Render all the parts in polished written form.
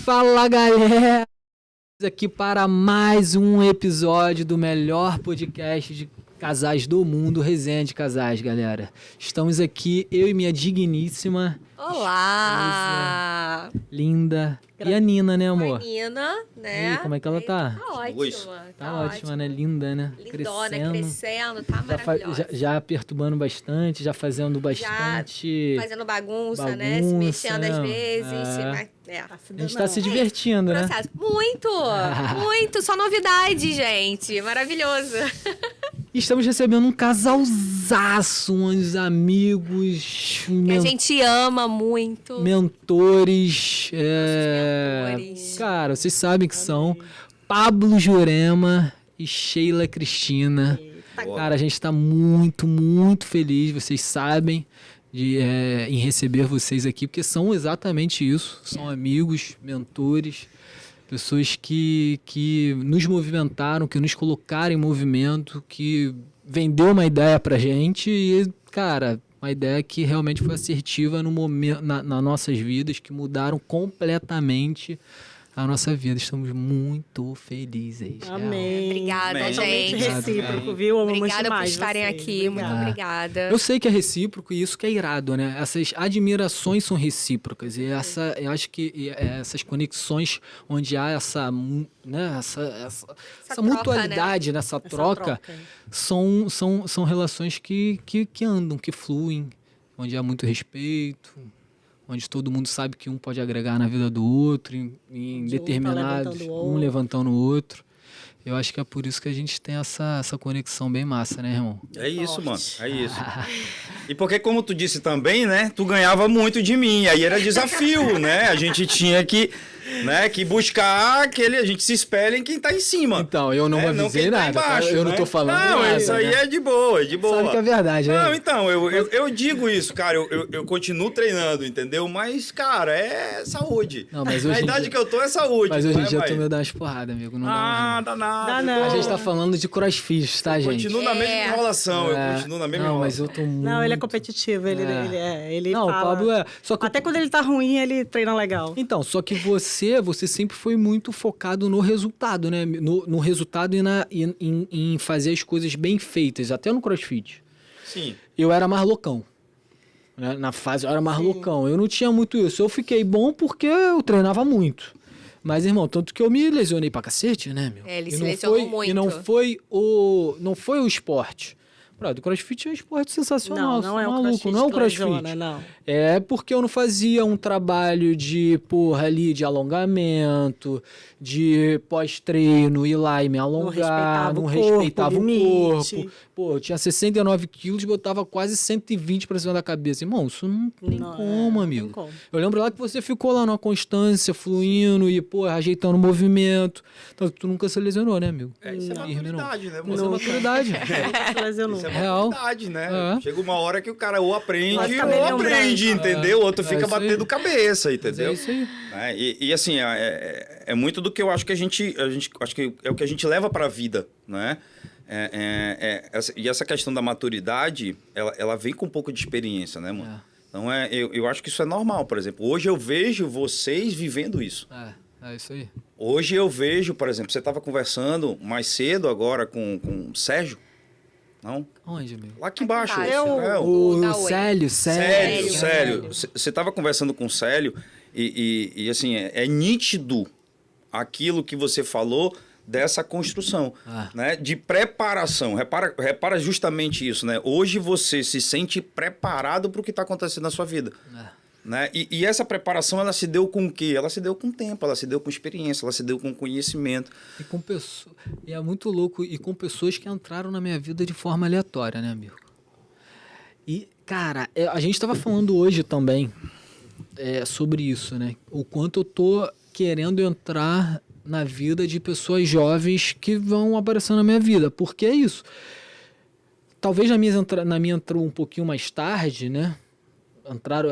Fala, galera! Aqui para mais um episódio do melhor podcast de casais do mundo, Resenha de Casais, galera. Estamos aqui, eu e minha digníssima... Olá! Esposa, linda. E a Nina, né, amor? A Nina, né? E aí, como é que ela tá? Tá ótima. Tá ótima, né? Linda, né? Lindona, crescendo, tá maravilhosa. Já perturbando bastante, já fazendo bastante... Já fazendo bagunça, né? Se mexendo às vezes. A gente tá se divertindo, né? Processo. Muito! Muito! Só novidade, gente. Maravilhoso. Estamos recebendo um casalzaço, uns amigos... Que a gente ama muito. Mentores. Mentores. Cara, vocês sabem que são Pablo Jurema e Sheila Cristina. Cara, a gente tá muito, muito feliz, vocês sabem, em receber vocês aqui, porque são exatamente isso. São amigos, mentores, pessoas que nos movimentaram, que nos colocaram em movimento, que vendeu uma ideia pra gente e, cara, uma ideia que realmente foi assertiva no momento, nas nossas vidas, que mudaram completamente a nossa vida. Estamos muito felizes. Amém. Obrigada, Amém. gente. Totalmente recíproco, viu? Obrigada por estarem aqui. Muito obrigada. Eu sei que é recíproco e isso que é irado, né? Essas admirações são recíprocas. E eu acho que essas conexões onde há essa troca, mutualidade, né? Essa troca. São relações que andam, que fluem, onde há muito respeito, onde todo mundo sabe que um pode agregar na vida do outro, em determinados, um levantando o outro. Eu acho que é por isso que a gente tem essa conexão bem massa, né, irmão? É isso, mano. É isso. E porque, como tu disse também, né? Tu ganhava muito de mim. Aí era desafio, né? A gente tinha que buscar aquele... A gente se espelha em quem tá em cima. Então, eu não avisei nada. Embaixo, eu não tô falando nada. Não, isso aí é de boa, é de boa. Sabe que é verdade, né? Não, então, eu digo isso, cara. Eu continuo treinando, entendeu? Mas, cara, é saúde. Não, mas hoje a idade que eu tô é saúde. Mas hoje em dia tu me dá umas porradas, amigo. Não dá mais, dá nada. Dá não. A gente tá falando de crossfit, tá, gente? Continuo na mesma enrolação. Eu continuo na mesma enrolação. Mas eu tô muito... Não, ele é competitivo. Ele não, fala... o Pablo é... Só que até quando ele tá ruim, ele treina legal. Então, só que você sempre foi muito focado no resultado, né? No resultado e em fazer as coisas bem feitas, até no crossfit. Sim. Eu era mais loucão. Né? Na fase eu era mais loucão. Eu não tinha muito isso. Eu fiquei bom porque eu treinava muito. Mas, irmão, tanto que eu me lesionei pra cacete, né, meu? Ele se lesionou muito. E não foi o esporte. O crossfit é um esporte sensacional. Não é maluco, o crossfit. Não é o crossfit. Não. É porque eu não fazia um trabalho de alongamento, de pós-treino, ir lá e me alongar, não respeitava o corpo. Pô, eu tinha 69 quilos, botava quase 120 pra cima da cabeça. Irmão, isso não tem como, amigo. Não tem como. Eu lembro lá que você ficou lá numa constância, fluindo e, ajeitando o movimento. Então, tu nunca se lesionou, né, amigo? Isso é maturidade, né? Isso é maturidade. Se lesionou. Isso é real. maturidade, né? Chega uma hora que o cara ou aprende ou aprende, entendeu? O outro fica batendo cabeça, entendeu? É isso aí. E assim, é muito do que eu acho que a gente acho que é o que a gente leva para a vida, né? E essa questão da maturidade, ela vem com um pouco de experiência, né, mano? Então, eu acho que isso é normal, por exemplo. Hoje eu vejo vocês vivendo isso. É isso aí. Hoje eu vejo, por exemplo, você estava conversando mais cedo agora com o Sérgio, não? Onde, amigo? Lá aqui embaixo. O Célio. Você estava conversando com o Célio e assim, é nítido aquilo que você falou dessa construção, né? De preparação. Repara justamente isso, né? Hoje você se sente preparado para o que está acontecendo na sua vida. Né? E essa preparação, ela se deu com o quê? Ela se deu com tempo, ela se deu com experiência, ela se deu com conhecimento. E é muito louco, e com pessoas que entraram na minha vida de forma aleatória, né, amigo? E, cara, a gente estava falando hoje também sobre isso, né? O quanto eu tô querendo entrar na vida de pessoas jovens que vão aparecendo na minha vida. Porque é isso. Talvez na minha entrou um pouquinho mais tarde, né?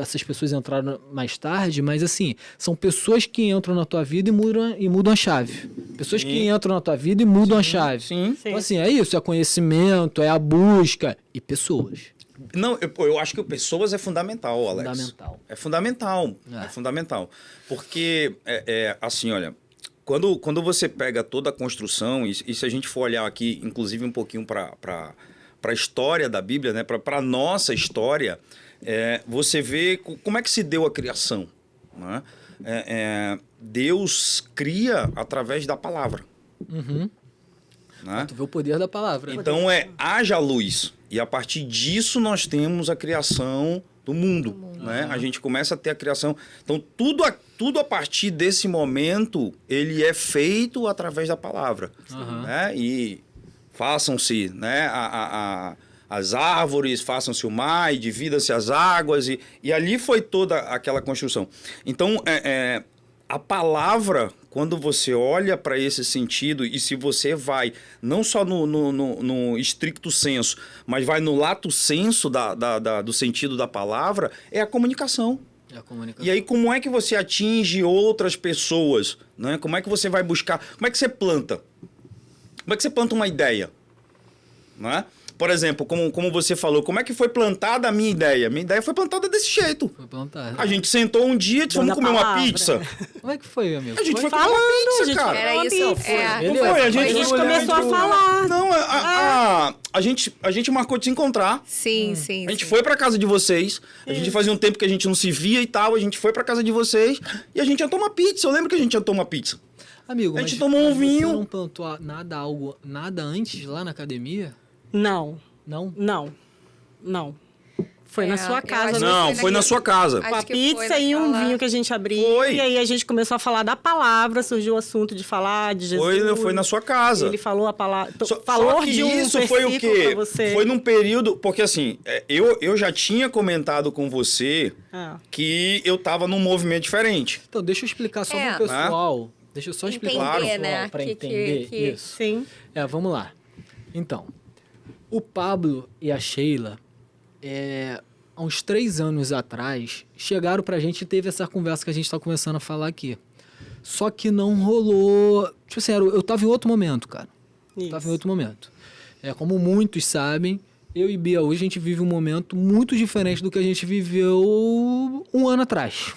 Essas pessoas entraram mais tarde, mas assim, são pessoas que entram na tua vida e mudam a chave. Pessoas que entram na tua vida e mudam a chave. Sim. Então assim, é isso, é conhecimento, é a busca e pessoas. Não, eu acho que pessoas é fundamental, Alex. Fundamental. É fundamental. É fundamental. Porque, assim, olha, quando você pega toda a construção, e se a gente for olhar aqui, inclusive um pouquinho para a história da Bíblia, né, para a nossa história, você vê como é que se deu a criação. Né? Deus cria através da palavra. Uhum. Né? Tu vê o poder da palavra. Então haja luz. E a partir disso nós temos a criação do mundo. Né? A gente começa a ter a criação. Então tudo a partir desse momento ele é feito através da palavra. Né? E façam-se, né, as árvores, façam-se o mar, e divida-se as águas. E ali foi toda aquela construção. Então a palavra, quando você olha para esse sentido, e se você vai não só no estricto senso, mas vai no lato senso do sentido da palavra, é a comunicação. É a comunicação. E aí, como é que você atinge outras pessoas? Né? Como é que você vai buscar? Como é que você planta? Como é que você planta uma ideia? Né? Por exemplo, como você falou, como é que foi plantada a minha ideia? Minha ideia foi plantada desse jeito. Foi plantada. A gente sentou um dia e fomos comer uma pizza. Como é que foi, amigo? A gente foi comer uma pizza, cara. Era isso. A gente começou a falar. Não, a gente marcou de se encontrar. Sim, sim. A gente foi pra casa de vocês. A gente fazia um tempo que a gente não se via e tal. A gente foi pra casa de vocês e a gente ia tomar pizza. Eu lembro que a gente ia tomar pizza. Amigo, A gente mas tomou um vinho. Você não plantou nada antes lá na academia? Não. Não? Foi na sua casa. Não, foi na sua casa. Com a pizza e um vinho que a gente abriu. Foi. E aí a gente começou a falar da palavra, surgiu o assunto de falar de Jesus. Foi na sua casa. Ele falou a palavra. Só que de um isso foi o versículo quê? pra você. Foi num período... Porque assim, eu já tinha comentado com você que eu tava num movimento diferente. Então, deixa eu explicar só pro pessoal. Deixa eu só explicar Entender, pro pessoal, né? pra entender isso. Sim. Vamos lá. Então, o Pablo e a Sheila, há uns 3 anos atrás, chegaram pra gente e teve essa conversa que a gente tá começando a falar aqui. Só que não rolou... Tipo assim, eu tava em outro momento, cara. Isso. Tava em outro momento. Como muitos sabem, eu e Bia hoje a gente vive um momento muito diferente do que a gente viveu um ano atrás.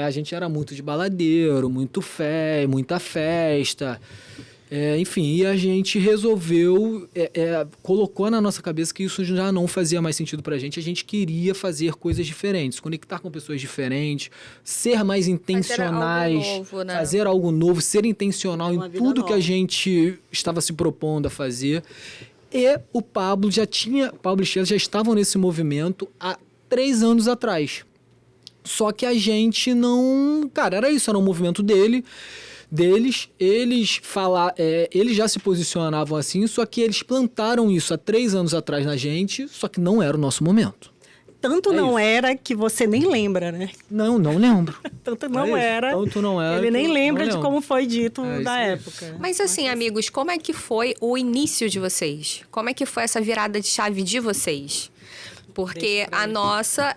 A gente era muito de baladeiro, muita festa... enfim, e a gente resolveu, colocou na nossa cabeça que isso já não fazia mais sentido pra gente. A gente queria fazer coisas diferentes, conectar com pessoas diferentes, ser mais intencionais, fazer algo novo, né? fazer algo novo, ser intencional Uma em vida tudo que a nova. gente estava se propondo a fazer. E o Pablo e Sheila já estavam nesse movimento há 3 anos atrás. Só que a gente não... Cara, era isso, era um movimento deles, eles já se posicionavam assim, só que eles plantaram isso há 3 anos atrás na gente, só que não era o nosso momento. Tanto não isso. era que você nem lembra, né? Não lembro. Tanto não isso. era. Tanto não era. Ele que nem eu lembra não de lembro. como foi dito isso da aí. época. Mas assim, amigos, como é que foi o início de vocês? Como é que foi essa virada de chave de vocês? Porque a nossa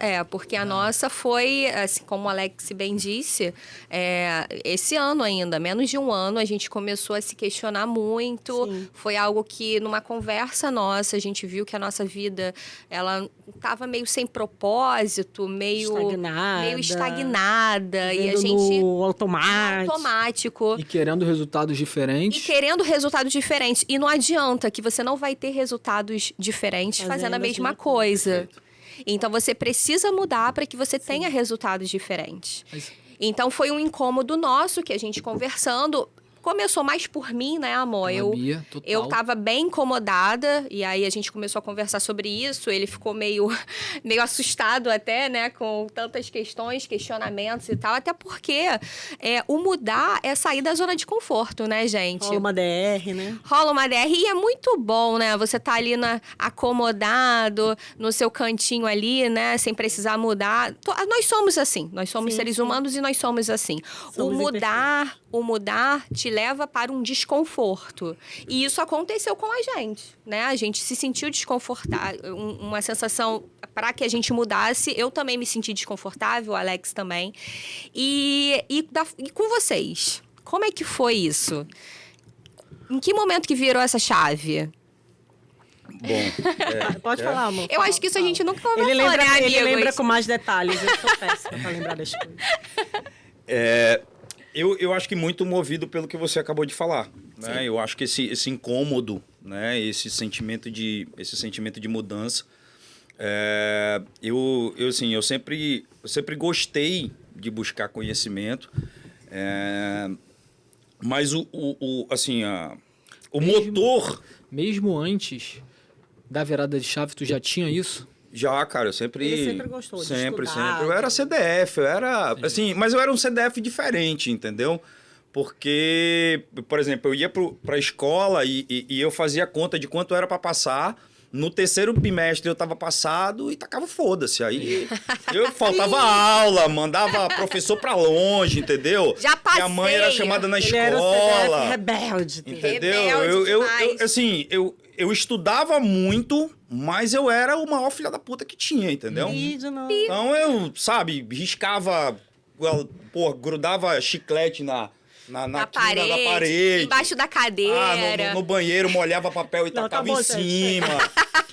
foi, assim, como o Alex bem disse, esse ano ainda, menos de um ano, a gente começou a se questionar muito. Sim. Foi algo que, numa conversa nossa, a gente viu que a nossa vida, ela estava meio sem propósito, meio estagnada. E a gente... No automático. E querendo resultados diferentes. E não adianta que você não vai ter resultados diferentes fazendo a mesma coisa. Então, você precisa mudar para que você tenha resultados diferentes. Então, foi um incômodo nosso que a gente conversando... Começou mais por mim, né, amor? Eu tava bem incomodada, e aí a gente começou a conversar sobre isso. Ele ficou meio assustado até, né, com tantas questões, questionamentos e tal. Até porque o mudar é sair da zona de conforto, né, gente? Rola uma DR, né? Rola uma DR e é muito bom, né? Você tá ali acomodado no seu cantinho ali, né? Sem precisar mudar. Nós somos assim. Nós somos seres humanos e nós somos assim. Somos O mudar te leva para um desconforto. E isso aconteceu com a gente, né? A gente se sentiu desconfortável, uma sensação para que a gente mudasse. Eu também me senti desconfortável, o Alex também. E com vocês, como é que foi isso? Em que momento que virou essa chave? Bom, Pode falar, amor. Eu acho que isso a gente nunca conversou, Ele lembra, né, ele lembra amigos? com mais detalhes. Eu sou péssima pra lembrar das coisas. eu acho que muito movido pelo que você acabou de falar, né? Eu acho que esse incômodo, né? Esse sentimento de mudança, eu sempre gostei de buscar conhecimento, mas o motor Mesmo antes da virada de chave, tu já tinha isso? já, cara, eu sempre... Ele sempre gostou de estudar, Sempre. Eu era CDF, eu era... Assim, mas eu era um CDF diferente, entendeu? Porque, por exemplo, eu ia pra escola e eu fazia conta de quanto era para passar. No terceiro bimestre eu tava passado e tacava foda-se. Aí eu faltava aula, mandava professor pra longe, entendeu? Já passei. Minha mãe era chamada na Ele era o CDF escola. rebelde. Entendeu? Rebelde demais. Eu estudava muito, mas eu era o maior filho da puta que tinha, entendeu? Então eu, sabe, riscava, grudava chiclete na quina da parede. Embaixo da cadeira. No banheiro, molhava papel e Não, tacava tá bom, em cima.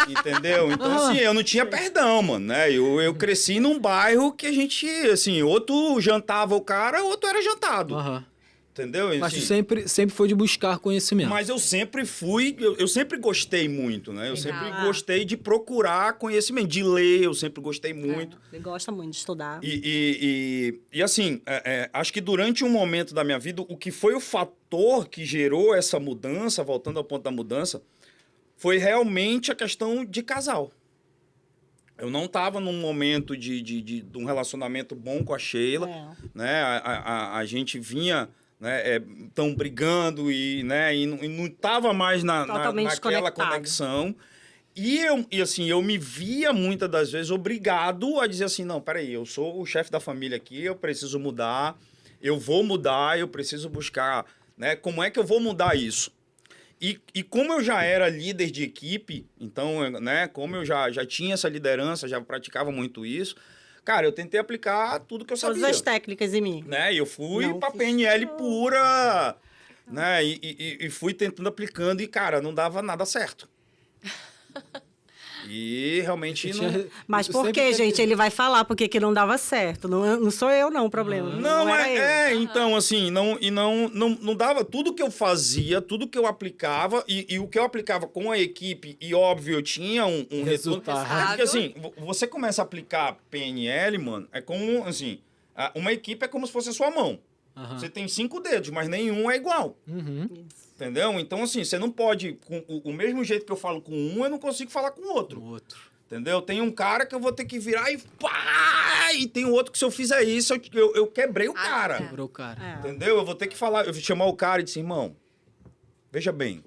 Entendeu? Então, assim, eu não tinha perdão, mano, né? Eu cresci num bairro que a gente, assim, outro jantava o cara, outro era jantado. Aham. Entendeu? Mas tu Assim, sempre foi de buscar conhecimento. mas eu sempre fui, eu sempre gostei muito, né? Eu Legal. sempre gostei de procurar conhecimento, de ler, eu sempre gostei muito. Ele gosta muito de estudar. E assim, acho que durante um momento da minha vida, o que foi o fator que gerou essa mudança, voltando ao ponto da mudança, foi realmente a questão de casal. Eu não estava num momento de um relacionamento bom com a Sheila, né? A gente vinha... né, tão brigando e não estava mais naquela conexão. E eu me via muitas das vezes obrigado a dizer assim, não, peraí, eu sou o chefe da família aqui, eu preciso mudar, eu vou mudar, eu preciso buscar, né, como é que eu vou mudar isso? E como eu já era líder de equipe, então, né, como eu já tinha essa liderança, já praticava muito isso, cara, eu tentei aplicar tudo que eu sabia. Todas as técnicas em mim. Né? Eu fui pra PNL pura, né? E fui tentando aplicando e, cara, não dava nada certo. E realmente não... Mas por que, gente? Ele vai falar porque que não dava certo. Não sou eu, não, o problema. Não, era eu. então, assim, não dava tudo que eu fazia, tudo que eu aplicava, e o que eu aplicava com a equipe, e óbvio, eu tinha um Resultado. Porque, assim, você começa a aplicar PNL, mano, é como, assim, uma equipe é como se fosse a sua mão. Você tem 5 dedos, mas nenhum é igual. Entendeu? Então, assim, você não pode... Com o mesmo jeito que eu falo com um, eu não consigo falar com o outro. Entendeu? Tem um cara que eu vou ter que virar e... pá! E tem outro que se eu fizer isso, eu quebrei o cara. Quebrou o cara. Entendeu? Eu vou ter que falar... Eu vou chamar o cara e dizer, irmão, veja bem.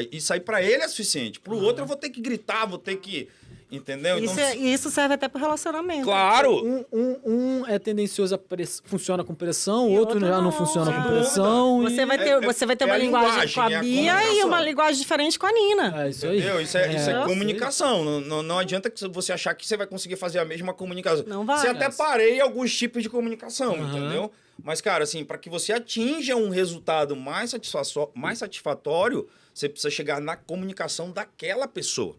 Isso aí pra ele é suficiente. Pro outro eu vou ter que gritar, vou ter que... Entendeu? Isso serve até pro relacionamento. Claro! Um é tendencioso funciona com pressão, o outro já não funciona com pressão. Você vai ter uma linguagem com a Bia e uma linguagem diferente com a Nina. É isso aí. Entendeu? Isso é comunicação. Não adianta que você achar que você vai conseguir fazer a mesma comunicação. Não vai. Você até parei alguns tipos de comunicação, entendeu? Mas, cara, assim, para que você atinja um resultado mais satisfatório, você precisa chegar na comunicação daquela pessoa.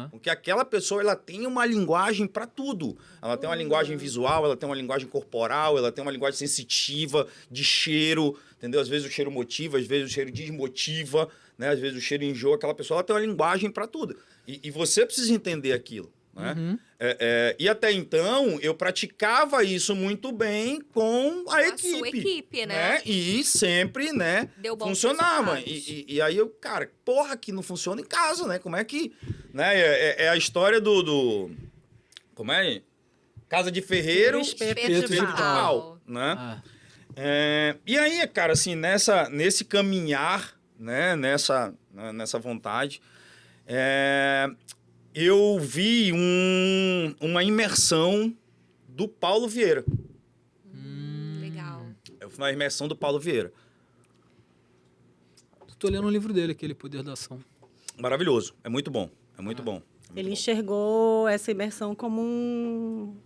Porque aquela pessoa, ela tem uma linguagem para tudo. Ela tem uma linguagem visual, ela tem uma linguagem corporal, ela tem uma linguagem sensitiva, de cheiro, entendeu? Às vezes o cheiro motiva, às vezes o cheiro desmotiva, né? Às vezes o cheiro enjoa. Aquela pessoa, ela tem uma linguagem para tudo. E você precisa entender aquilo, né? E até então, eu praticava isso muito bem com a equipe. Sua equipe, né? E sempre, né? Deu bons funcionava. resultados. E aí eu, cara, porra, que não funciona em casa, né? Como é que... Né? É a história do... Como é? Casa de ferreiro, Espeto de pau, né? E aí, cara, assim, nesse caminhar, né? Nessa vontade, eu vi uma imersão do Paulo Vieira. Legal. Eu fui na imersão do Paulo Vieira. Tô lendo um livro dele, aquele Poder da Ação. Maravilhoso. É muito bom. É muito bom. Ele enxergou essa imersão como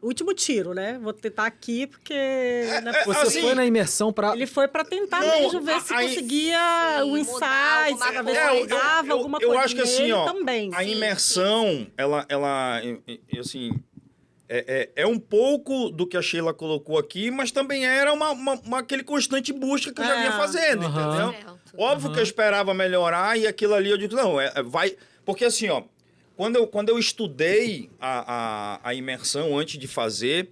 último tiro, né? Vou tentar aqui, porque... Você assim, foi na imersão pra... Ele foi para tentar Não, mesmo ver se conseguia Sim, o mudar insight, alguma para ver se coisa. mudava alguma coisa eu acho que assim, nele ó, também. a Sim, imersão, assim, é um pouco do que a Sheila colocou aqui, mas também era aquele constante busca que eu já vinha fazendo, Aham. entendeu? Óbvio que eu esperava melhorar e aquilo ali eu digo, não, vai... Porque assim, ó, quando eu estudei a imersão antes de fazer,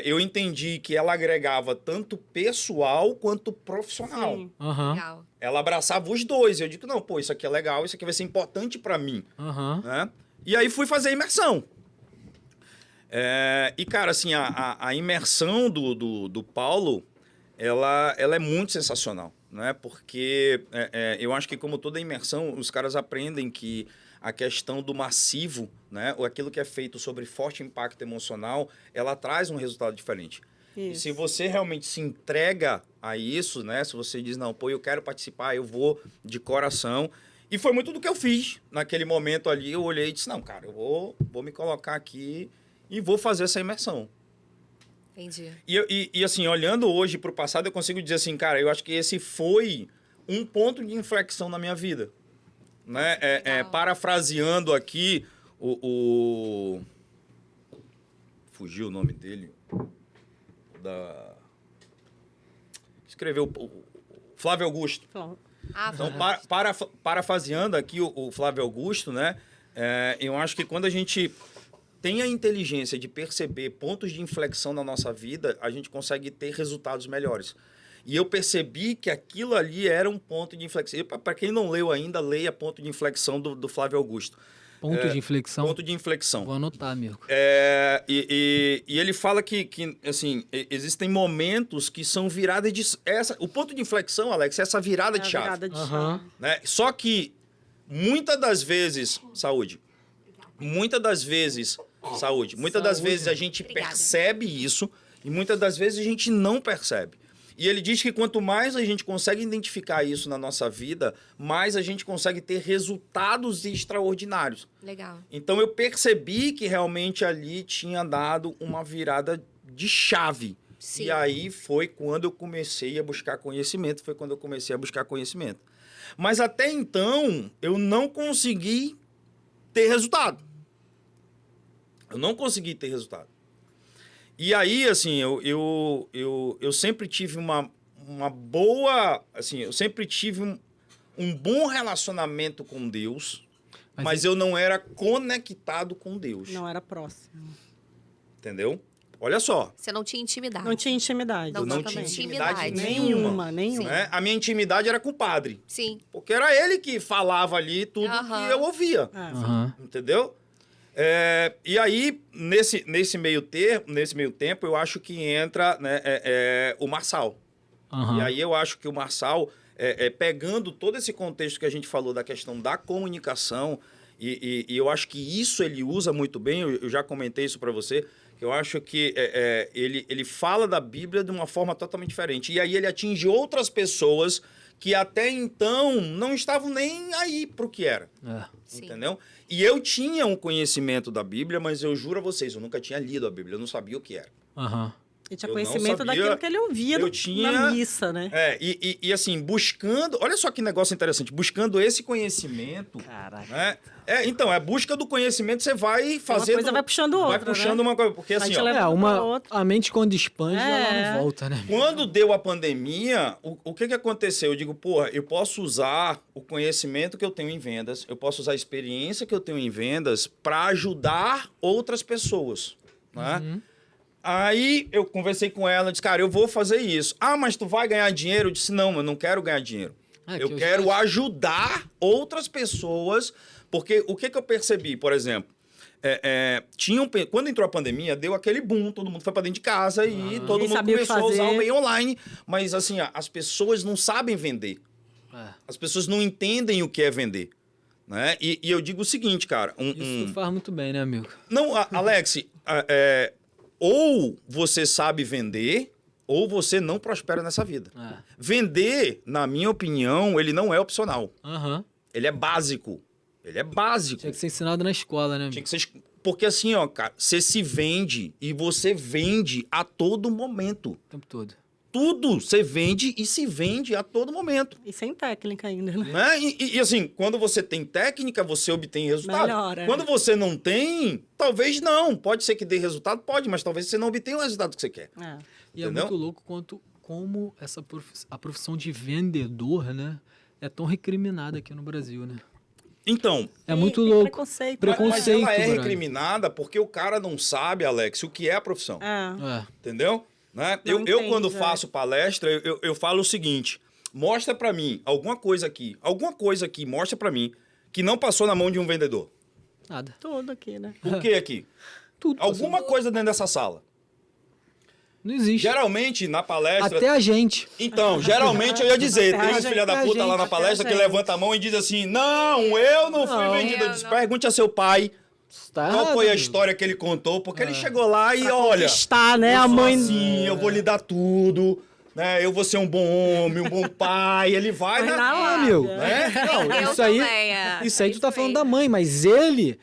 eu entendi que ela agregava tanto pessoal quanto profissional. Sim. Aham, Legal. Ela abraçava os dois. Eu digo, não, pô, isso aqui é legal, isso aqui vai ser importante para mim. aham. Né? E aí fui fazer a imersão. E, cara, assim, a imersão do Paulo, ela é muito sensacional, né? Porque eu acho que, como toda imersão, os caras aprendem que a questão do massivo, né? Ou aquilo que é feito sobre forte impacto emocional, ela traz um resultado diferente. E Isso. se você realmente se entrega a isso, né? Se você diz, não, pô, eu quero participar, eu vou de coração. E foi muito do que eu fiz. Naquele momento ali, eu olhei e disse, não, cara, eu vou me colocar aqui e vou fazer essa imersão. Entendi. E assim, olhando hoje para o passado, eu consigo dizer assim, cara, eu acho que esse foi um ponto de inflexão na minha vida. Né? Legal. Parafraseando aqui fugiu o nome dele. Escreveu o Flávio Augusto. Então, parafraseando aqui o Flávio Augusto, né? Eu acho que quando a gente tem a inteligência de perceber pontos de inflexão na nossa vida, a gente consegue ter resultados melhores. E eu percebi que aquilo ali era um ponto de inflexão. Para quem não leu ainda, leia Ponto de Inflexão do Flávio Augusto. Ponto de inflexão. Ponto de inflexão. Vou anotar, amigo. E ele fala que assim, existem momentos que são viradas de... o ponto de inflexão, Alex, é essa virada de chave. Virada de Aham. chave. Né? Só que, muitas das vezes... Saúde. Muitas das vezes a gente Obrigada. percebe isso e muitas das vezes a gente não percebe. E ele diz que quanto mais a gente consegue identificar isso na nossa vida, mais a gente consegue ter resultados extraordinários. Legal. Então eu percebi que realmente ali tinha dado uma virada de chave. Sim. E aí foi quando eu comecei a buscar conhecimento, Mas até então eu não consegui ter resultado. E aí, assim, eu sempre tive uma boa... Assim, eu sempre tive um bom relacionamento com Deus, mas eu não era conectado com Deus. Não era próximo. Entendeu? Olha só. Você não tinha intimidade. Não tinha intimidade. Não Eu não tinha tinha intimidade. intimidade Nenhuma. Né? A minha intimidade era com o padre. Sim. Porque era ele que falava ali tudo Aham. que eu ouvia. Aham. Entendeu? E aí, nesse meio tempo, eu acho que entra, né, o Marçal. Aham. E aí eu acho que o Marçal, pegando todo esse contexto que a gente falou da questão da comunicação, e eu acho que isso ele usa muito bem, eu já comentei isso para você, que eu acho que ele fala da Bíblia de uma forma totalmente diferente. E aí ele atinge outras pessoas que até então não estavam nem aí para o que era. Sim. Entendeu? E eu tinha um conhecimento da Bíblia, mas eu juro a vocês, eu nunca tinha lido a Bíblia, eu não sabia o que era. Aham. Ele tinha Eu não conhecimento sabia, daquilo que ele ouvia na missa, né? E assim, buscando... Olha só que negócio interessante. Buscando esse conhecimento... Caraca. Né? Então, a busca do conhecimento, você vai fazendo... Uma coisa vai puxando outra, Vai puxando né? uma coisa. Porque Vai assim, te ó, levando pra outra. A mente quando expande, ela não volta, né? quando deu a pandemia, o que aconteceu? Eu digo, porra, eu posso usar o conhecimento que eu tenho em vendas, eu posso usar a experiência que eu tenho em vendas para ajudar outras pessoas, né? Aí eu conversei com ela, disse, cara, eu vou fazer isso. Ah, mas tu vai ganhar dinheiro? Eu disse, não, eu não quero ganhar dinheiro. Eu quero ajudar outras pessoas, porque o que eu percebi, por exemplo, quando entrou a pandemia, deu aquele boom, todo mundo foi para dentro de casa e todo mundo começou a usar o meio online, mas assim, as pessoas não sabem vender. As pessoas não entendem o que é vender. Né? E eu digo o seguinte, cara... Isso tu faz muito bem, né, amigo? Não, Alex, ou você sabe vender, ou você não prospera nessa vida. Vender, na minha opinião, ele não é opcional. Aham. Ele é básico. Tinha que ser ensinado na escola, né, amigo? Tinha que ser... Porque assim, ó, cara, você se vende e você vende a todo momento. O tempo todo. Tudo você vende e se vende a todo momento. E sem técnica ainda, né? Né? E assim, quando você tem técnica, você obtém resultado. Melhora. Quando você não tem, talvez não. Pode ser que dê resultado, pode, mas talvez você não obtenha o resultado que você quer. É. E Entendeu? é muito louco como a profissão de vendedor, né, é tão recriminada aqui no Brasil, né? Então, É muito Tem louco. preconceito. mas ela é brother. recriminada porque o cara não sabe, Alex, o que é a profissão. É. Entendeu? Né? Não Eu entende, quando é. faço palestra, eu falo o seguinte: mostra pra mim alguma coisa aqui, mostra pra mim que não passou na mão de um vendedor. Nada. Tudo aqui, né? O que aqui? Tudo. Alguma coisa dentro dessa sala. Não existe. Geralmente, na palestra... Até a gente. Então, geralmente eu ia dizer, Até tem a um filho da gente, puta lá na até palestra a que gente. levanta a mão e diz assim: não, eu não fui Não. vendido. Eu Eu disse, não. pergunte a seu pai Tá qual errado, foi a amigo. história que ele contou, porque ele chegou lá e olha... Está, né? eu A sou mãe. assim, eu vou lhe dar tudo, né? Eu vou ser um bom homem, um bom pai. Ele vai, Vai né? na Ah, amigo. Né? Não, Eu isso aí, também, é. isso aí tu tá Isso falando aí. da mãe, mas ele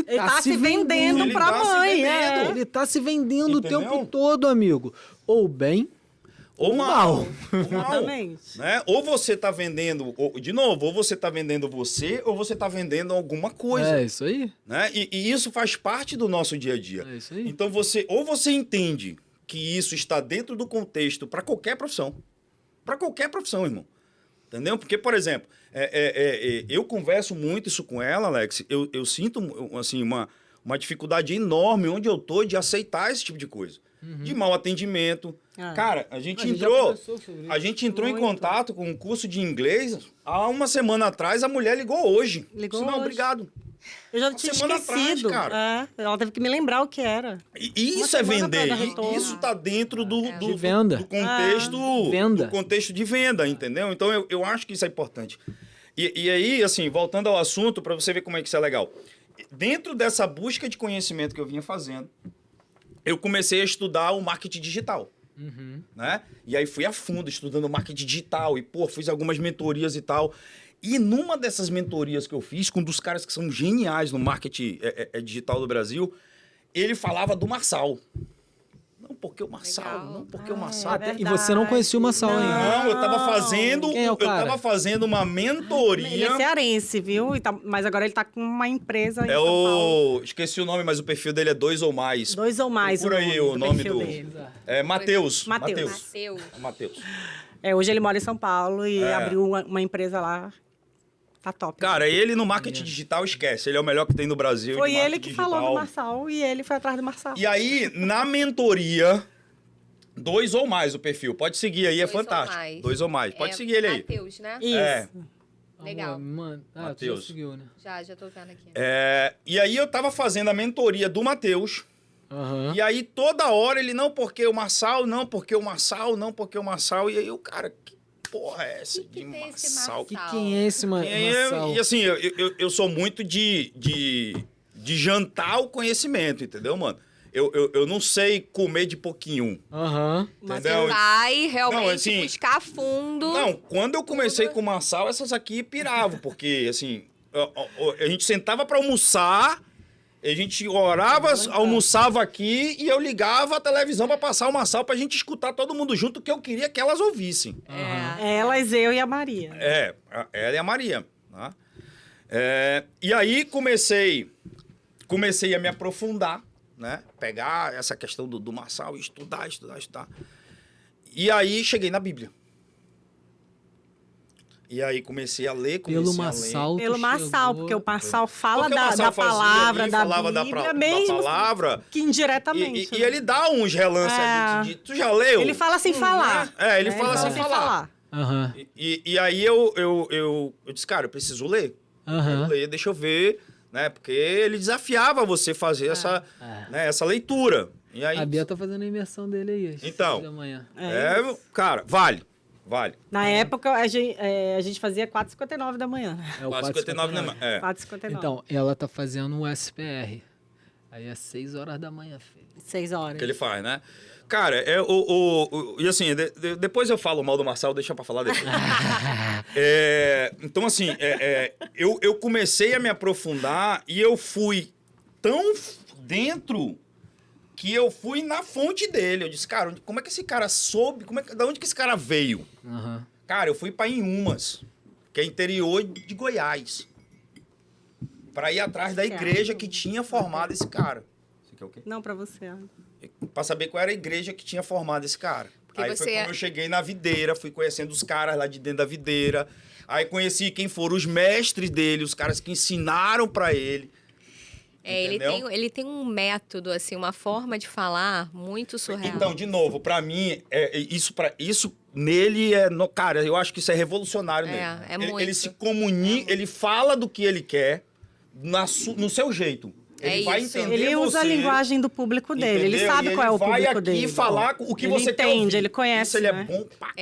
tá se vendendo Ele pra tá se mãe, vendendo. Ele tá se vendendo o Entendeu? tempo todo, amigo. Ou bem, Ou mal. Ou mal. Exatamente. Né? Ou você tá vendendo, de novo, ou você tá vendendo você, ou você tá vendendo alguma coisa. é isso aí. Né? E isso faz parte do nosso dia a dia. É isso aí. Então você entende que isso está dentro do contexto para qualquer profissão. Para qualquer profissão, irmão. Entendeu? Porque, por exemplo, eu converso muito isso com ela, Alex. Eu sinto assim, uma dificuldade enorme onde eu tô de aceitar esse tipo de coisa. De mau atendimento. Ah. Cara, a gente A gente já entrou. conversou sobre isso. A gente entrou em Muito. contato com um curso de inglês há uma semana atrás. A mulher ligou hoje. Ligou Disse, não, hoje. obrigado. Eu já Uma tinha semana atrás, esquecido. cara. É, ela teve que me lembrar o que era. E Uma isso é semana pra vender. dar retorno. Isso tá dentro do De venda. do contexto, Venda. do contexto de venda, entendeu? Então eu acho que isso é importante. E aí, assim, voltando ao assunto, para você ver como é que isso é legal. Dentro dessa busca de conhecimento que eu vinha fazendo, eu comecei a estudar o marketing digital. Né? E aí fui a fundo estudando marketing digital e, pô, fiz algumas mentorias e tal. E numa dessas mentorias que eu fiz, com um dos caras que são geniais no marketing digital do Brasil, ele falava do Marçal. Não porque o Marçal, Legal. não porque o Ah, Marçal. é E você não conhecia o Massal ainda. Não, eu tava fazendo, Quem é o cara? eu tava fazendo uma mentoria. Ele é cearense, viu? Mas agora ele tá com uma empresa em É São Paulo. esqueci o nome, mas o perfil dele é 2 ou mais. 2 ou mais Procura aí o nome perfil do... dele. É Matheus. Mateus. Mateus. Matheus. Hoje ele mora em São Paulo e É. abriu uma empresa lá. Tá top. Cara, ele no marketing digital esquece. Ele é o melhor que tem no Brasil. foi de ele marketing que falou digital. do Marçal e ele foi atrás do Marçal. E aí, na mentoria, 2 ou mais o perfil. Pode seguir aí, é 2 ou fantástico. mais. 2 ou mais. Pode seguir ele aí. Mateus, né? Isso. É. Legal. Mano, tu já Mateus. seguiu, né? Já tô vendo aqui. E aí eu tava fazendo a mentoria do Matheus. Aham. E aí toda hora ele, não porque o Marçal, não porque o Marçal, não porque o Marçal. E aí o cara, que porra é essa Que de tem esse Marçal? Marçal? Quem é esse, mano? E assim, eu sou muito de jantar o conhecimento, entendeu, mano? Eu não sei comer de pouquinho. Aham. Entendeu? Vai realmente Não, assim, buscar a fundo. Não, quando eu comecei com o Marçal, essas aqui piravam, porque, assim, a gente sentava pra almoçar, a gente orava, almoçava aqui e eu ligava a televisão pra passar o Marçal pra gente escutar todo mundo junto, que eu queria que elas ouvissem. Elas, eu e a Maria. Ela e a Maria. Tá? E aí comecei a me aprofundar, né? Pegar essa questão do Marçal e estudar. E aí cheguei na Bíblia. E aí comecei a ler, Pelo Massal. tu Pelo Marçal, chegou- porque o Marçal fala Porque o da Marçal fazia palavra, ali, da falava da Bíblia, da mesmo palavra. que indiretamente. E ele dá uns relances ali. Tu já leu? Ele fala sem falar. Ele fala sem falar. Aham. E aí eu disse, cara, eu preciso ler. Aham. Quero ler, deixa eu ver, né? Porque ele desafiava você fazer essa leitura. E aí, A Bia tá fazendo a imersão dele aí. às Então. 6 da manhã. cara, vale. Na época, a gente fazia 4h59 da manhã. É o 4,59 da manhã. 4h59. Então, ela tá fazendo o SPR. Aí é 6 horas da manhã, filho. 6 horas. Que ele faz, né? Cara, e assim, depois eu falo mal do Marçal, deixa pra falar depois. Então, assim, eu comecei a me aprofundar e eu fui tão dentro que eu fui na fonte dele. Eu disse, cara, como é que esse cara soube? Da onde que esse cara veio? Uhum. Cara, eu fui para Inhumas, que é interior de Goiás, para ir atrás da igreja que tinha formado esse cara. Você quer o quê? Não, pra você. Para saber qual era a igreja que tinha formado esse cara. Porque Aí foi quando eu cheguei na videira, fui conhecendo os caras lá de dentro da videira. Aí conheci quem foram os mestres dele, os caras que ensinaram para ele. Ele tem um método, assim, uma forma de falar muito surreal. Então, de novo, para mim, isso nele cara, eu acho que isso é revolucionário nele. Muito. Ele se comunica, ele fala do que ele quer no seu jeito. Ele vai entender Ele usa a linguagem do público dele. Ele sabe qual é o público dele. Ele vai aqui falar o que você quer ouvir. ouvir. Ele conhece, isso ele né? é bom pra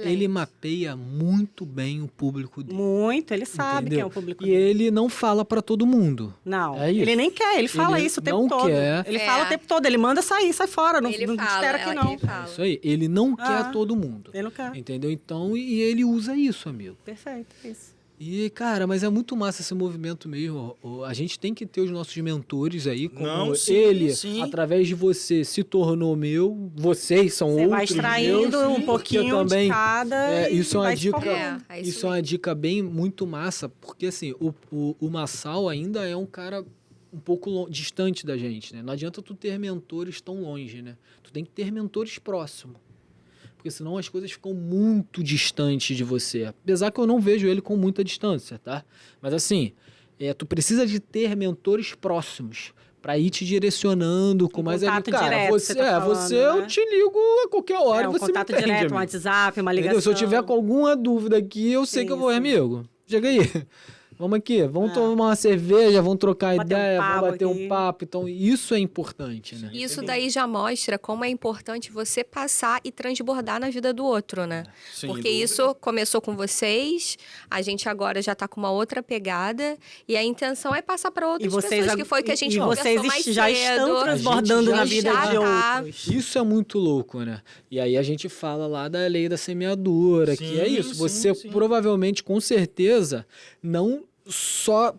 Ele mapeia muito bem o público dele. Muito, ele sabe Entendeu? quem é o público E dele. ele não fala pra todo mundo. Não, É isso. ele nem quer, ele fala Ele isso o tempo não todo. quer. Ele fala o tempo todo, ele manda sair, sai fora, não Ele espera fala, que não. ele fala. Isso aí. Ele não quer todo mundo. Ele não quer. Entendeu? Então, e ele usa isso, amigo. Perfeito, isso. E, cara, mas é muito massa esse movimento mesmo. A gente tem que ter os nossos mentores aí, como Não, sim, ele, sim. através de você, se tornou meu. Vocês são Você outros vai extraindo meus, um porque pouquinho também, de cada e isso é uma vai se dica. formando. É isso Isso é uma dica bem muito massa, porque assim, o Massal ainda é um cara um pouco distante da gente, né? Não adianta tu ter mentores tão longe, né? Tu tem que ter mentores próximos. Porque senão as coisas ficam muito distantes de você. Apesar que eu não vejo ele com muita distância, tá? Mas assim, tu precisa de ter mentores próximos para ir te direcionando com mais contato cara, direto, você, você tá falando, você né? eu te ligo a qualquer hora, Um você contato me entende, direto, um amigo. WhatsApp, uma Entendeu? ligação. Se eu tiver com alguma dúvida aqui, eu sei Sim, que eu vou, sim. amigo. Chega aí. Vamos aqui, vamos tomar uma cerveja, vamos trocar Bater um ideia, vamos papo bater aqui. um papo. Então, isso é importante, né? Isso daí já mostra como é importante você passar e transbordar na vida do outro, né? Sem Porque dúvida. isso começou com vocês, a gente agora já tá com uma outra pegada e a intenção é passar para outras pessoas, que foi o que a gente vocês conversou mais já cedo. estão transbordando já na vida está. de outros. Isso é muito louco, né? E aí a gente fala lá da lei da semeadura, que é Sim, isso. sim, Você sim. provavelmente, com certeza, não só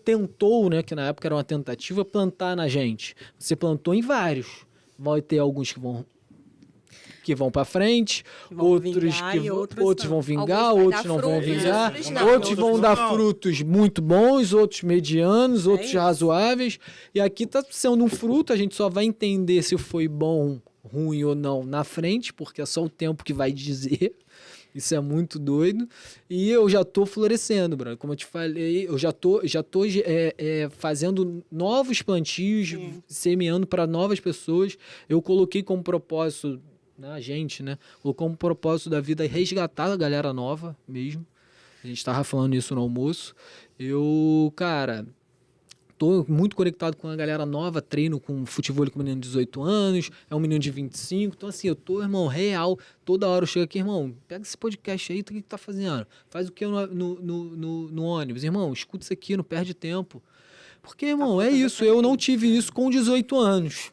tentou, né? Que na época era uma tentativa, plantar na gente. Você plantou em vários. Vai ter alguns que vão para frente, vão outros vingar que e outros outros não. vão vingar, Alguns vai outros dar não vão frutos, vingar, outros não. outros vão dar Não. frutos muito bons, outros medianos, outros isso. razoáveis. E aqui tá sendo um fruto, a gente só vai entender se foi bom, ruim ou não na frente, porque é só o tempo que vai dizer. Isso é muito doido. E eu já tô florescendo, Bruno. Como eu te falei, eu já tô fazendo novos plantios, semeando para novas pessoas. Eu coloquei como propósito, né, a gente, né? Colocou como propósito da vida resgatar a galera nova mesmo. A gente tava falando isso no almoço. Eu, cara, tô muito conectado com a galera nova, treino com futebol com um menino de 18 anos, é um menino de 25. Então, assim, eu tô, irmão, real. Toda hora eu chego aqui, irmão, pega esse podcast aí, o que tá fazendo? Faz o que no ônibus? Irmão, escuta isso aqui, não perde tempo. Porque, irmão, é isso. Eu não tive isso com 18 anos.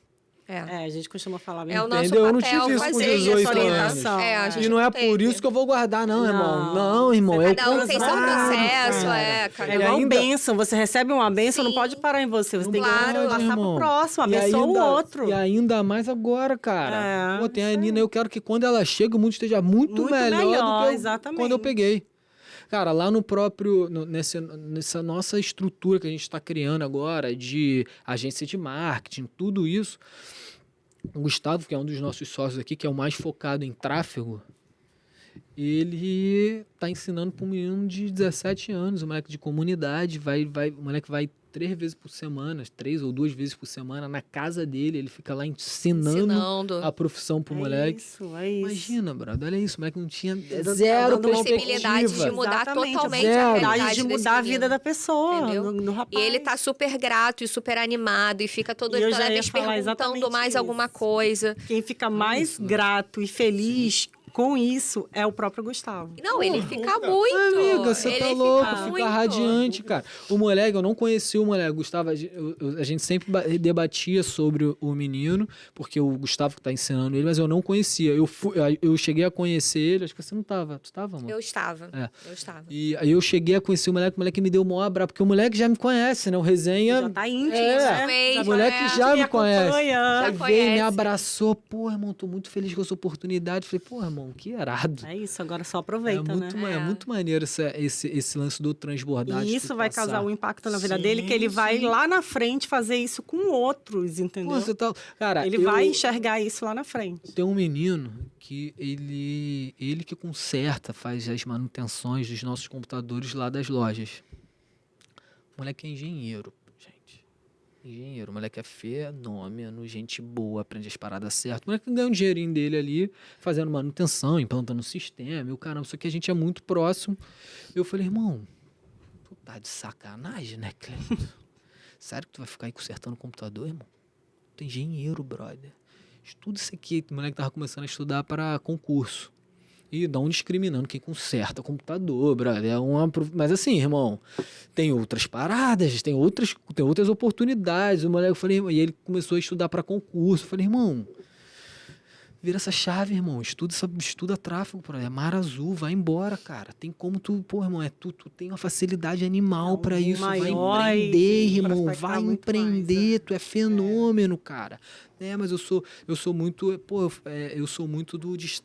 A gente costuma falar É mesmo. o nosso Entendeu? Eu não papel tive isso com fazer 18 essa orientação. orientação. A gente E não é teve. por isso que eu vou guardar, não, irmão. Não, irmão. Cada um tem seu processo, cada É E igual ainda- bênção. Você recebe uma bênção, não Sim. pode parar em você. Você tem que Claro. passar irmão. pro próximo, E abençoa ainda- o outro. E ainda mais agora, cara. É, Pô, tem a isso aí. Nina, eu quero que quando ela chega, o mundo esteja muito melhor do que exatamente. quando eu peguei. Cara, lá no próprio, nessa nossa estrutura que a gente está criando agora, de agência de marketing, tudo isso, o Gustavo, que é um dos nossos sócios aqui, que é o mais focado em tráfego, ele tá ensinando para um menino de 17 anos, um moleque de comunidade, o moleque vai 3 vezes por semana, 3 ou 2 vezes por semana, na casa dele, ele fica lá ensinando a profissão pro moleque. Isso, é isso. Imagina, brother, olha isso, o moleque não tinha Dando zero possibilidade de perspectiva. mudar Exatamente, totalmente zero. a de realidade desse mudar a vida menino. da pessoa, Entendeu? no E rapaz. ele tá super grato e super animado e fica toda E eu já ia vez falar perguntando exatamente mais isso. alguma coisa. Quem fica mais grato e feliz com isso é o próprio Gustavo. Não, ele fica muito. Amiga, você ele tá louco, muito. fica radiante, cara. O moleque, eu não conheci o moleque. Gustavo, a gente sempre debatia sobre o menino, porque o Gustavo tá ensinando ele, mas eu não conhecia. Eu cheguei a conhecer ele, acho que você não tava. Tu tava, amor? Eu estava. É. Eu estava. E aí eu cheguei a conhecer o moleque me deu o maior abraço, porque o moleque já me conhece, né? O resenha. Já tá íntimo, É, né? o moleque já me conhece. acompanha. Aí Já veio, me conhece. abraçou. Pô, irmão, tô muito feliz com essa oportunidade. Falei, pô, irmão, que irado. É isso, agora só aproveita, né? É muito maneiro esse lance do transbordar. E de isso tu vai passar. causar um impacto na vida Sim, dele, que ele vai sim. lá na frente fazer isso com outros, entendeu? Pô, você tá... Cara, Ele vai enxergar isso lá na frente. Tem um menino que ele que conserta, faz as manutenções dos nossos computadores lá das lojas. O moleque é engenheiro, gente. Engenheiro. O moleque é fenômeno, gente boa, aprende as paradas certas. O moleque ganha um dinheirinho dele ali, fazendo manutenção, implantando o sistema, e o caramba. Só que a gente é muito próximo. Eu falei, irmão, tu tá de sacanagem, né, Cleiton? Sério que tu vai ficar aí consertando o computador, irmão? Tu é engenheiro, brother. Estuda isso aqui. O moleque tava começando a estudar para concurso. E não discriminando quem conserta computador, brother. Mas assim, irmão, tem outras paradas, tem outras oportunidades. O moleque, eu falei, e ele começou a estudar para concurso. Eu falei, irmão, vira essa chave, irmão. Estuda tráfego, brother. É mar azul, vai embora, cara. Tem como tu, pô, irmão, tu tem uma facilidade animal para isso. Vai maior e empreender, irmão. prospectar Vai muito empreender, mais, tu é fenômeno, cara. Mas eu sou muito, eu sou muito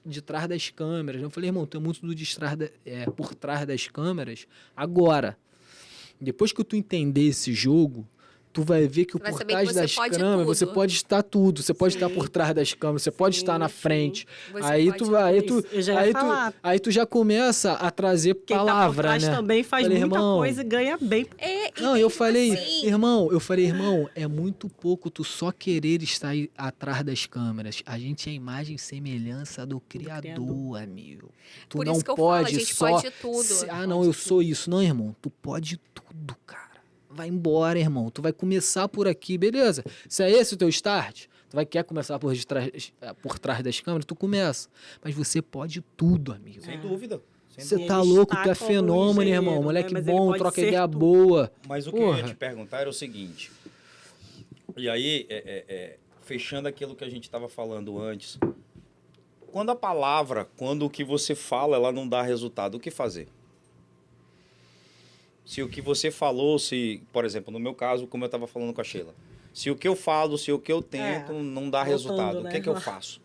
de trás das câmeras. Eu falei, irmão, tu é muito por trás das câmeras. Agora, depois que tu entender esse jogo, tu vai ver que o Vai por saber que trás você das pode câmeras, tudo. você pode estar tudo. Você pode estar por trás das câmeras, você pode estar na frente. Você Aí pode tu vai, isso. Eu já ia falar. aí tu já começa a trazer Quem palavra, tá por trás né? também faz Falei, muita irmão, coisa e ganha bem. Não, eu falei, assim, irmão, é muito pouco tu só querer estar aí atrás das câmeras. A gente é imagem e semelhança do Criador, amigo. Tu Por não isso que eu falo, a pode gente só... pode tudo. não, eu sou isso. Não, irmão, tu pode tudo, cara. Vai embora, irmão. Tu vai começar por aqui, beleza? Se é esse o teu start, tu quer começar por trás das câmeras, tu começa. Mas você pode tudo, amigo. Sem dúvida. Você Ele tá louco, está tu é como fenômeno, engenheiro, irmão. né? Moleque Mas ele bom, pode troca ser ideia tudo. boa. Mas o que eu ia te perguntar era o seguinte. E aí, fechando aquilo que a gente estava falando antes. Quando o que você fala, ela não dá resultado, o que fazer? Se o que você falou, por exemplo, no meu caso, como eu estava falando com a Sheila, se o que eu falo, se o que eu tento não dá voltando, resultado, né? o que é que eu faço?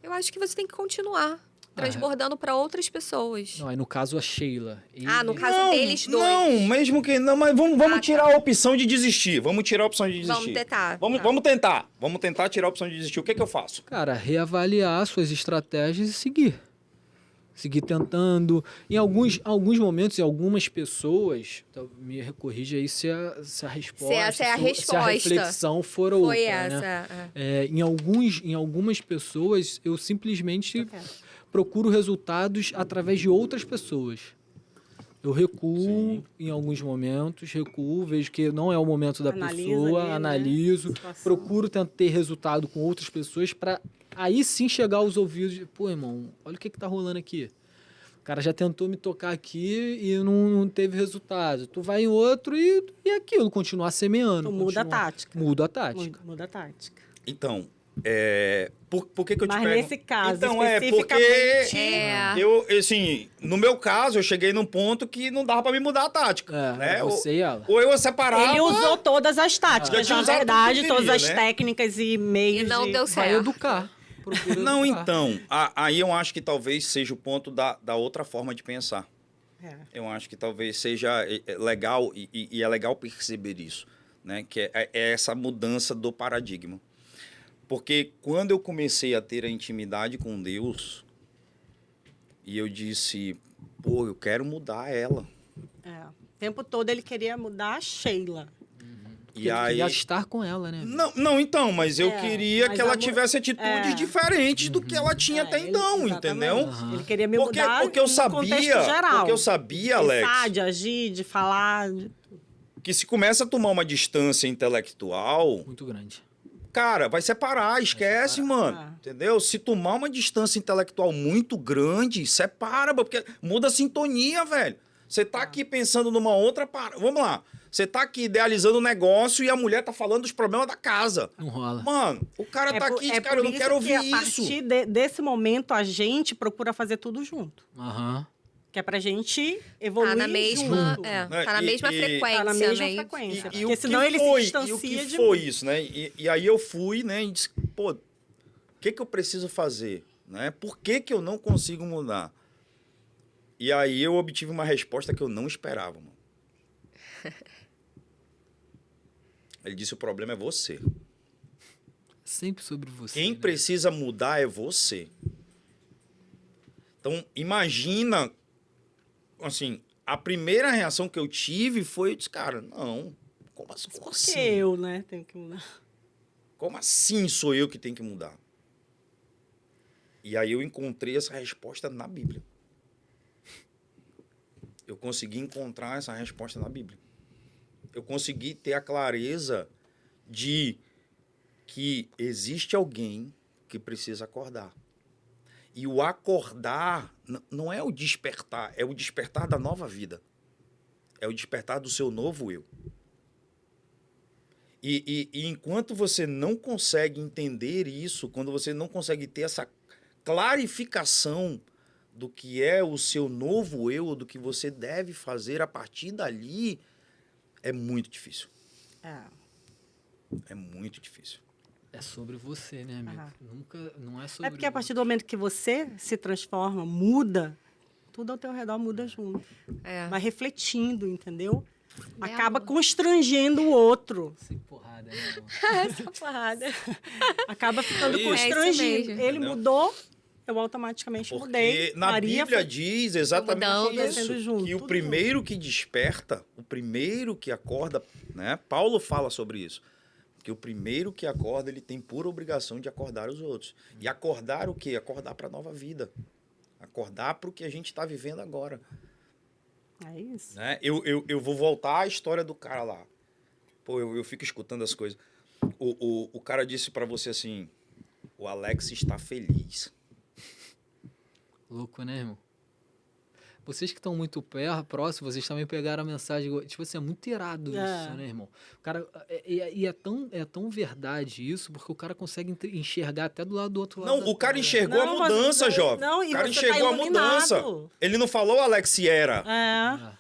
Eu acho que você tem que continuar transbordando para outras pessoas. Não, aí no caso a Sheila. No caso deles dois. Não, mesmo que não, mas vamos tá. tirar a opção de desistir. Vamos tirar a opção de desistir. Vamos tentar. Vamos tentar. Vamos tentar tirar a opção de desistir. O que é que eu faço? Cara, reavaliar suas estratégias e seguir. Seguir tentando. Em alguns momentos, em algumas pessoas, então, me corrija aí se a resposta. Se essa é a se a resposta. reflexão for outra. Foi essa. Né? Em algumas pessoas, eu simplesmente procuro resultados através de outras pessoas. Eu recuo em alguns momentos, vejo que não é o momento da pessoa, ali, né, analiso, procuro ter resultado com outras pessoas para aí sim chegar aos ouvidos de, pô, irmão, olha o que tá rolando aqui. O cara já tentou me tocar aqui e não teve resultado. Tu vai em outro e aquilo, continuar semeando. Muda a tática. Muda a tática. Muda a tática. Então, por que eu te Mas pergunto? nesse caso, então, porque especificamente... eu, assim, no meu caso, eu cheguei num ponto que não dava pra me mudar a tática. né? Você e ela. Ou eu separava... Ele usou todas as táticas, Já tinha na usado verdade, tudo que todas queria, as né? técnicas e meios E não deu Vai certo. educar. Procura Não, educar. então, aí eu acho que talvez seja o ponto da outra forma de pensar. Eu acho que talvez seja legal, e é legal perceber isso, né? Que é essa mudança do paradigma. Porque quando eu comecei a ter a intimidade com Deus, e eu disse, pô, eu quero mudar ela. O tempo todo ele queria mudar a Sheila. E aí... queria estar com ela, né? Não, então, mas eu queria mas que ela a mu- tivesse atitudes diferentes do que ela tinha até Ele- então, exatamente. entendeu? Ele queria me Porque, mudar porque eu no sabia, contexto geral. porque eu sabia, Pensar, Alex, de agir, de falar. que se começa a tomar uma distância intelectual, Muito grande. cara, vai separar, esquece, mano. Entendeu? Se tomar uma distância intelectual muito grande, separa, porque muda a sintonia, velho. Você tá aqui pensando numa outra parada. Vamos lá. Você tá aqui idealizando um negócio e a mulher tá falando dos problemas da casa. Não rola. Mano, o cara tá aqui, cara, eu não quero ouvir isso. A partir desse momento, a gente procura fazer tudo junto. Aham. Que é pra gente evoluir Tá na mesma, junto. tá na mesma frequência. Tá na mesma meio. frequência. E Porque o senão que ele foi, se distancia e o que de foi mim. isso, né? E aí eu fui, né, e disse, pô, o que eu preciso fazer? Né? Por que eu não consigo mudar? E aí eu obtive uma resposta que eu não esperava, mano. Ele disse, o problema é você. Sempre sobre você. Quem né? precisa mudar é você. Então, imagina, assim, a primeira reação que eu tive foi, eu disse, cara, não, como assim? Porque eu, né, tenho que mudar. Como assim sou eu que tenho que mudar? E aí eu encontrei essa resposta na Bíblia. Eu consegui encontrar essa resposta na Bíblia. Eu consegui ter a clareza de que existe alguém que precisa acordar. E o acordar não é o despertar, é o despertar da nova vida. É o despertar do seu novo eu. E enquanto você não consegue entender isso, quando você não consegue ter essa clarificação do que é o seu novo eu, do que você deve fazer a partir dali, é muito difícil. É muito difícil. É sobre você, né, amigo? Nunca, não é sobre... É porque a partir do momento que você se transforma, muda, tudo ao teu redor muda junto. Vai refletindo, entendeu? Acaba constrangendo o outro. Sem porrada, né, amor? Essa porrada. Acaba ficando É isso constrangido. mesmo. Ele Entendeu? mudou, eu automaticamente Porque mudei. na Maria Bíblia foi- diz exatamente mudando. isso, Junto, que o tudo primeiro que desperta, o primeiro que acorda, né? Paulo fala sobre isso, que o primeiro que acorda, ele tem pura obrigação de acordar os outros. E acordar o quê? Acordar para a nova vida. Acordar para o que a gente está vivendo agora. É isso. Né? Eu vou voltar à história do cara lá. Pô, eu fico escutando as coisas. O cara disse para você assim, o Alex está feliz. Louco, né, irmão? Vocês que estão muito próximos, vocês também pegaram a mensagem. Tipo assim, é muito irado isso, né, irmão? O cara, e é tão verdade isso, porque o cara consegue enxergar até do lado do outro lado. Não, o cara enxergou a Não, mudança, mas- jovem. não, e o cara você tá enxergou a iluminado. mudança. Ele não falou Alex era.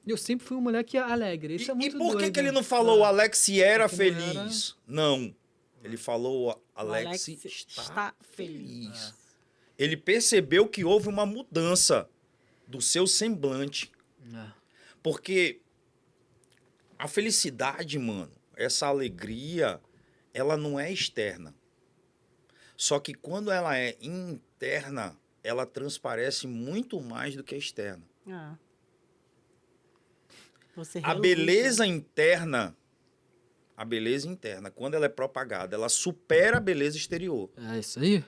Eu sempre fui um moleque alegre. Isso é E muito por que doido, que ele né? não falou Alex era Porque não feliz? Não. Ele falou Alex, Alex está está feliz. Ele percebeu que houve uma mudança do seu semblante. Porque a felicidade, mano, essa alegria, ela não é externa. Só que quando ela é interna, ela transparece muito mais do que a externa. Você A beleza interna, quando ela é propagada, ela supera a beleza exterior. É isso aí.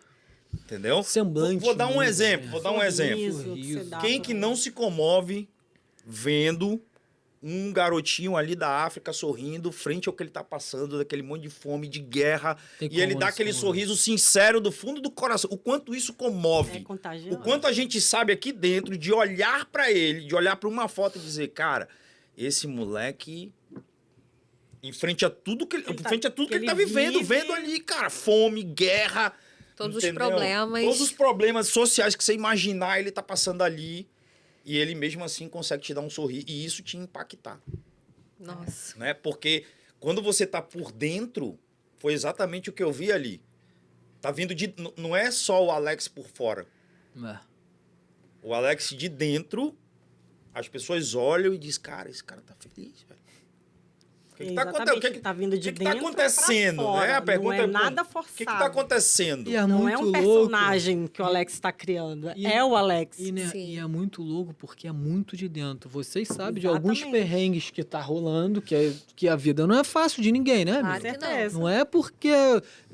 Entendeu? Semblante. Vou dar um mesmo, exemplo, né? vou dar um exemplo. Sorriso. Quem que não se comove vendo um garotinho ali da África sorrindo frente ao que ele tá passando, daquele monte de fome, de guerra, Tem e ele como dá não aquele se comover. sorriso sincero do fundo do coração. O quanto isso comove. É contagiante. O quanto a gente sabe aqui dentro de olhar pra ele, de olhar pra uma foto e dizer, cara, esse moleque em frente a tudo que ele tá vivendo, vive. vendo ali, cara, fome, guerra, Todos os entendeu? problemas. Todos os problemas sociais que você imaginar, ele tá passando ali. E ele mesmo assim consegue te dar um sorriso e isso te impactar, Nossa. né? Porque quando você tá por dentro, foi exatamente o que eu vi ali. Tá vindo de... Não é só o Alex por fora. O Alex de dentro, as pessoas olham e dizem, cara, esse cara tá feliz, velho. O que tá acontecendo? O que tá vindo de que tá dentro acontecendo? pra fora. Né? A pergunta não é é nada o forçado. que tá acontecendo? E é Não muito é um louco. personagem que o Alex está criando. E- É o Alex. E é muito louco porque é muito de dentro. Vocês sabem de alguns Exatamente. perrengues que tá rolando, que a vida não é fácil de ninguém, né, Claro amigo? que não. certeza. Não é porque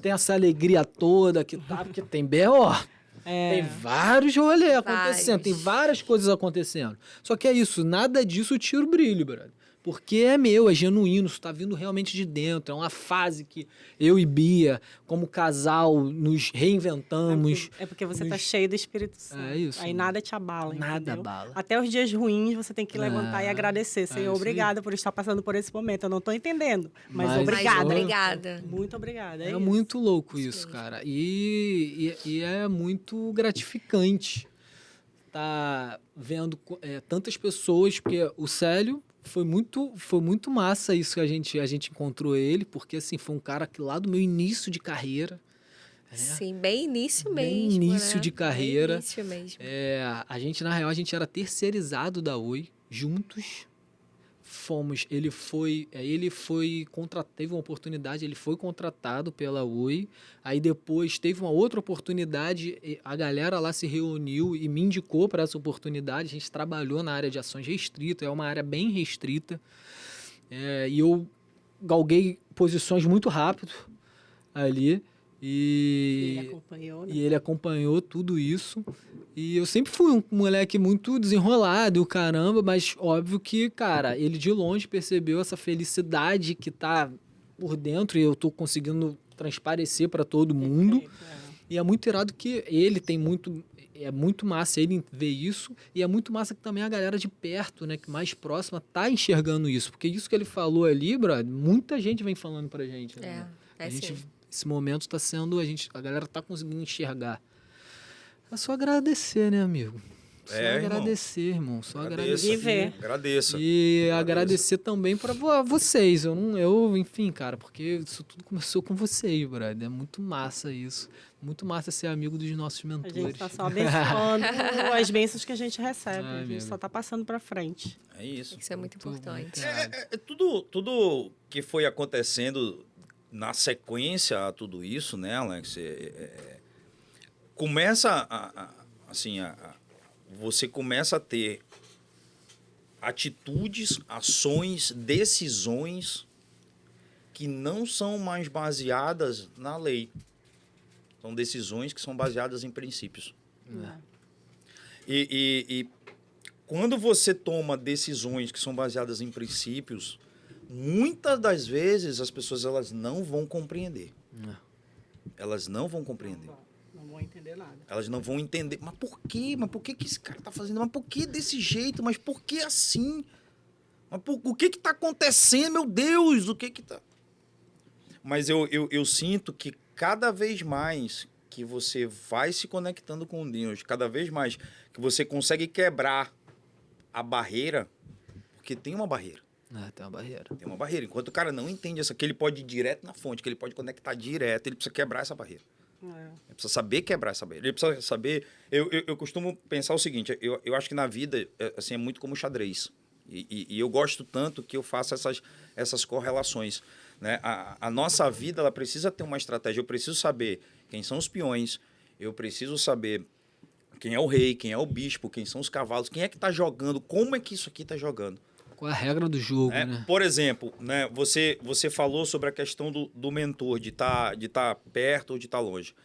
tem essa alegria toda que tá, porque tem B.O. Tem vários rolês acontecendo, tem várias coisas acontecendo. Só que é isso, nada disso tira o brilho, brother. porque é meu, é genuíno, isso tá vindo realmente de dentro. É uma fase que eu e Bia, como casal, nos reinventamos. É porque você tá cheio do Espírito Santo. É isso. Aí nada te abala, Nada entendeu? abala. Até os dias ruins você tem que levantar e agradecer. Senhor, obrigada por estar passando por esse momento. Eu não tô entendendo, mas obrigada. Obrigada. Muito obrigada. É isso. muito louco isso, cara. E é muito gratificante tá vendo tantas pessoas, porque o Célio foi muito massa isso que a gente encontrou ele, porque assim, foi um cara que lá do meu início de carreira. Sim, bem início Bem mesmo. início de carreira. Bem início mesmo. A gente, na real, a gente era terceirizado da Oi, juntos. Teve uma oportunidade, ele foi contratado pela Oi, aí depois teve uma outra oportunidade, a galera lá se reuniu e me indicou para essa oportunidade, a gente trabalhou na área de ações restritas, é uma área bem restrita, e eu galguei posições muito rápido ali, e ele acompanhou tudo isso. E eu sempre fui um moleque muito desenrolado e o caramba, mas óbvio que, cara, ele de longe percebeu essa felicidade que tá por dentro e eu tô conseguindo transparecer para todo mundo. E é muito irado que ele tem muito... É muito massa ele ver isso e é muito massa que também a galera de perto, né, que mais próxima, tá enxergando isso. Porque isso que ele falou ali, brother, muita gente vem falando pra gente. Né? Esse momento tá sendo... A galera tá conseguindo enxergar. É só agradecer, né, amigo? Só agradecer, irmão. Só agradecer. Viver. Agradeça. E agradecer também para vocês. Enfim, cara, porque isso tudo começou com vocês, brother. É muito massa isso. Muito massa ser amigo dos nossos mentores. A gente tá só abençoando as bênçãos que a gente recebe. A gente só tá passando para frente. É isso. Isso é muito importante. Tudo que foi acontecendo na sequência a tudo isso, né, Alex? Você começa a ter atitudes, ações, decisões que não são mais baseadas na lei. São decisões que são baseadas em princípios. E quando você toma decisões que são baseadas em princípios, muitas das vezes as pessoas elas não vão compreender. Elas não vão compreender. Não vão entender nada. Elas não vão entender. Mas por quê? Mas por que esse cara tá fazendo? Mas por que desse jeito? Mas por que assim? Mas o que tá acontecendo? Meu Deus, o que tá... Mas eu sinto que cada vez mais que você vai se conectando com Deus, cada vez mais que você consegue quebrar a barreira, porque tem uma barreira. Tem uma barreira. Tem uma barreira. Enquanto o cara não entende essa, que ele pode ir direto na fonte, que ele pode conectar direto, ele precisa quebrar essa barreira. Ele precisa saber quebrar essa barreira. Ele precisa saber... Eu costumo pensar o seguinte, eu acho que na vida assim, é muito como xadrez. E eu gosto tanto que eu faço essas correlações. Né? A nossa vida ela precisa ter uma estratégia. Eu preciso saber quem são os peões, eu preciso saber quem é o rei, quem é o bispo, quem são os cavalos, quem é que está jogando, como é que isso aqui está jogando. Qual é a regra do jogo, né? Por exemplo, né, você falou sobre a questão do mentor, de tá perto ou de estar longe.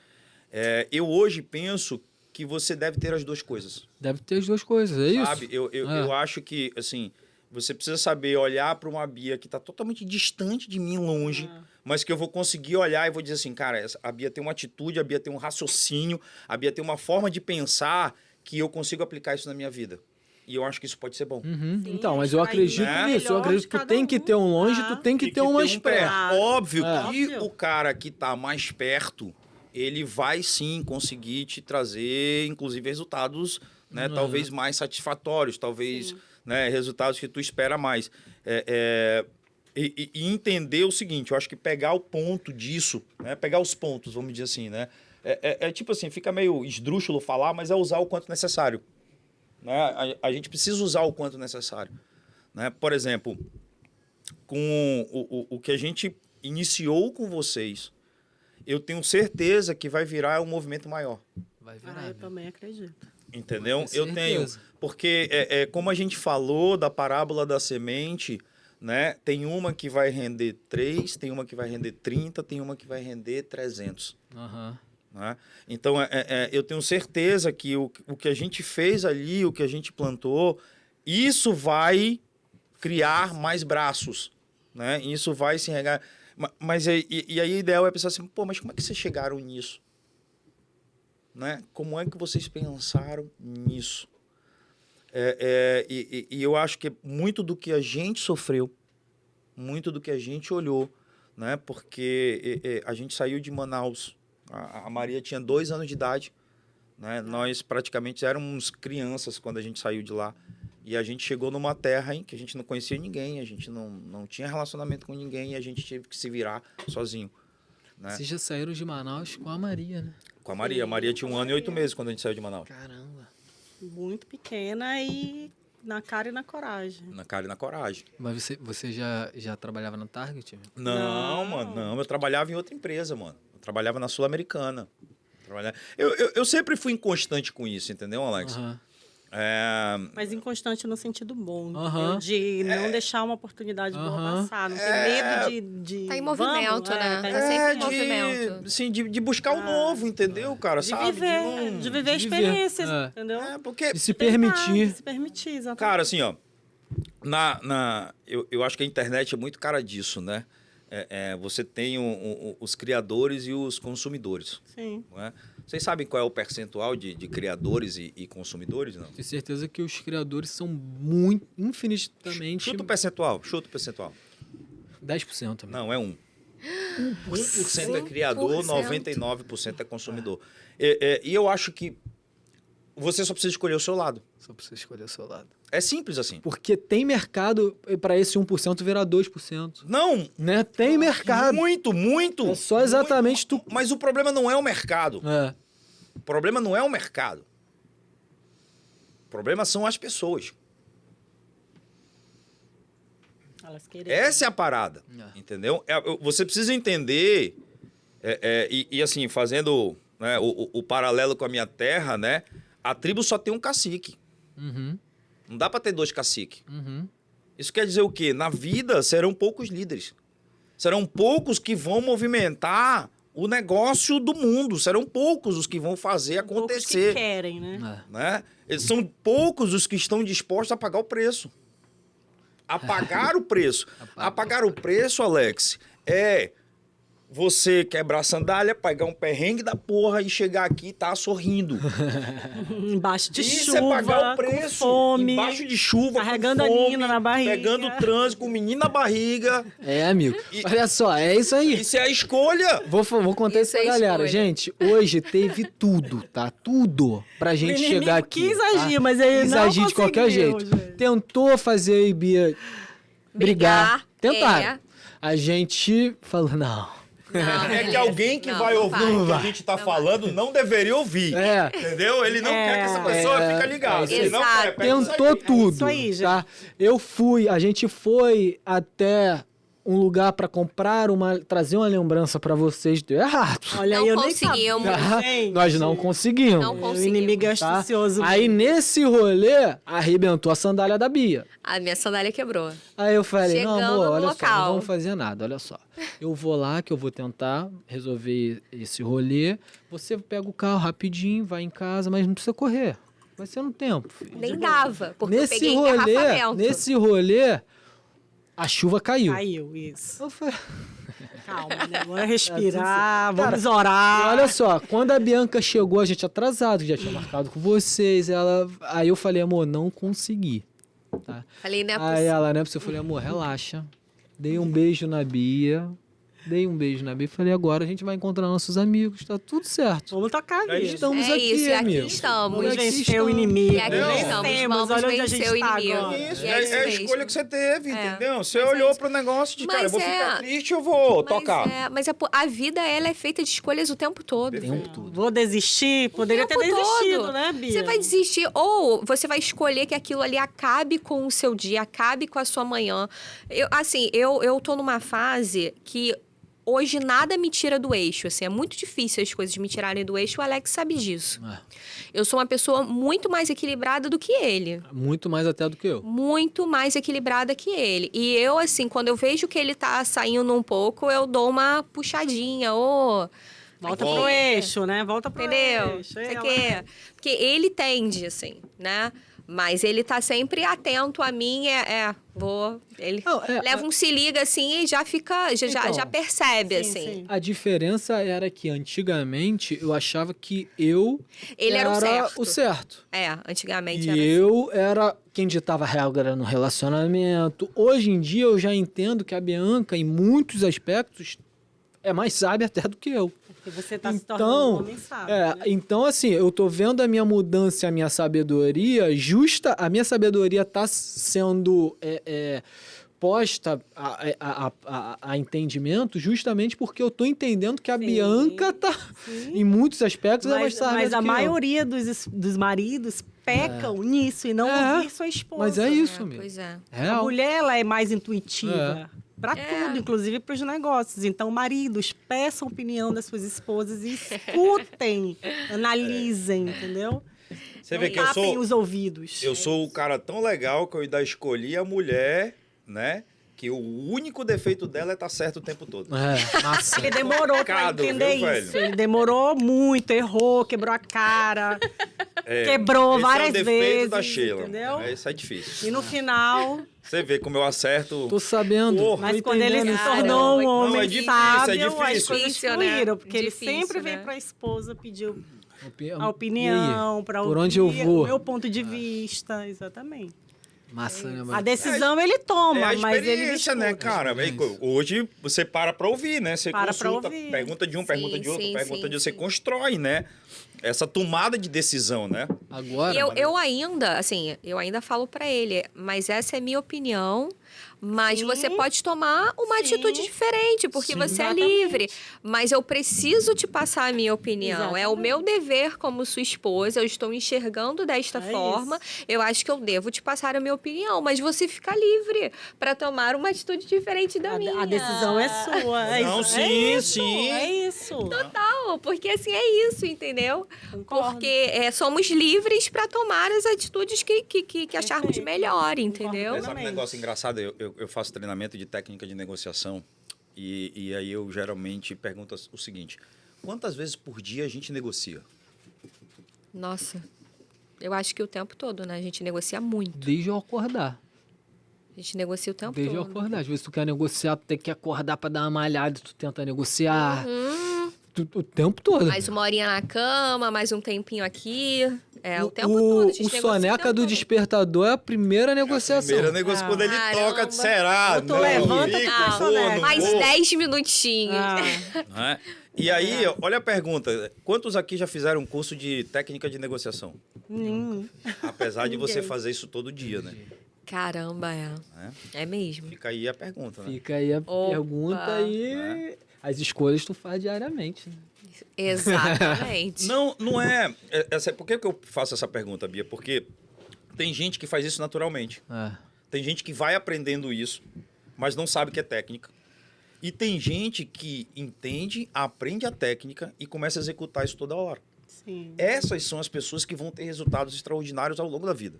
Eu hoje penso que você deve ter as duas coisas. Deve ter as duas coisas, é isso? Sabe? Eu acho que, assim, você precisa saber olhar para uma Bia que está totalmente distante de mim, longe, mas que eu vou conseguir olhar e vou dizer assim, cara, a Bia tem uma atitude, a Bia tem um raciocínio, a Bia tem uma forma de pensar que eu consigo aplicar isso na minha vida. E eu acho que isso pode ser bom. Sim, então, mas eu acredito nisso. Eu acredito que tu tem que ter um longe, tu tem que ter um mais perto. Óbvio que o cara que está mais perto, ele vai sim conseguir te trazer, inclusive, resultados, né, talvez mais satisfatórios, talvez, né, resultados que tu espera mais. E entender o seguinte, eu acho que pegar o ponto disso, né, pegar os pontos, vamos dizer assim, né, tipo assim, fica meio esdrúxulo falar, mas é usar o quanto necessário. Né? A gente precisa usar o quanto necessário. Né? Por exemplo, com o que a gente iniciou com vocês, eu tenho certeza que vai virar um movimento maior. Vai virar. Eu também acredito. Entendeu? Eu tenho. Porque, como a gente falou da parábola da semente, né? Tem uma que vai render 3, tem uma que vai render 30, tem uma que vai render 300. Né? Então, eu tenho certeza que o que a gente fez ali, o que a gente plantou, isso vai criar mais braços, né? E isso vai se regar. Mas aí o ideal é pensar assim, pô, mas como é que vocês chegaram nisso? Né? Como é que vocês pensaram nisso? E eu acho que muito do que a gente sofreu, muito do que a gente olhou, né? Porque a gente saiu de Manaus, a Maria tinha 2 anos de idade, né? Nós praticamente éramos crianças quando a gente saiu de lá. E a gente chegou numa terra em que a gente não conhecia ninguém, a gente não tinha relacionamento com ninguém e a gente teve que se virar sozinho. Né? Vocês já saíram de Manaus com a Maria, né? Com a Maria. A Maria tinha 1 ano e 8 meses quando a gente saiu de Manaus. Caramba. Muito pequena e na cara e na coragem. Na cara e na coragem. Mas você já trabalhava na Target? Não, mano, não. Eu trabalhava em outra empresa, mano. Eu trabalhava na Sul-Americana. Eu sempre fui inconstante com isso, entendeu, Alex? Aham. Mas inconstante no sentido bom, Aham. de não deixar uma oportunidade boa passar, não ter medo de Tá em movimento, né? Tá Tá sempre em movimento. Sim, de buscar o novo, entendeu, cara? de Sabe? viver, de viver experiências, É. entendeu? Porque, De se permitir. De se permitir, exatamente. cara, assim, ó, eu acho que a internet é muito cara disso, né? Você tem os criadores e os consumidores. Sim. Não é? Vocês sabem qual é o percentual de criadores e consumidores, não? Tenho certeza que os criadores são muito, infinitamente... Chuta o percentual, chuta o percentual. 10% também. Não, é 1. 1% é criador, 1%. 99% é consumidor. E eu acho que você só precisa escolher o seu lado. Só pra você escolher o seu lado. É simples assim. Porque tem mercado para esse 1% virar 2%. Não, Né? Tem mercado. muito. É só exatamente tu... Mas o problema não é o mercado. É. O problema não é o mercado. O problema são as pessoas. Elas querem. Essa é a parada, entendeu? Você precisa entender, e assim, fazendo, né, o paralelo com a minha terra, né? A tribo só tem um cacique. Uhum. Não dá para ter 2 caciques. Uhum. Isso quer dizer o quê? Na vida serão poucos líderes. Serão poucos que vão movimentar o negócio do mundo. Serão poucos os que vão fazer Poucos acontecer. que querem, né? É. Né? Eles são poucos os que estão dispostos a pagar o preço. A pagar o preço. A pagar o preço, Alex, é você quebrar a sandália, pagar um perrengue da porra e chegar aqui e tá sorrindo. Embaixo de Isso chuva, é pagar o com preço. fome, Embaixo de chuva, carregando com a fome, Nina na barriga. pegando o trânsito, com o menino na barriga. É, amigo. Olha só, é isso aí. Isso é a escolha. Vou contar isso Isso pra é galera. escolha. Gente, hoje teve tudo, tá? Tudo pra gente inimigo chegar aqui. quis agir, tá? mas ele Quis não agir de qualquer conseguiu, jeito. gente. Tentou fazer a Bia brigar. Tentaram. é. A gente falou, não. Não, É que beleza. alguém que Não, vai não ouvir o que a vai. gente tá falando não deveria ouvir. É. Entendeu? Ele não quer que essa pessoa fique ligada. é, Ele não exato. quer. Pega isso Tentou aí. tudo, isso aí, gente. tá? A gente foi até um lugar pra comprar trazer uma lembrança pra vocês, deu errado. Olha Não aí, eu nem conseguimos. sabia, Tá? gente. Nós não conseguimos. Não O conseguimos. inimigo é tá? astucioso. Aí nesse rolê, arrebentou a sandália da Bia. A minha sandália quebrou. Aí eu falei, não, Chegando amor, no olha só, local. não vamos fazer nada, olha só. Eu vou lá, que eu vou tentar resolver esse rolê. Você pega o carro rapidinho, vai em casa, mas não precisa correr. Vai ser no tempo, filho. Nem dava, porque eu peguei engarrafamento. Nesse rolê, a chuva caiu. Caiu, isso. Eu falei, Calma, né? Vamos respirar, Cara, vamos orar. e olha só, quando a Bianca chegou, a gente atrasado, já tinha marcado com vocês, aí eu falei, amor, não consegui. Tá? Falei, né? Aí ela, né, eu falei, amor, relaxa. Dei um beijo na Bia. Falei, agora a gente vai encontrar nossos amigos, tá tudo certo. Vamos tocar a É vida. isso. Estamos É aqui, isso, e aqui amigo. estamos. Vamos Aqui vencer estamos. o inimigo. E aqui estamos, Vencemos, vamos olha onde a gente vencer o tá inimigo. agora. Isso, E é isso a mesmo. escolha que você teve, entendeu? Você Mas olhou é isso. pro negócio de, cara, eu vou Mas ficar é. triste, eu vou tocar. A vida, ela é feita de escolhas o tempo todo. Tempo todo. Vou desistir? Poderia ter tempo desistido, todo. né, Bia? Você vai desistir ou você vai escolher que aquilo ali acabe com o seu dia, acabe com a sua manhã. Eu tô numa fase que hoje nada me tira do eixo, assim, é muito difícil as coisas me tirarem do eixo, o Alex sabe disso. É, Eu sou uma pessoa muito mais equilibrada do que ele. muito mais até do que eu. Muito mais equilibrada que ele. E eu, assim, quando eu vejo que ele tá saindo um pouco, eu dou uma puxadinha, Volta aqui. pro eixo, né? Volta pro Entendeu? eixo. Você quer? Porque ele tende, assim, né? Mas ele tá sempre atento a mim, ele leva um se liga assim e já fica, já percebe, sim, assim. sim. A diferença era que antigamente eu achava que Ele era o certo. certo. Antigamente E era eu era quem ditava regra no relacionamento. Hoje em dia eu já entendo que a Bianca, em muitos aspectos, é mais sábia até do que eu. Porque você está se tornando um homem sábio. Né? Então, assim, eu tô vendo a minha mudança e a minha sabedoria a minha sabedoria tá sendo posta a entendimento justamente porque eu tô entendendo que a Bianca tá, em muitos aspectos, é mais sábia do que a eu. maioria dos maridos pecam nisso e não ouvir sua esposa. Mas é isso, meu. Pois é. A mulher, ela é mais intuitiva. Para tudo, inclusive para os negócios. Então, maridos, peçam opinião das suas esposas e escutem, analisem, entendeu? Você vê que tapem os ouvidos. Eu sou o cara tão legal que eu ainda escolhi a mulher, né? Que o único defeito dela é estar certo o tempo todo. Massa. Ele demorou para entender isso. Ele demorou muito, errou, quebrou a cara, quebrou várias esse é o defeito vezes. da Sheila. Entendeu? Isso é difícil. E no final... Você vê como eu acerto. Tô sabendo. Porra. Mas Tô quando ele se entendendo. tornou um Não, homem é difícil, sábio, é as difícil. coisas Difícil, fluíram. né? Porque Difícil, ele sempre né? veio para a esposa pedir E a aí? opinião, para Por onde eu vou? o meu ponto de vista, exatamente. Massa, né, A mano? decisão ele toma, É a mas ele experiência, né, disputa. cara? Hoje você para pra ouvir, né? Você Para pra consulta, ouvir. pergunta de um, pergunta de outro, sim, pergunta sim, de outro. Você sim. constrói, né? Essa tomada de decisão, né? Agora, E eu ainda falo pra ele, mas essa é minha opinião, mas Sim. você pode tomar uma Sim. atitude diferente, porque Sim. você Exatamente. é livre. Mas eu preciso te passar a minha opinião. É o Exatamente. meu dever como sua esposa, eu estou enxergando desta É forma, isso. eu acho que eu devo te passar a minha opinião, mas você fica livre pra tomar uma atitude diferente da minha. A decisão é sua. Não, isso, sim, é isso, sim. É isso. Total, porque assim é isso, entendeu? Concordo. Porque somos livres para tomar as atitudes que acharmos Perfeito. melhor, entendeu? Concordo. Sabe um negócio engraçado? Eu faço treinamento de técnica de negociação e aí eu geralmente pergunto o seguinte: quantas vezes por dia a gente negocia? Nossa, eu acho que o tempo todo, né? A gente negocia muito. desde eu acordar. A gente negocia o tempo Desde eu todo. acordar. Às vezes tu quer negociar, tu tem que acordar pra dar uma malhada, tu tenta negociar. O tempo todo. Mais uma horinha na cama, mais um tempinho aqui. O tempo o, todo. A gente o negocia soneca tempo do todo. despertador é a primeira negociação. Primeira negócio quando ele Caramba. toca, será? Tu levanta, tu Não, soneca. mais 10 minutinhos. Ah, E aí, olha a pergunta: quantos aqui já fizeram um curso de técnica de negociação? Apesar de você Ninguém. fazer isso todo dia, né? Caramba, é mesmo. Fica aí a pergunta, né? Fica aí a Opa. pergunta e as escolhas tu faz diariamente. Né? Exatamente. Não é. Por que eu faço essa pergunta, Bia? Porque tem gente que faz isso naturalmente. Tem gente que vai aprendendo isso, mas não sabe que é técnica. E tem gente que entende, aprende a técnica e começa a executar isso toda hora. sim. Essas são as pessoas que vão ter resultados extraordinários ao longo da vida.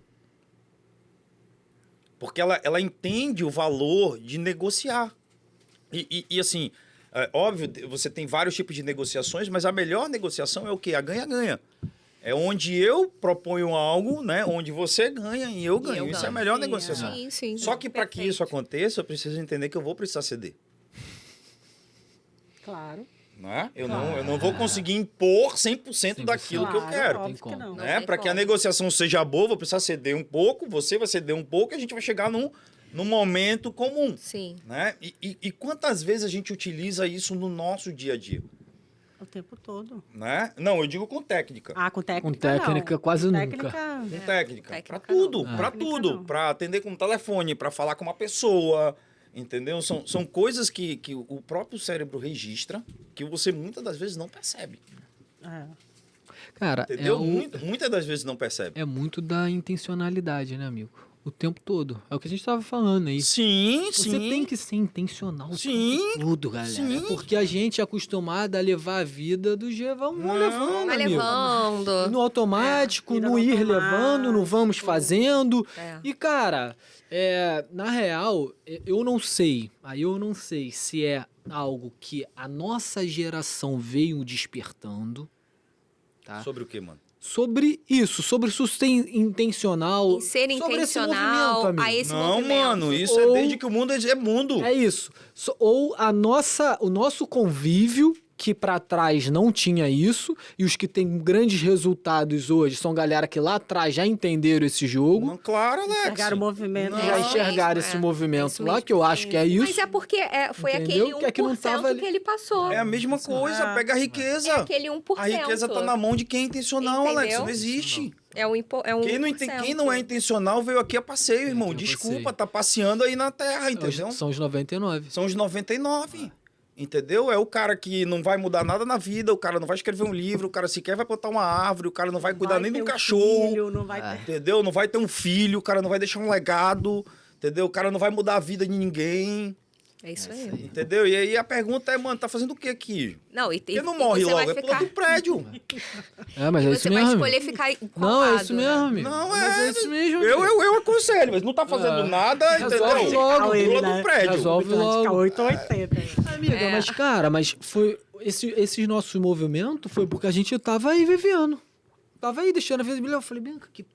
Porque ela entende o valor de negociar. E assim, óbvio, você tem vários tipos de negociações, mas a melhor negociação é o quê? A ganha-ganha. É onde eu proponho algo, né? Onde você ganha e eu ganho. Isso é a melhor Sim, negociação. Sim, sim. Só que para que isso aconteça, eu preciso entender que eu vou precisar ceder. Claro. Né? Eu não vou conseguir impor 100% daquilo que eu Claro, quero. óbvio que não. Né? tem Para que a como. negociação seja boa, eu vou precisar ceder um pouco, você vai ceder um pouco e a gente vai chegar num momento comum. Sim. Né? E quantas vezes a gente utiliza isso no nosso dia a dia? O tempo todo. Né? Não, eu digo com técnica. Ah, com técnica Com técnica, não. quase Com nunca. técnica, Com técnica. técnica Para não. tudo, Ah. para Técnica tudo. não. Para atender com telefone, para falar com uma pessoa. Entendeu? São coisas que o próprio cérebro registra que você muitas das vezes não percebe. é. Cara, Entendeu? Muitas das vezes não percebe. é muito da intencionalidade, né, amigo? O tempo todo. É o que a gente tava falando aí. Sim, Você sim. tem que ser intencional o Sim, tempo todo, galera. sim. Porque a gente é acostumado a levar a vida do jeito. Vamos Não, levando, Vai amigo. levando. No automático, vida no no ir automático. levando, no vamos fazendo. É. E, cara, na real, eu não sei. Aí eu não sei se é algo que a nossa geração veio despertando. Tá? Sobre o quê, mano? sobre isso, sobre intencional. Em ser sobre esse intencional movimento, amigo. a esse Não, movimento. mano, isso Ou- é desde que o mundo é mundo. É isso. Ou o nosso convívio, que pra trás não tinha isso, e os que têm grandes resultados hoje são galera que lá atrás já entenderam esse jogo, Não, claro, Alex. Enxergaram o movimento. Não. já isso enxergaram mesmo, esse é. movimento Isso lá, mesmo. que eu acho que é isso. Mas é porque foi Entendeu? aquele 1% Que é que não tava ali. que ele passou. É a mesma coisa, pega a riqueza. É aquele 1%. A riqueza tá na mão de quem é intencional, Entendeu? Alex. Não existe. É um 1%. Quem não é intencional veio aqui a passeio, irmão. aqui a Desculpa, passeio. tá passeando aí na terra, entendeu? São os 99. São os 99. Entendeu? É o cara que não vai mudar nada na vida, o cara não vai escrever um livro, o cara sequer vai plantar uma árvore, o cara não vai cuidar nem ter do um cachorro, filho, não vai ter... entendeu? Não vai ter um filho, o cara não vai deixar um legado, entendeu? O cara não vai mudar a vida de ninguém, É isso aí. entendeu? E aí a pergunta é, mano, tá fazendo o que aqui? Não, Porque não morre você logo, vai é pula ficar... do prédio. É, mas é Você isso vai mesmo. escolher ficar em qual Não, é lado, isso né? mesmo, amigo. Não, Mas é isso mesmo. amigo. Eu aconselho, mas não tá fazendo nada, Resolve entendeu? logo, Pula ele, do né? prédio. Resolve Ficar logo. 8 ou 80. Amiga, mas cara, foi esses nossos movimentos foi porque a gente tava aí vivendo. Tava aí deixando a vida brilhar. Eu falei, Bianca, o que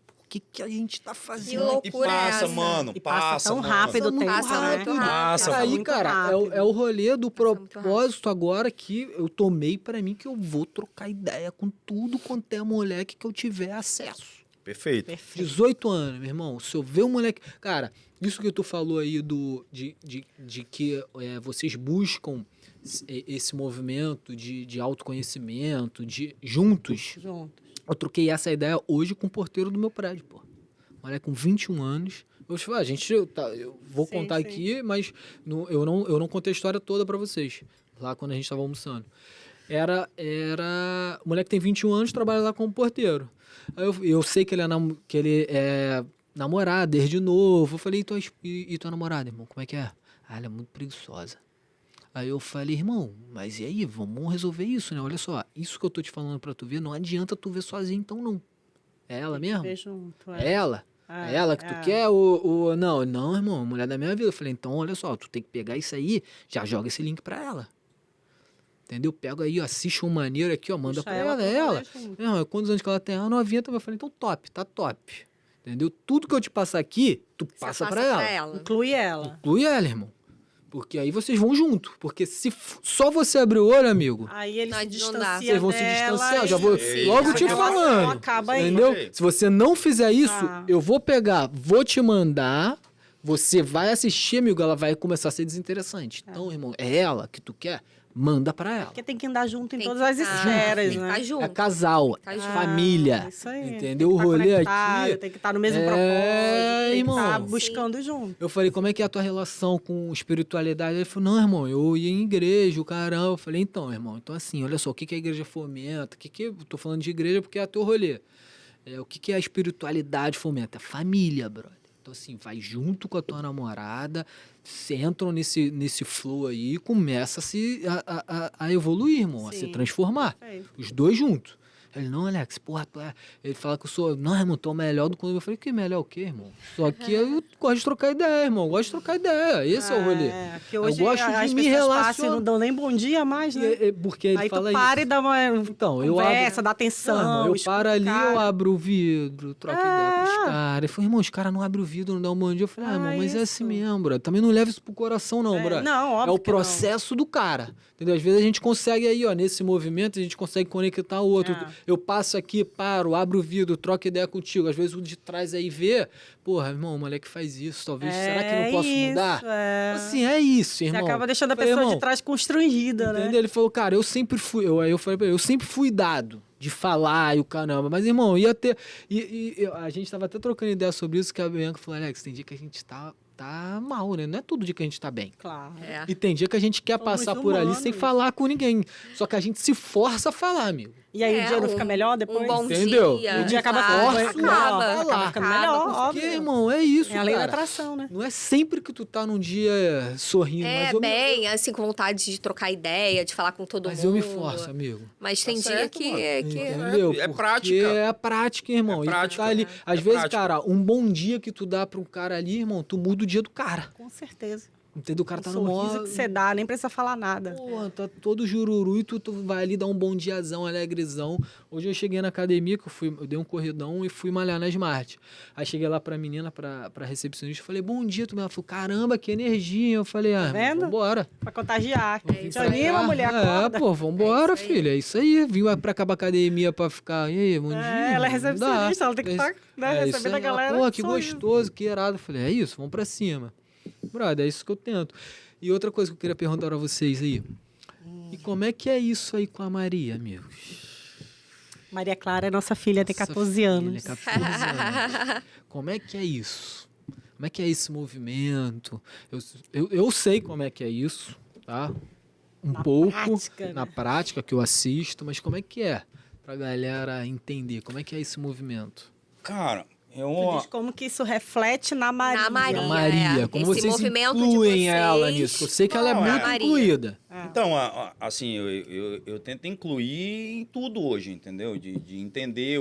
a gente tá Que fazendo? E loucura é passa, essa? mano, E passa tão mano. rápido o tempo, Passa né? muito rápido. Passa Aí, muito cara, rápido. é o rolê do muito propósito agora que eu tomei pra mim que eu vou trocar ideia com tudo quanto é moleque que eu tiver acesso. Perfeito. 18 anos, meu irmão. Se eu ver um moleque. Cara, isso que tu falou aí de que vocês buscam esse movimento de autoconhecimento, de juntos. Juntos. Eu troquei essa ideia hoje com o porteiro do meu prédio, pô. Moleque com 21 anos. Eu vou Sim, contar sim. aqui, mas eu não contei a história toda pra vocês. Lá quando a gente tava almoçando. O moleque tem 21 anos, trabalha lá como porteiro. Aí eu sei que ele é namorado desde novo. Eu falei, e tua namorada, irmão, como é que é? Ah, ela é muito preguiçosa. Aí eu falei, irmão, mas e aí, vamos resolver isso, né? Olha só, isso que eu tô te falando pra tu ver, não adianta tu ver sozinho, então não. É ela mesmo? Ver junto, É ela? Ah, É ela que tu é. quer ou... Não, irmão, mulher da minha vida. Eu falei, então, olha só, tu tem que pegar isso aí, já joga esse link pra ela. Entendeu? Pega aí, ó, assiste um maneiro aqui, ó, manda Puxa pra ela ela, pra é ela. rolê junto. Não, quantos anos que ela tem? Ah, novinha também. Eu falei, então top, tá top. Entendeu? Tudo que eu te passar aqui, tu Você passa passa pra ela. Inclui ela. Inclui ela, irmão. Porque aí vocês vão junto. Porque se só você abrir o olho, amigo, Aí ele Não, se não distancia dá. vocês vão se dela distanciar. e- Já vou Sim, logo a te relação falando. acaba aí. Entendeu? Perfeito. Se você não fizer isso, Ah. eu vou pegar, vou te mandar, você vai assistir, amigo, ela vai começar a ser desinteressante. Então, irmão, é ela que tu quer? Manda pra ela. Porque tem que andar junto em Tem todas que as tá- esferas, tem que né? tá junto. É casal, Tá é junto. família. Isso aí. Entendeu? Tem que O rolê conectado, aqui. Tem que estar no mesmo É, propósito. Tem irmão. que estar buscando junto. Eu falei, como é que é a tua relação com espiritualidade? Ele falou, não, irmão, eu ia em igreja, o caramba. Eu falei, então, irmão, então assim, olha só, o que a igreja fomenta? Eu tô falando de igreja porque é teu rolê. O que a espiritualidade fomenta? Família, brother. Então, assim, vai junto com a tua namorada, se entram nesse flow aí e começa a evoluir, irmão, a se Sim. transformar. Perfeito. Os dois juntos. Ele, não, Alex, porra, tu é... Ele fala que eu sou... Não, irmão, tu é o melhor do mundo. Eu falei, que melhor o quê, irmão? Só que eu gosto de trocar ideia, irmão. Eu gosto de trocar ideia. Esse é o rolê. Porque hoje eu gosto as de me pessoas passam e relacionar. não dão nem bom dia mais, né? Porque ele Aí fala tu para isso. e dá uma Então, eu conversa, abro... dá Não, atenção. irmão, eu escuta paro o ali, cara. eu abro o vidro, troco ideia com os caras. Ele falou, irmão, os caras não abrem o vidro, não dão um bom dia. Eu falei, irmão, mas é assim isso. mesmo, bro. Também não leva isso pro coração, não, bro. Não, óbvio É o que não. processo do cara. Entendeu? Às vezes a gente consegue aí, ó, nesse movimento, a gente consegue conectar o outro. É. Eu passo aqui, paro, abro o vidro, troco ideia contigo. Às vezes o de trás aí vê, porra, irmão, o moleque faz isso, talvez. Será que não posso isso, mudar? é. Assim, é isso, Você irmão. acaba deixando a Falei, pessoa irmão, de trás constrangida, né? entendeu? Ele falou, cara, eu sempre fui. Aí eu falei pra ele, eu sempre fui dado de falar e o caramba. Mas, irmão, ia ter. A gente tava até trocando ideia sobre isso, que a Bianca falou, Alex, tem dia que a gente tá mal, né? Não é todo dia que a gente tá bem. Claro. É. E tem dia que a gente quer Somos passar por ali sem humanos. falar com ninguém. Só que a gente se força a falar, amigo. E aí o dia não fica melhor depois? Um bom Entendeu? dia. O dia acaba Acaba, ficando acaba, melhor. Acaba ficando melhor, óbvio. Porque, irmão, é isso, É a lei da cara. atração, né? Não é sempre que tu tá num dia sorrindo, mas eu bem, assim, com vontade de trocar ideia, de falar com todo mas mundo. eu me forço, amigo. Mas tem dia certo, que... mano. Entendeu? É Porque prática. É prática, irmão. É E tu prática. tá ali. Às É vezes, prática. cara, um bom dia que tu dá pra um cara ali, irmão, tu muda o dia do cara. Com certeza. Entendeu? O cara tá no sorriso maior... que você dá, nem precisa falar nada. Porra, tá todo jururu e tu vai ali dar um bom diazão, alegrezão. Hoje eu cheguei na academia, que eu dei um corridão e fui malhar na Smart. Aí cheguei lá pra menina, pra recepcionista, falei, bom dia, ela falou, caramba, que energia. Eu falei, vendo? Vambora. Pra contagiar. isso Te aí. anima, mulher, acorda. Pô, vambora, É isso aí. filha, é isso aí. Vim pra acabar a academia pra ficar, e aí, bom dia. Ela é não dá. recepcionista, ela tem que estar isso recebendo a aí. galera. Pô, que sorriso. gostoso, que irado. Eu falei, é isso, vamos pra cima. Brother, é isso que eu tento. E outra coisa que eu queria perguntar pra vocês aí. E como é que é isso aí com a Maria, amigos? Maria Clara é nossa filha, tem Nossa 14 filha, anos. 14 anos. Como é que é isso? Como é que é esse movimento? Eu sei como é que é isso, tá? Na pouco prática, na né? prática que eu assisto, mas como é que é? Pra galera entender, como é que é esse movimento? Cara, Tu diz como que isso reflete na Maria. Na Maria. A Maria, como Esse vocês movimento de incluem vocês- ela nisso? Eu sei que ela é Não, muito Maria. incluída. Então, assim, eu tento incluir em tudo hoje, entendeu? De entender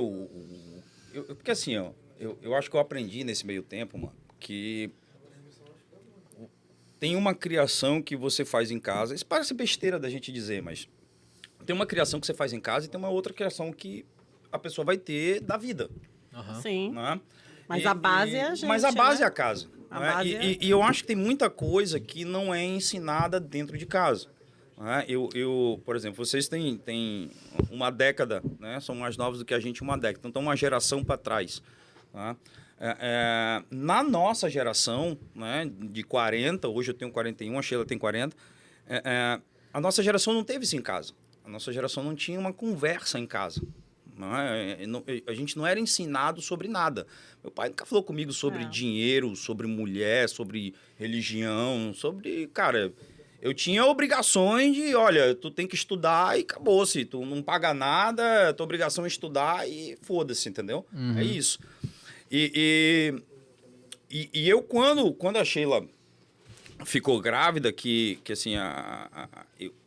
porque assim, ó, eu acho que eu aprendi nesse meio tempo, mano, que tem uma criação que você faz em casa. Isso parece besteira da gente dizer, mas tem uma criação que você faz em casa e tem uma outra criação que a pessoa vai ter da vida. Sim. Né? Mas a base é a gente, Mas a base né? é a casa. A né? base E eu acho que tem muita coisa que não é ensinada dentro de casa. Né? Por exemplo, vocês têm uma década, né? São mais novos do que a gente, uma década. Então, estão uma geração para trás. Tá? Na nossa geração, né, de 40, hoje eu tenho 41, a Sheila tem 40, a nossa geração não teve isso em casa. A nossa geração não tinha uma conversa em casa. A gente não era ensinado sobre nada. Meu pai nunca falou comigo sobre dinheiro, sobre mulher, sobre religião, sobre... Cara, eu tinha obrigações de, olha, tu tem que estudar e acabou-se. Tu não paga nada, tua obrigação é estudar e foda-se, entendeu? É isso. E eu, quando a Sheila ficou grávida, que assim,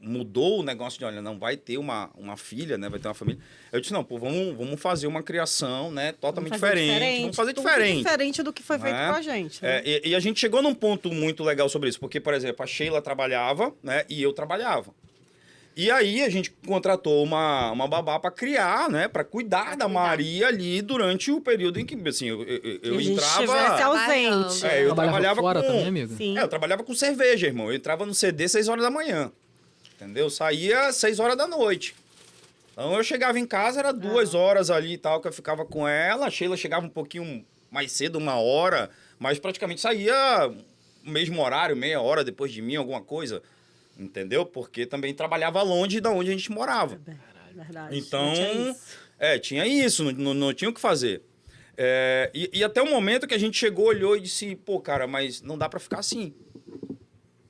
mudou o negócio de, olha, não vai ter uma filha, né? Vai ter uma família. Eu disse, não, pô, vamos fazer uma criação, né? Totalmente diferente. Vamos fazer tudo diferente. diferente do que foi feito Né? com a gente. Né? E a gente chegou num ponto muito legal sobre isso, porque, por exemplo, a Sheila trabalhava, né? E eu trabalhava. E aí a gente contratou uma babá para criar, né? Para cuidar da Maria ali durante o período em que, assim, eu a gente entrava... estivesse ausente. eu trabalhava fora com... também, amigo? Sim. eu trabalhava com cerveja, irmão. Eu entrava no CD 6 horas da manhã. Entendeu? Saía 6 horas da noite. Então eu chegava em casa, era 2 horas ali e tal, que eu ficava com ela. A Sheila chegava um pouquinho mais cedo, 1 hora, mas praticamente saía o mesmo horário, meia hora depois de mim, alguma coisa. Entendeu? Porque também trabalhava longe da onde a gente morava. Verdade. Então, Não tinha isso. tinha isso, não tinha o que fazer. E até o momento que a gente chegou, olhou e disse, pô, cara, mas não dá pra ficar assim.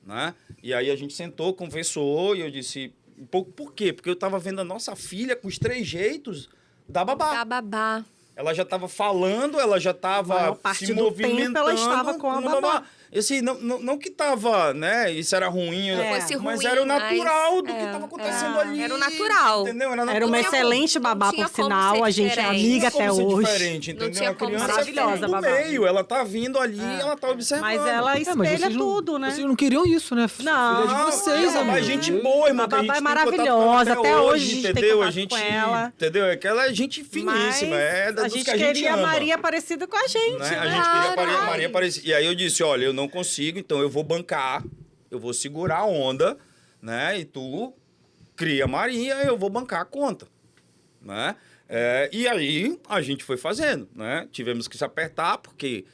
Né? E aí a gente sentou, conversou e eu disse, por quê? Porque eu tava vendo a nossa filha com os 3 jeitos da babá. Da babá. Ela já tava falando, ela já A tava maior parte se do movimentando. tempo ela estava com a como babá. Assim, não que tava, né? Isso era ruim, Fosse mas ruim, era o natural mas- do que tava acontecendo ali. Era o natural. Entendeu? Era Era uma natural. excelente babá, não tinha por como sinal. ser A gente é diferente. amiga Não tinha até como ser hoje. diferente, entendeu? tinha A como criança ser maravilhosa, é do babá. meio, ela tá vindo ali, ela tá observando. Mas ela mas espelha vocês não, tudo, né? Vocês não queriam isso, né? Não, Filha de vocês, mas amigo. gente boa, irmão. A que a gente babá é tem contato com maravilhosa, ela até hoje a gente tem entendeu? contato com ela. Entendeu? É que ela é gente finíssima, Mas dos a gente que a gente queria a ama. Maria parecida com a gente, Né? né? A gente queria a Maria parecer. E aí eu disse, olha, eu não consigo, então eu vou bancar, eu vou segurar a onda, né? E tu cria a Maria, eu vou bancar a conta, né? E aí a gente foi fazendo, né? Tivemos que se apertar, porque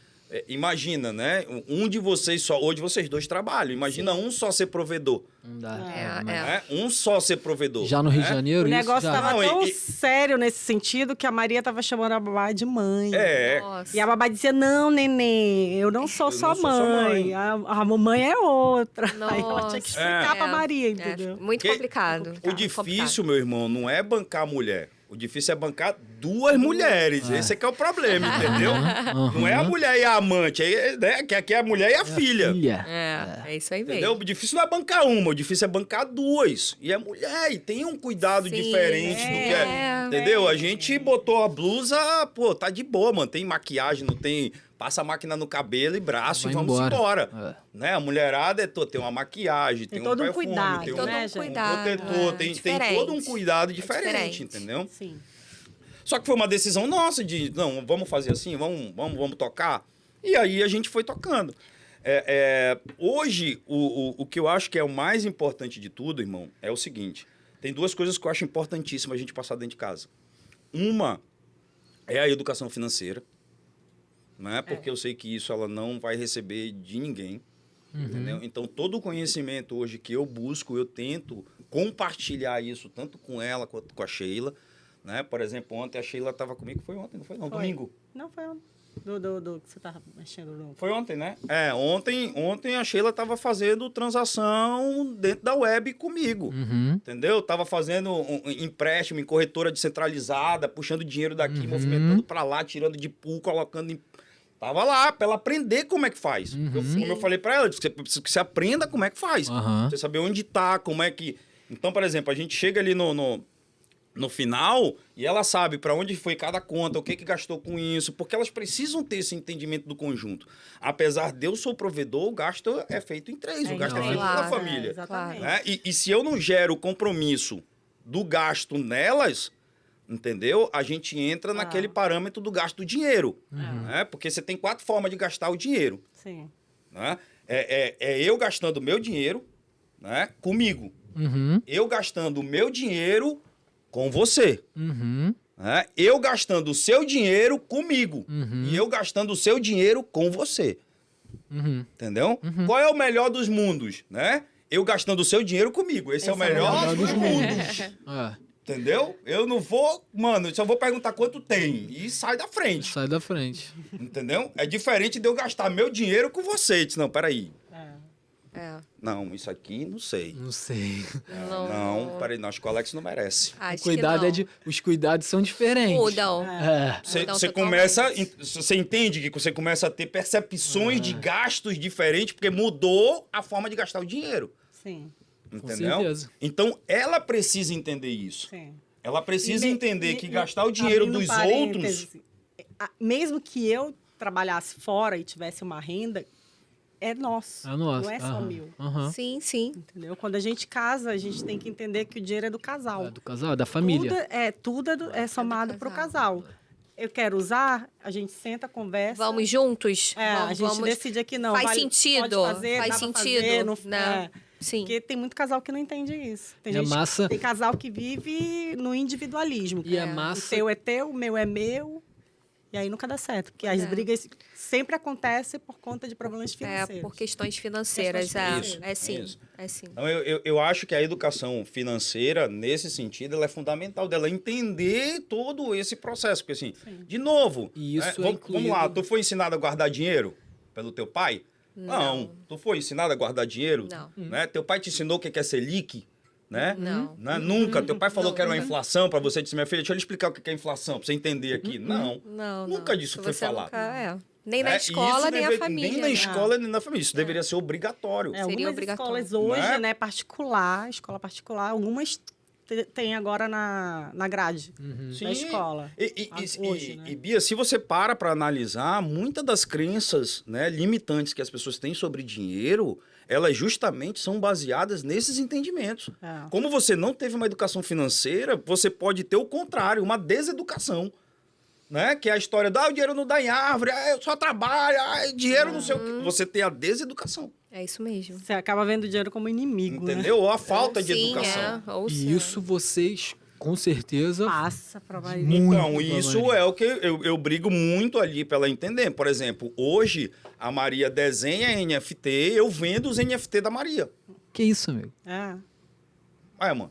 imagina, né? Um de vocês só, hoje vocês 2 trabalham, imagina um só ser provedor. Não dá. Né? Um só ser provedor. Já no Rio de né? Janeiro, O isso negócio já... tava Não, tão sério nesse sentido que a Maria tava chamando a babá de mãe. Nossa. E a babá dizia, não, neném, eu não sou Eu sua não sou sua mãe. mãe. A mamãe é outra. Aí ela tinha que Nossa. explicar pra Maria, entendeu? Muito Que- complicado. O difícil, meu irmão, não é bancar a mulher. O difícil é bancar 2 mulheres. Esse é que é o problema, entendeu? Não é a mulher e a amante. Né? Que aqui é a mulher e a filha. É isso aí Entendeu? mesmo. O difícil não é bancar uma, o difícil é bancar 2. E é mulher, e tem um cuidado Sim, diferente do que é. Entendeu? A gente botou a blusa, pô, tá de boa, mano. Tem maquiagem, não tem passa a máquina no cabelo e braço Vai e vamos embora. embora. Né? A mulherada tem uma maquiagem, tem um todo um perfume, cuidado, tem todo um né, gente? cuidado. protetor, tem todo um Diferente. cuidado diferente, Diferente. entendeu? Sim. Só que foi uma decisão nossa de, não, vamos fazer assim, vamos tocar. E aí a gente foi tocando. Hoje, o que eu acho que é o mais importante de tudo, irmão, é o seguinte. Tem duas coisas que eu acho importantíssimas a gente passar dentro de casa. Uma é a educação financeira, né? Porque eu sei que isso ela não vai receber de ninguém. Entendeu? Então, todo o conhecimento hoje que eu busco, eu tento compartilhar isso tanto com ela quanto com a Sheila. Né? Por exemplo, ontem a Sheila estava comigo. Foi ontem, não foi? Não, Foi. domingo. Não, foi ontem. Do que você tava mexendo no... Foi ontem, né? Ontem a Sheila estava fazendo transação dentro da web comigo. Entendeu? Tava fazendo um empréstimo em corretora descentralizada, puxando dinheiro daqui, movimentando para lá, tirando de pool, colocando em... Tava lá, para ela aprender como é que faz. Como eu falei para ela, eu preciso que você aprenda como é que faz. Você saber onde tá, como é que... Então, por exemplo, a gente chega ali no final, e ela sabe para onde foi cada conta, o que gastou com isso, porque elas precisam ter esse entendimento do conjunto. Apesar de eu sou provedor, o gasto é feito em três, o gasto é feito pela família. Exatamente. Né? E se eu não gero o compromisso do gasto nelas, entendeu? A gente entra naquele parâmetro do gasto do dinheiro. Né? Porque você tem 4 formas de gastar o dinheiro. Sim. Né? É eu gastando o meu dinheiro, né, comigo. Eu gastando o meu dinheiro com você. Né? Eu gastando o seu dinheiro comigo. E eu gastando o seu dinheiro com você. Entendeu? Qual é o melhor dos mundos? Né? Eu gastando o seu dinheiro comigo. Esse é o melhor dos mundos. Entendeu? Eu não vou... Mano, só vou perguntar quanto tem. E sai da frente. Sai da frente. Entendeu? É diferente de eu gastar meu dinheiro com você. Eu disse, não, peraí. Não, isso aqui não sei. Não sei. Não, peraí, não, acho que o Alex não merece. Acho Cuidado que não. os cuidados são diferentes. Mudam. Você Mudam começa, totalmente. você entende que você começa a ter percepções de gastos diferentes, porque mudou a forma de gastar o dinheiro. Sim. Entendeu? certeza. Então, ela precisa entender isso. Sim. Ela precisa E me- entender e- que e- gastar o dinheiro abrindo dos parênteses, outros... Mesmo que eu trabalhasse fora e tivesse uma renda, é nosso. É nosso. Não é só meu. Sim, sim. Entendeu? Quando a gente casa, a gente tem que entender que o dinheiro é do casal. É do casal, é da família. Tudo é somado para o casal. Eu quero usar, a gente senta, conversa. Vamos juntos? A gente decide aqui, não. Faz sentido. Pode fazer, Faz dá pra sentido. fazer, não, Né? Sim. Porque tem muito casal que não entende isso. Tem, E a massa- tem casal que vive no individualismo. E a O massa... teu é teu, o meu é meu. E aí nunca dá certo. Porque as brigas sempre acontecem por conta de problemas financeiros. Por questões financeiras. Questões É sim. Isso. É sim. Então, eu acho que a educação financeira, nesse sentido, ela é fundamental dela entender todo esse processo. Porque, assim, de novo, E isso é vamos incluído- lá, tu foi ensinado a guardar dinheiro pelo teu pai? Não. Tu foi ensinado a guardar dinheiro? Não. Né? Teu pai te ensinou o que é Selic? Né? Não. Né? Nunca. Teu pai falou que era uma inflação para você. Disse, minha filha, deixa eu lhe explicar o que é inflação, para você entender aqui. Não. Não. Nunca disso foi Você falado. nunca- Nem na Né? E escola, isso nem a família. Nem na né? escola, nem na família. Isso deveria ser obrigatório. Seria Algumas obrigatório. escolas hoje, Né? né, escola particular, algumas tem agora na grade da escola. Hoje, né? E, Bia, se você para analisar, muitas das crenças, né, limitantes que as pessoas têm sobre dinheiro, elas justamente são baseadas nesses entendimentos. É. Como você não teve uma educação financeira, você pode ter o contrário, uma deseducação. Né? Que é a história o dinheiro não dá em árvore, eu só trabalho, dinheiro não sei o que. Você tem a deseducação. É isso mesmo. Você acaba vendo o dinheiro como inimigo, Entendeu? Ou a falta de Sim, educação. Ou sim. E isso vocês, com certeza... Passa para mais. Muito Então, pra isso Maria. é o que eu brigo muito ali para ela entender. Por exemplo, hoje a Maria desenha NFT, eu vendo os NFT da Maria. Que isso, amigo? Ué, mano,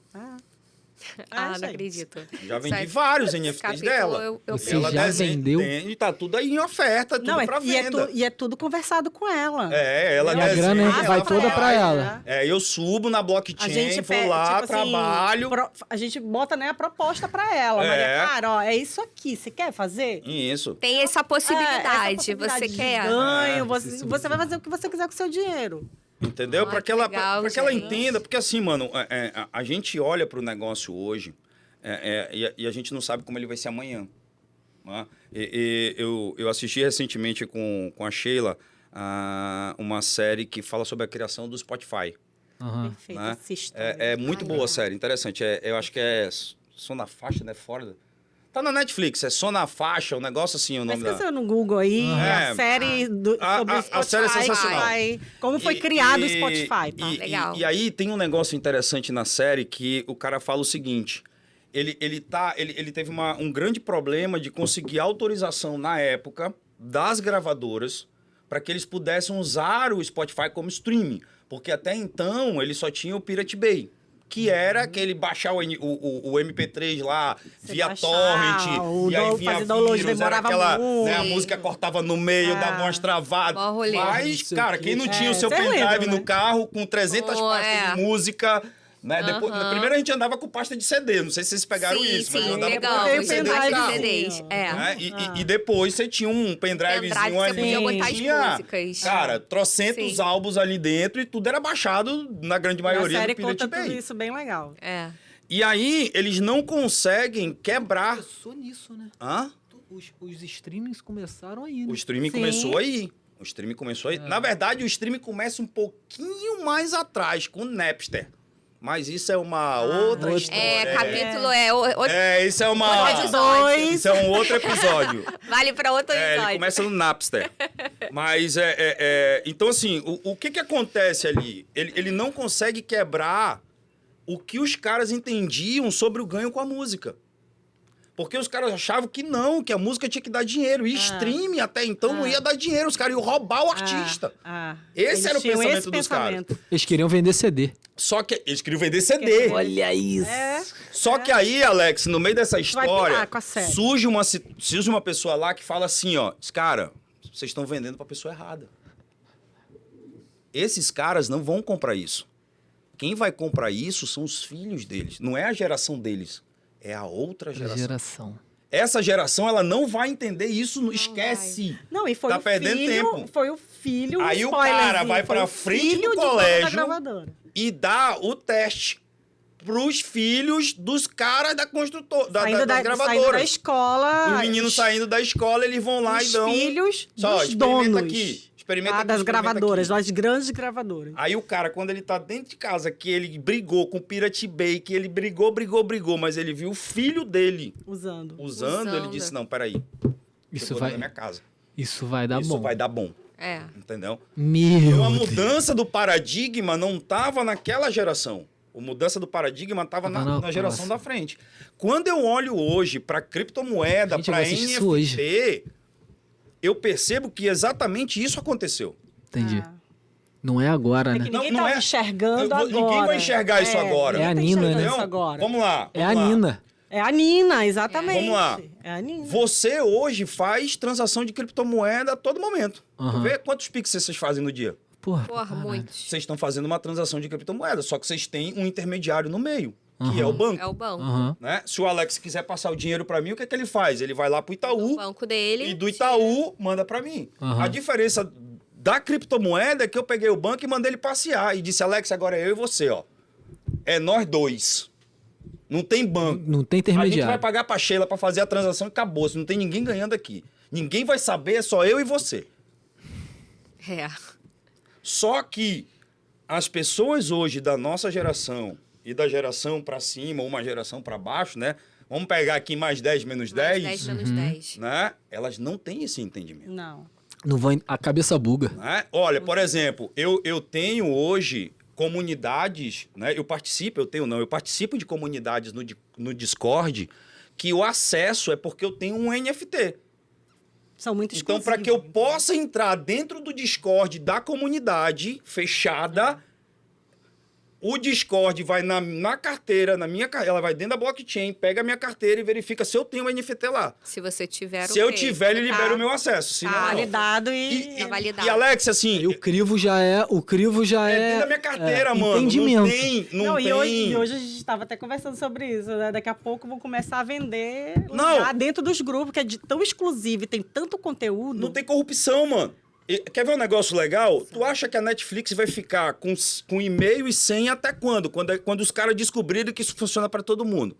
Ah, gente. não acredito. já vendi Sabe, vários esse NFTs capítulo dela. eu Você já vendeu? E tá tudo aí em oferta, tudo pra venda. E é tudo conversado com ela. Ela E a desenha, grana ela vai toda pra faz. ela. Eu subo na blockchain, vou lá, trabalho. A gente bota, né, a proposta para ela. Maria Clara, ó, é isso aqui. Você quer fazer? Isso. Tem essa possibilidade. Essa possibilidade Você de quer? ganho, você vai fazer o que você quiser com o seu dinheiro. Entendeu? Ah, Para que que, ela, legal, pra que ela gente. entenda. Porque assim, mano, a gente olha pro negócio hoje e a gente não sabe como ele vai ser amanhã. Né? Eu assisti recentemente com a Sheila uma série que fala sobre a criação do Spotify. Perfeito, Né? assista. É muito boa a série, interessante. Eu acho que é Som na Faixa, né? Fora. Tá na Netflix, é Som na Faixa, um negócio assim, o nome da... Pesquisa no Google aí, a série sobre o Spotify. A série é sensacional. Como foi criado o Spotify, tá? Legal. E aí tem um negócio interessante na série que o cara fala o seguinte: ele teve um grande problema de conseguir autorização na época das gravadoras para que eles pudessem usar o Spotify como streaming. Porque até então ele só tinha o Pirate Bay, que era aquele baixar o MP3 lá, via torrent, e aí vinha vírus, era aquela, né, a música cortava no meio, dava umas travadas. Mas, cara, quem não tinha o seu pendrive no carro com 300 pastas de música... Né? Depois, primeiro a gente andava com pasta de CD, não sei se vocês pegaram isso. Sim, mas eu andava legal. com CD De CDs. né? E depois você tinha um pendrivezinho Você podia botar as músicas. Cara, trocentos álbuns ali dentro e tudo era baixado, na grande maioria, A série do Pirate conta Bay. tudo isso bem legal. E aí, eles não conseguem quebrar... Começou nisso, né? Hã? Os streamings começaram aí, né? O streaming começou aí. O streaming começou aí. Na verdade, o streaming começa um pouquinho mais atrás, com o Napster. Mas isso é uma outra história. Capítulo isso é uma... Episódio 2. Isso é um outro episódio. Vale para outro episódio. Ele começa no Napster. Mas, então, assim, o que acontece ali? Ele não consegue quebrar o que os caras entendiam sobre o ganho com a música. Porque os caras achavam que a música tinha que dar dinheiro. E streaming até então não ia dar dinheiro. Os caras iam roubar o artista. Esse era o pensamento dos caras. Eles queriam vender CD. Só que eles queriam vender CD. Olha isso. Só que aí, Alex, no meio dessa história, com a série. surge uma pessoa lá que fala assim, ó, cara, vocês estão vendendo pra pessoa errada. Esses caras não vão comprar isso. Quem vai comprar isso são os filhos deles. Não é a geração deles. É a outra geração. Essa geração, ela não vai entender isso, não esquece. Não, e foi tá o perdendo filho, tempo. Foi o filho, aí o cara vai pra frente do colégio e dá o teste pros filhos dos caras da construtora, das gravadoras. Saindo da escola. Os meninos saindo da escola, eles vão lá e dão... Os filhos dos donos. Das gravadoras, das grandes gravadoras. Aí o cara, quando ele tá dentro de casa, que ele brigou com o Pirate Bay, que ele brigou, mas ele viu o filho dele usando, ele disse, não, peraí, isso vai na minha casa. Isso vai dar bom. Isso vai dar bom. É. Entendeu? Meu a mudança do paradigma não tava naquela geração. A mudança do paradigma estava na geração da frente. Quando eu olho hoje para criptomoeda, para NFT, eu percebo que exatamente isso aconteceu. Entendi. Não é agora, né? Ninguém tá enxergando agora. Ninguém vai enxergar isso agora. É a Nina, né? Vamos lá. É a Nina. É a Nina, exatamente. Vamos lá. É a Nina. Você hoje faz transação de criptomoeda a todo momento. Vê quantos Pix vocês fazem no dia? Porra, muitos. Vocês estão fazendo uma transação de criptomoeda, só que vocês têm um intermediário no meio, que é o banco. É o banco. Né? Se o Alex quiser passar o dinheiro para mim, o que é que ele faz? Ele vai lá pro Itaú. O banco dele. E do Itaú manda para mim. A diferença da criptomoeda é que eu peguei o banco e mandei ele passear. E disse, Alex, agora é eu e você, ó. É nós dois. Não tem banco. Não tem intermediário. A gente vai pagar pra Sheila pra fazer a transação e acabou. Não tem ninguém ganhando aqui. Ninguém vai saber, é só eu e você. É. Só que as pessoas hoje da nossa geração e da geração para cima, uma geração para baixo, né? Vamos pegar aqui mais 10 menos 10. Mais 10 menos 10. Né? Elas não têm esse entendimento. Não. Não vai, a cabeça buga. Né? Olha, por exemplo, eu tenho hoje comunidades, né? Eu participo de comunidades no Discord que o acesso é porque eu tenho um NFT. São muito exclusivos. Então, para que eu possa entrar dentro do Discord da comunidade fechada, o Discord vai na carteira, ela vai dentro da blockchain, pega a minha carteira e verifica se eu tenho o NFT lá. Se você tiver Se eu tiver, ele libera o meu acesso. Se não, validado Tá validado. E Alex, assim... E o crivo já é dentro da minha carteira, mano. Entendimento. Não tem. E hoje a gente estava até conversando sobre isso, né? Daqui a pouco vão começar a vender lá dentro dos grupos, que é tão exclusivo e tem tanto conteúdo. Não tem corrupção, mano. Quer ver um negócio legal? Tu acha que a Netflix vai ficar com e-mail e senha até quando? Quando os caras descobrirem que isso funciona para todo mundo.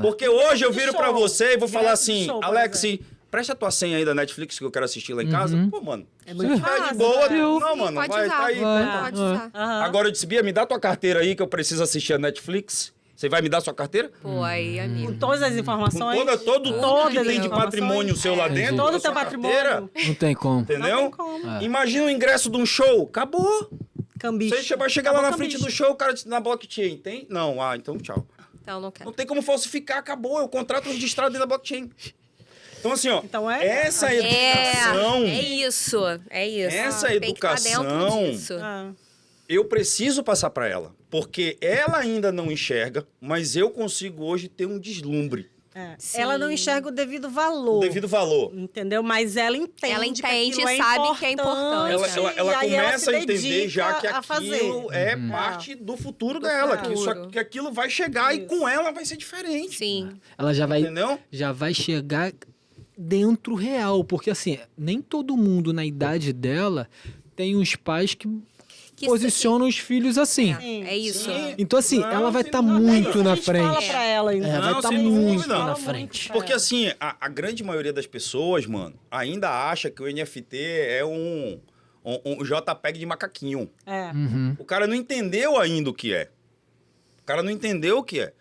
Porque hoje eu viro pra você e vou falar Direto do assim, show, por Alex, exemplo. presta a tua senha aí da Netflix que eu quero assistir lá em casa. Pô, mano, É muito tá de fácil, boa. né? Não, Sim, mano, pode vai, usar. tá aí. Pode usar. Aham. Agora eu disse, Bia, me dá tua carteira aí que eu preciso assistir a Netflix. Você vai me dar sua carteira? Pô, aí, amigo. Com todas as Com informações. todo Todas que as tem de informações. patrimônio seu lá dentro. Todo da o teu sua carteira, patrimônio. Não tem como. Entendeu? Não tem como. Imagina o ingresso de um show. Acabou. Cambista. Você vai chegar lá Acabou na frente cambista. do show, o cara diz, na blockchain. Tem? Não. Ah, então tchau. Então, não quero. Não tem como falsificar, acabou. É o contrato registrado dentro da blockchain. Então, assim, ó, Então é- essa educação, É isso. É isso. Essa Tem que tá educação- dentro disso. Ah, eu preciso passar para ela. Porque ela ainda não enxerga, mas eu consigo hoje ter um deslumbre. é. Sim. Ela não enxerga o devido valor. O devido valor. Entendeu? Mas ela entende. Ela entende, que aquilo sabe que é importante. Ela e aí começa se a entender dedica já que a fazer. aquilo é parte do futuro dela. futuro. Que aquilo vai chegar e com ela vai ser diferente. Sim. Ela Entendeu? já vai chegar dentro real, porque assim, nem todo mundo na idade dela tem os pais que posicionam os filhos assim. É isso. Sim. Então assim, Não, ela vai sem estar dúvida. muito A na gente fala frente. pra ela ainda. É, vai Não, estar sem muito dúvida. na Fala frente. muito. Porque assim, a grande maioria das pessoas, mano, ainda acha que o NFT é um JPEG de macaquinho. É. O cara não entendeu ainda o que é. O cara não entendeu o que é.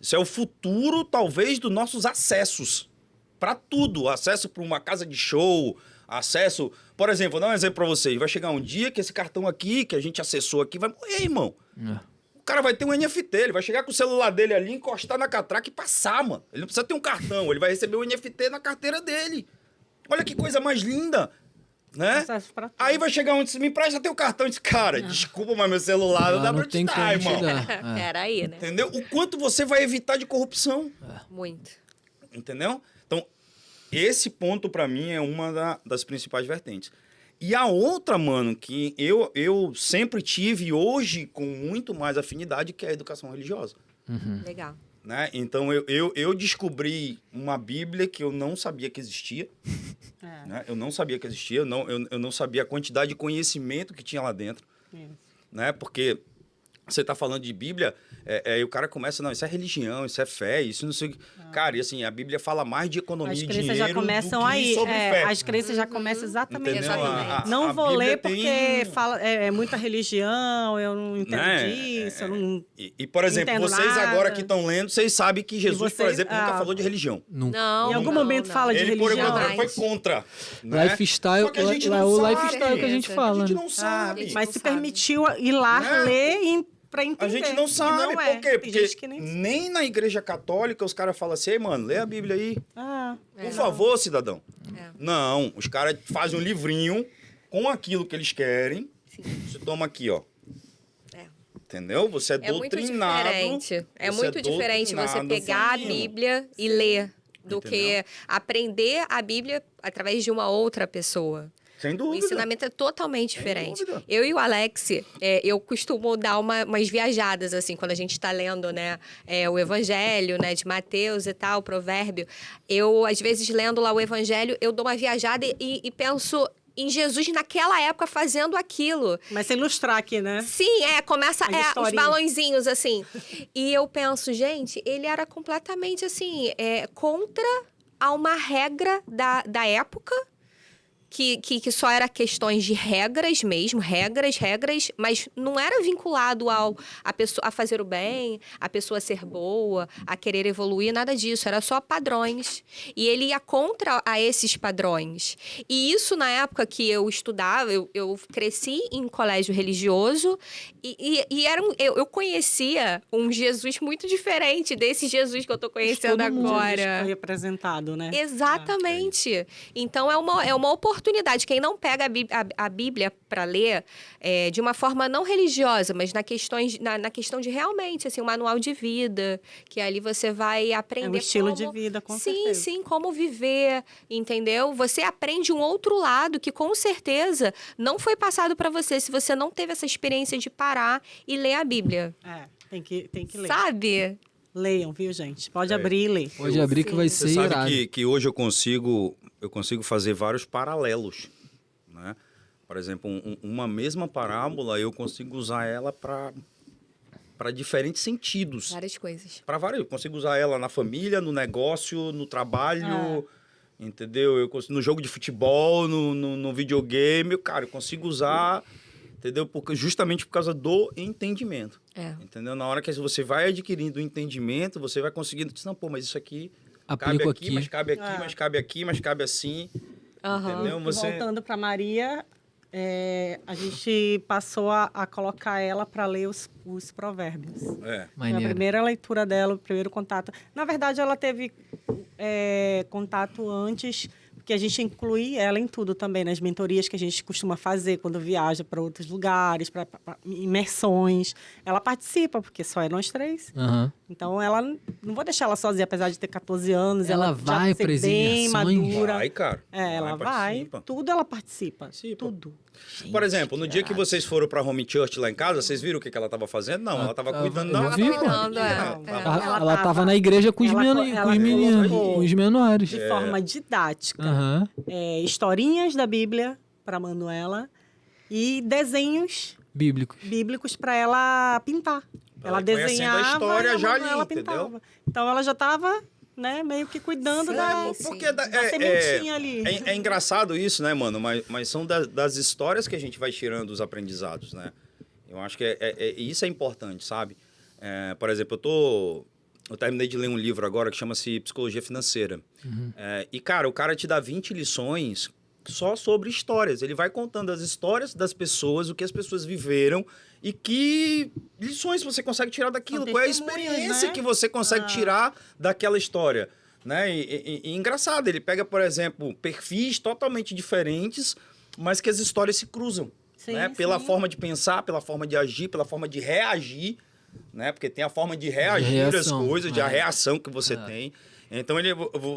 Isso é o futuro, talvez, dos nossos acessos. Pra tudo. Acesso pra uma casa de show, acesso... Por exemplo, vou dar um exemplo pra vocês. Vai chegar um dia que esse cartão aqui, que a gente acessou aqui, vai morrer, irmão. O cara vai ter um NFT, ele vai chegar com o celular dele ali, encostar na catraca e passar, mano. Ele não precisa ter um cartão, ele vai receber um NFT na carteira dele. Olha que coisa mais linda, né? Acesso pra tudo. Aí vai chegar um e diz, me empresta teu cartão. Eu disse, cara, desculpa, mas meu celular não dá pra te tem dar, como te irmão. dar. É. Peraí, né? Entendeu? O quanto você vai evitar de corrupção. Muito. Entendeu? Então, esse ponto, pra mim, é uma das principais vertentes. E a outra, mano, que eu sempre tive, hoje, com muito mais afinidade, que é a educação religiosa. Legal. Né? Então, eu descobri uma Bíblia que eu não sabia que existia. É. Né? Eu não sabia que existia, eu não sabia a quantidade de conhecimento que tinha lá dentro. Isso. Né? Porque você está falando de Bíblia, e o cara começa, não, isso é religião, isso é fé, isso não sei o que. Cara, e assim, a Bíblia fala mais de economia As e crenças dinheiro já começam do que aí. sobre fé. As crenças já começam exatamente. Entendeu? Exatamente. Não a vou Bíblia ler porque tem- fala, é muita religião, eu não entendo Né? disso, eu não... E, por exemplo, entendo vocês nada. agora que estão lendo, vocês sabem que Jesus, por vocês- exemplo, nunca falou de religião. Não. Em algum não, momento não. fala de Ele, por religião. enquanto, foi Mas- contra. Né? Lifestyle, Só que a gente é não o sabe. lifestyle que a gente A fala. A gente né? não Ah, sabe. mas não se sabe. permitiu ir lá Né? ler pra entender. A gente não que sabe. não é. Por quê? Tem Porque gente que nem... nem na igreja católica os caras falam assim, "Ei, mano, lê a Bíblia aí. Ah, Por favor, cidadão." É. Não, os caras fazem um livrinho com aquilo que eles querem. Você toma aqui, ó. É. Entendeu? Você é, É muito doutrinado. diferente. É você muito diferente você doutrinado pegar a fino. Bíblia e ler do que Entendeu? aprender a Bíblia através de uma outra pessoa. Sem O dúvida. ensinamento é totalmente diferente. dúvida. Eu e o Alex, eu costumo dar umas viajadas, assim, quando a gente está lendo, né, o Evangelho, né, de Mateus e tal, o Provérbio. Eu, às vezes, lendo lá o Evangelho, eu dou uma viajada e penso em Jesus naquela época fazendo aquilo. mas sem ilustrar aqui, né? Sim, começa As os historinhas. balãozinhos, assim. E eu penso, gente, ele era completamente, assim, contra a uma regra da época, que só era questões de regras mesmo, regras, mas não era vinculado a fazer o bem, a pessoa ser boa, a querer evoluir, nada disso, era só padrões. E ele ia contra a esses padrões. E isso, na época que eu estudava, eu cresci em colégio religioso e eu conhecia um Jesus muito diferente desse Jesus que eu tô conhecendo Todo mundo agora. foi apresentado, né? Exatamente. Então, é uma oportunidade. Quem não pega a Bíblia para ler de uma forma não religiosa, mas na questão de realmente, assim, um manual de vida, que ali você vai aprender É um estilo como... de vida, com sim, certeza. Sim, como viver, entendeu? Você aprende um outro lado que, com certeza, não foi passado para você se você não teve essa experiência de parar e ler a Bíblia. Tem que ler. Sabe? Leiam, viu, gente? Pode abrir e ler. Pode abrir que vai ser Você irado. sabe que hoje eu consigo fazer vários paralelos, né? Por exemplo, uma mesma parábola, eu consigo usar ela para para diferentes sentidos. Várias coisas. Para vários. Eu consigo usar ela na família, no negócio, no trabalho, entendeu? No jogo de futebol, no videogame, cara, eu consigo usar, entendeu? Justamente por causa do entendimento. Entendeu? Na hora que você vai adquirindo o entendimento, você vai conseguindo dizer, não, pô, mas isso aqui cabe aqui, mas cabe aqui, mas cabe aqui, mas cabe assim. Entendeu? Voltando para Maria, a gente passou a colocar ela para ler os provérbios. Foi a primeira leitura dela, o primeiro contato. Na verdade, ela teve contato antes, porque a gente inclui ela em tudo também, nas mentorias que a gente costuma fazer quando viaja para outros lugares, para imersões. Ela participa, porque só é nós 3. Então, não vou deixar ela sozinha, apesar de ter 14 anos. Ela vai já ser bem madura. Vai, cara. Ela vai. Tudo ela participa. Tudo. Gente, por exemplo, no dia que vocês foram para Home Church lá em casa, vocês viram o que ela estava fazendo? Não, ela estava cuidando da Ela estava na igreja com os menores. De forma didática. Historinhas da Bíblia para Manuela e desenhos bíblicos para ela pintar. Ela desenhava a história já ali, ela pintava. Entendeu? Então ela já estava, né, meio que cuidando da sementinha ali. É engraçado isso, né, mano? Mas são das histórias que a gente vai tirando os aprendizados, né? Eu acho que isso é importante, sabe? Por exemplo, eu terminei de ler um livro agora que chama-se Psicologia Financeira. E, cara, o cara te dá 20 lições só sobre histórias. Ele vai contando as histórias das pessoas, o que as pessoas viveram e que lições você consegue tirar daquilo. Qual é a experiência, né, que você consegue tirar daquela história, né? E engraçado, ele pega, por exemplo, perfis totalmente diferentes, mas que as histórias se cruzam, né? Pela forma de pensar, pela forma de agir, pela forma de reagir, né? Porque tem a forma de reagir às coisas, a reação que você tem. Então,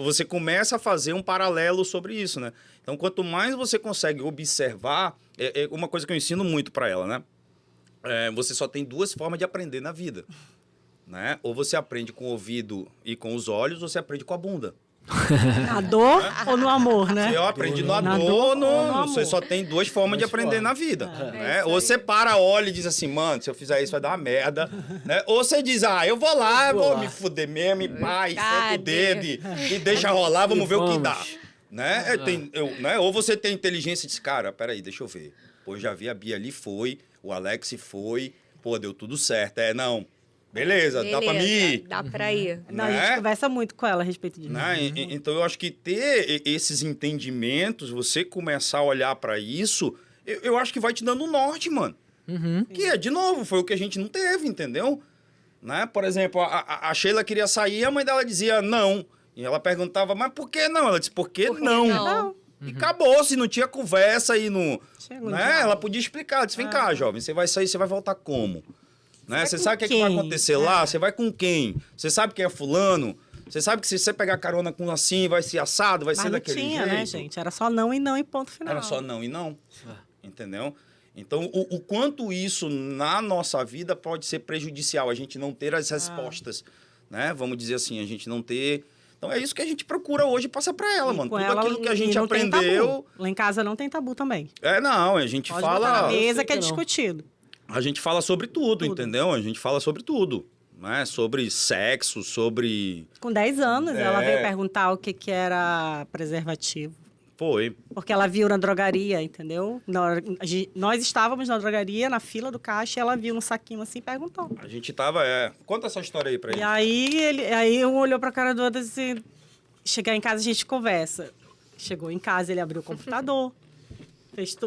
você começa a fazer um paralelo sobre isso, né? Então, quanto mais você consegue observar, é uma coisa que eu ensino muito para ela, né? Você só tem 2 formas de aprender na vida, né? Ou você aprende com o ouvido e com os olhos, ou você aprende com a bunda. Na dor ou no amor, né? Eu aprendi na dor, você só tem 2 formas de aprender na vida. Né? Ou você olha e diz assim, mano, se eu fizer isso vai dar uma merda. Né? Ou você diz, eu vou lá, vou me fuder mesmo, e pá, senta o dedo e deixa rolar, vamos ver o que dá. Né? Né? Ou você tem inteligência e diz, cara, peraí, deixa eu ver. Pô, já vi a Bia ali, foi, o Alex foi, pô, deu tudo certo. Não. Beleza, dá pra mim ir. Dá pra ir. Não, a gente conversa muito com ela a respeito disso. Né? Então, eu acho que ter esses entendimentos, você começar a olhar pra isso, eu acho que vai te dando um norte, mano. Que de novo, foi o que a gente não teve, entendeu? Né? Por exemplo, a Sheila queria sair, a mãe dela dizia não. E ela perguntava, mas por que não? Ela disse, por que não? E acabou, se não tinha conversa e não... Né? Ela podia explicar, ela disse, vem cá, jovem, você vai sair, você vai voltar como? Né? Você sabe o que vai acontecer lá? Você vai com quem? Você sabe quem é fulano? Você sabe que se você pegar carona com assim, vai ser assado, vai ser daquele jeito? Né, gente? Era só não e não e ponto final. Era só não e não. Entendeu? Então, o quanto isso na nossa vida pode ser prejudicial, a gente não ter as respostas, né? Vamos dizer assim, a gente não ter... Então, é isso que a gente procura hoje passar para ela, mano. Tudo aquilo que a gente aprendeu... Lá em casa não tem tabu também. Não, a gente pode fala... botar na mesa que é discutido. A gente fala sobre tudo, entendeu? A gente fala sobre tudo, né? Sobre sexo, sobre... Com 10 anos, ela veio perguntar o que era preservativo. Foi. Porque ela viu na drogaria, entendeu? Nós estávamos na drogaria, na fila do caixa, e ela viu no saquinho assim e perguntou. A gente tava, Conta essa história aí pra ele. E aí um olhou pra cara do outro e disse, chegar em casa a gente conversa. Chegou em casa, ele abriu o computador,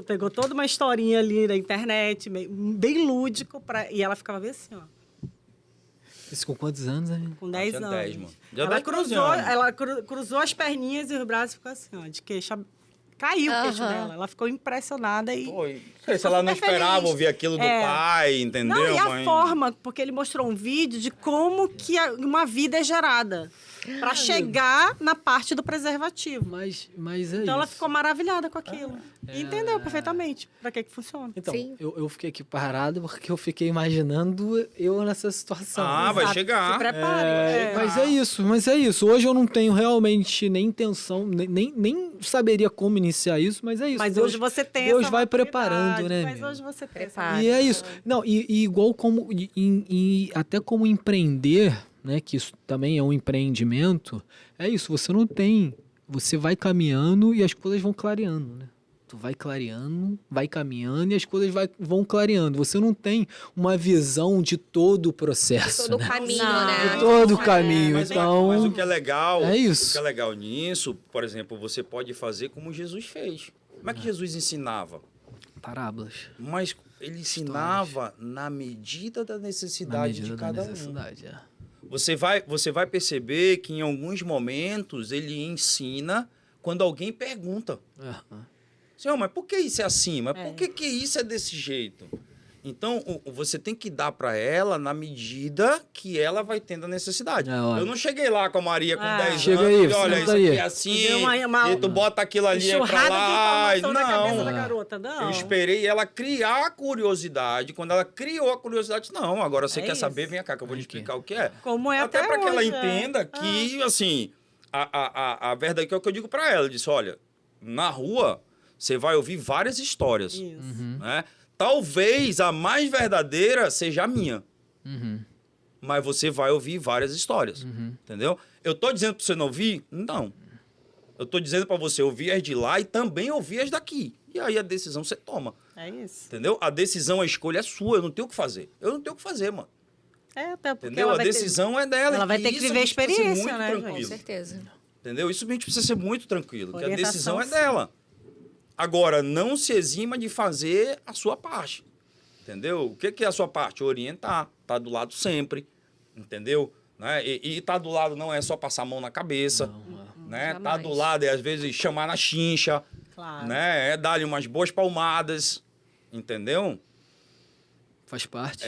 pegou toda uma historinha ali na internet, bem lúdico, e ela ficava bem assim, ó. Isso com quantos anos, amigo? Com 10 anos. 10, mano. Ela cruzou as perninhas e os braços ficou assim, ó, de queixo. Caiu o queixo dela. Ela ficou impressionada e... Foi. Se ela não esperava ouvir aquilo do pai, entendeu? Não, e a forma, porque ele mostrou um vídeo de como que uma vida é gerada. Para chegar na parte do preservativo. Mas então ela ficou maravilhada com aquilo. E entendeu perfeitamente para que funciona. Então, eu fiquei aqui parado porque eu fiquei imaginando eu nessa situação. Vai chegar. Se prepare. Mas é isso. Hoje eu não tenho realmente nem intenção, nem saberia como iniciar isso, mas é isso. Mas hoje você tem Deus essa vai preparando, né? Mas hoje você prepara. E é isso. Não, e igual como... até como empreender, né? Que isso também é um empreendimento. É isso, você não tem... Você vai caminhando e as coisas vão clareando, né? Tu vai clareando, vai caminhando e as coisas vão clareando. Você não tem uma visão de todo o processo, de todo né? o caminho, Não. né? De todo o caminho, Mas, então... mas o que é legal... É isso. O que é legal nisso, por exemplo, você pode fazer como Jesus fez. Como é que Jesus ensinava? Parábolas. Mas ele ensinava na medida da necessidade de cada um. Você vai perceber que em alguns momentos ele ensina quando alguém pergunta. Senhor, mas por que isso é assim? Mas por que isso é desse jeito? Então, você tem que dar para ela na medida que ela vai tendo a necessidade. Eu não cheguei lá com a Maria com 10 chega anos aí, e olha, isso aqui é assim, e tu bota aquilo ali pra lá. De informação na cabeça da garota, não. Eu esperei ela criar a curiosidade. Quando ela criou a curiosidade, não, agora você quer saber, vem cá que eu vou te explicar o que é. Como é até para que ela hoje, entenda que, assim, a verdade que é o que eu digo para ela. Eu disse, olha, na rua você vai ouvir várias histórias. Isso. Né? Talvez a mais verdadeira seja a minha. Mas você vai ouvir várias histórias. Entendeu? Eu tô dizendo para você não ouvir? Não. Eu tô dizendo para você ouvir as de lá e também ouvir as daqui. E aí a decisão você toma. É isso. Entendeu? A decisão, a escolha é sua. Eu não tenho o que fazer. Eu não tenho o que fazer, mano. Até porque Entendeu? A decisão é dela. Ela vai ter que viver a experiência, né, tranquilo. Com certeza. Entendeu? Isso a gente precisa ser muito tranquilo. Porque a Orientação, decisão é dela. Agora, não se exima de fazer a sua parte. Entendeu? O que é a sua parte? Orientar. Tá do lado sempre. Entendeu? Né? E tá do lado não é só passar a mão na cabeça. Né? Tá do lado é, às vezes, chamar na chincha. Claro. Né? É dar-lhe umas boas palmadas. Entendeu? Faz parte.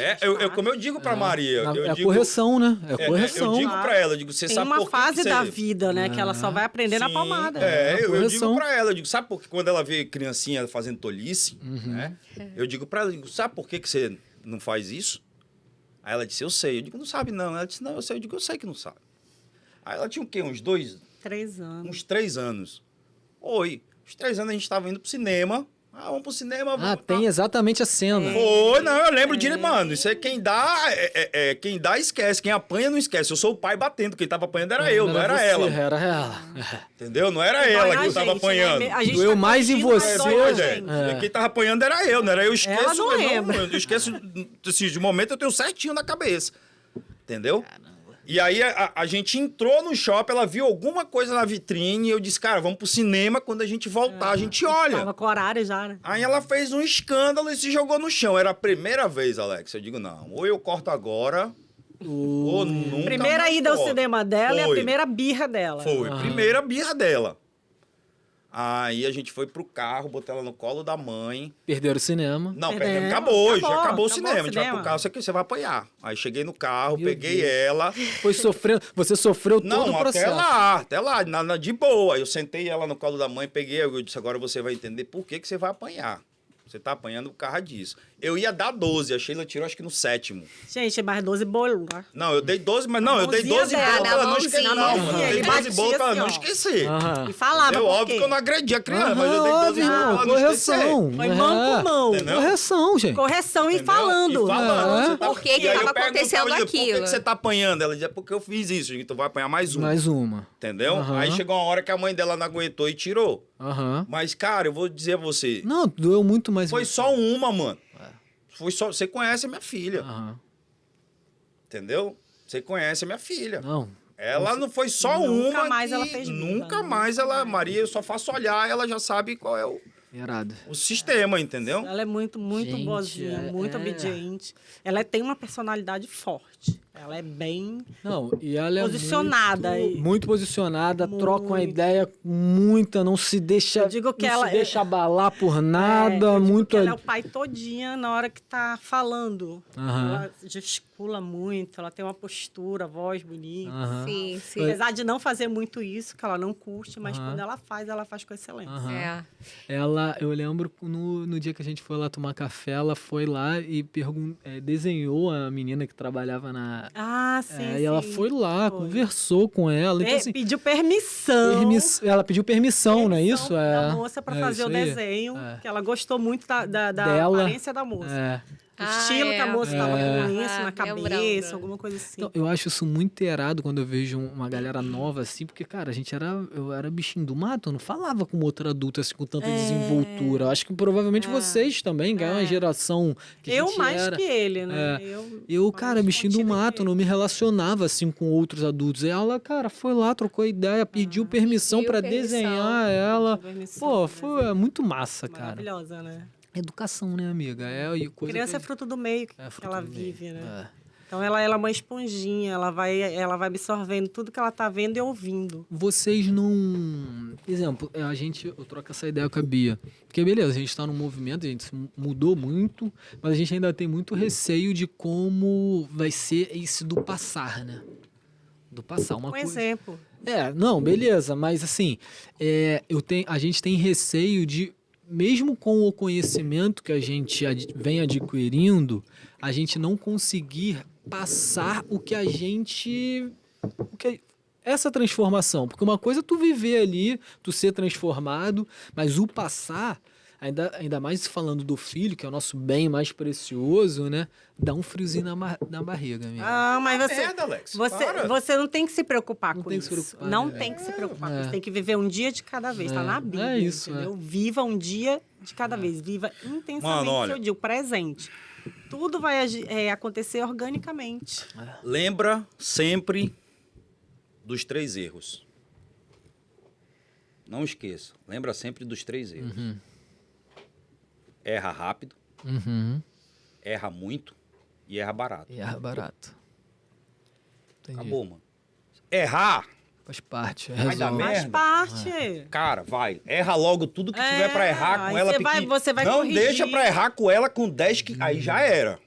Como eu digo pra Maria. É correção, né? É correção. Eu digo pra ela, eu digo, você Tem sabe uma por que fase você... da vida, né? Que ela só vai aprender na palmada. Eu digo pra ela, eu digo, sabe por que quando ela vê criancinha fazendo tolice, né? Eu digo pra ela, eu digo, sabe por que você não faz isso? Aí ela disse, eu sei. Eu digo, não sabe não. Ela disse, não, eu sei. Eu digo, eu sei que não sabe. Aí ela tinha o quê? Uns 3 anos. Uns 3 anos. Uns 3 anos a gente tava indo pro cinema. Vamos pro cinema. Tem exatamente a cena. Foi, não, eu lembro direito, mano. Isso é quem dá, quem dá esquece, quem apanha não esquece. Eu sou o pai batendo, quem tava apanhando era eu, não era você, ela. Era ela. Entendeu? Não era ela que eu tava apanhando. Doeu mais em você. Quem tava apanhando era eu, não era eu. Eu esqueço, ela não lembra. Eu esqueço, assim, de momento eu tenho certinho na cabeça. Entendeu? E aí a gente entrou no shopping, ela viu alguma coisa na vitrine e eu disse, cara, vamos pro cinema, quando a gente voltar, a gente olha. Tava com horário já, né? Aí ela fez um escândalo e se jogou no chão. Era a primeira vez, Alex. Eu digo, não, ou eu corto agora, ou nunca Primeira mais ida ao corto. cinema dela e a Foi. primeira birra dela. Foi, primeira birra dela. Aí a gente foi pro carro, botei ela no colo da mãe. Perderam o cinema. Não, Perdemos. acabou, já acabou o Acabou cinema. o A gente vai pro cinema. carro, você vai apanhar. Aí cheguei no carro, Meu peguei Deus. ela. Foi sofrendo. Você sofreu todo Não, o processo. até lá, de boa. Aí eu sentei ela no colo da mãe, peguei, eu disse, agora você vai entender por que você vai apanhar. Você tá apanhando por causa disso. Eu ia dar 12, a Sheila tirou acho que no 7º. Gente, mais 12 bolos, tá? Não, eu dei 12, mas não, eu dei mãozinha 12 dela, bolos pra ela não esquecer. mãozinha. Não, eu dei Ele 12 batia bolos pra ela assim, não ó. esquecer. E falava Eu, por óbvio quê? que eu não agredi a criança, mas eu dei 12 bolos pra ela não esquecer. Correção. Foi mão com mão. Entendeu? Correção, gente. Correção e Entendeu? falando. E falando. Você tá- Por que que E aí eu tava perguntava, acontecendo eu dizia, Por que aquilo? que você tá apanhando? Ela dizia, porque eu fiz isso. Então vai apanhar mais um. Mais uma. Entendeu? Aham. Aí chegou uma hora que a mãe dela não aguentou e tirou. Aham. Mas, cara, eu vou dizer a você, Não, doeu muito mais. foi você. só uma, mano. Foi só... Você conhece a minha filha. Aham. Entendeu? Você conhece a minha filha. Não. Ela não foi só Nunca uma mais que... ela fez birra, Nunca mais ela... Maria, eu só faço olhar, ela já sabe qual é Irado. o sistema, entendeu? Ela é muito Gente, boazinha, muito obediente. Ela tem uma personalidade forte. Ela é bem Não, e ela é posicionada. muito posicionada, troca uma Muito. ideia muita, não se deixa, Eu digo que não ela se deixa abalar por eu nada, digo muito que ela é o pai todinha na hora que tá falando. Aham. Ela gesticula muito, ela tem uma postura, voz bonita. Aham. Sim, sim. Apesar de não fazer muito isso, que ela não curte, mas Aham. quando ela faz com excelência. Aham. É. Ela, eu lembro no dia que a gente foi lá tomar café, ela foi lá e desenhou a menina que trabalhava sim. E ela foi lá, conversou com ela. Então, assim, pediu permissão. Ela pediu permissão, não é isso? Da moça para fazer o desenho, que ela gostou muito da aparência da moça. O estilo que a moça estava com isso na cabeça, alguma coisa assim. Então, eu acho isso muito errado quando eu vejo uma galera nova assim, porque, cara, eu era bichinho do mato, eu não falava com outro adulto assim, com tanta desenvoltura. Eu acho que provavelmente vocês também, que é uma geração que eu mais que ele, né? Eu, cara, bichinho do mato, não me relacionava assim com outros adultos. E ela, cara, foi lá, trocou ideia, pediu permissão para desenhar ela. Pô, foi muito massa, cara. Maravilhosa, né? Educação, né, amiga? Criança é fruto do meio que ela vive, né? Então ela é uma esponjinha, ela vai absorvendo tudo que ela tá vendo e ouvindo. Vocês não... Por exemplo, eu troco essa ideia com a Bia. Porque, beleza, a gente tá num movimento, a gente mudou muito, mas a gente ainda tem muito receio de como vai ser isso do passar, né? Do passar. Exemplo. Não, beleza, mas assim, a gente tem receio de, mesmo com o conhecimento que a gente vem adquirindo, a gente não conseguir passar essa transformação. Porque uma coisa é tu viver ali, tu ser transformado, mas o passar, ainda mais falando do filho, que é o nosso bem mais precioso, né? Dá um friozinho na barriga, amigo. Mas você não tem que se preocupar com isso. Não tem que se preocupar com isso. Tem que viver um dia de cada vez. Tá na Bíblia, entendeu? Viva um dia de cada vez. Viva intensamente o seu dia, o presente. Tudo vai acontecer organicamente. Lembra sempre dos 3 erros. Não esqueça. Lembra sempre dos 3 erros. Erra rápido, erra muito e erra barato. Entendi. Acabou, mano. Errar faz parte. Vai dar merda. Faz parte. Cara, vai. Erra logo tudo que tiver pra errar com ela. Você vai não corrigir. Deixa pra errar com ela com 10, aí já era.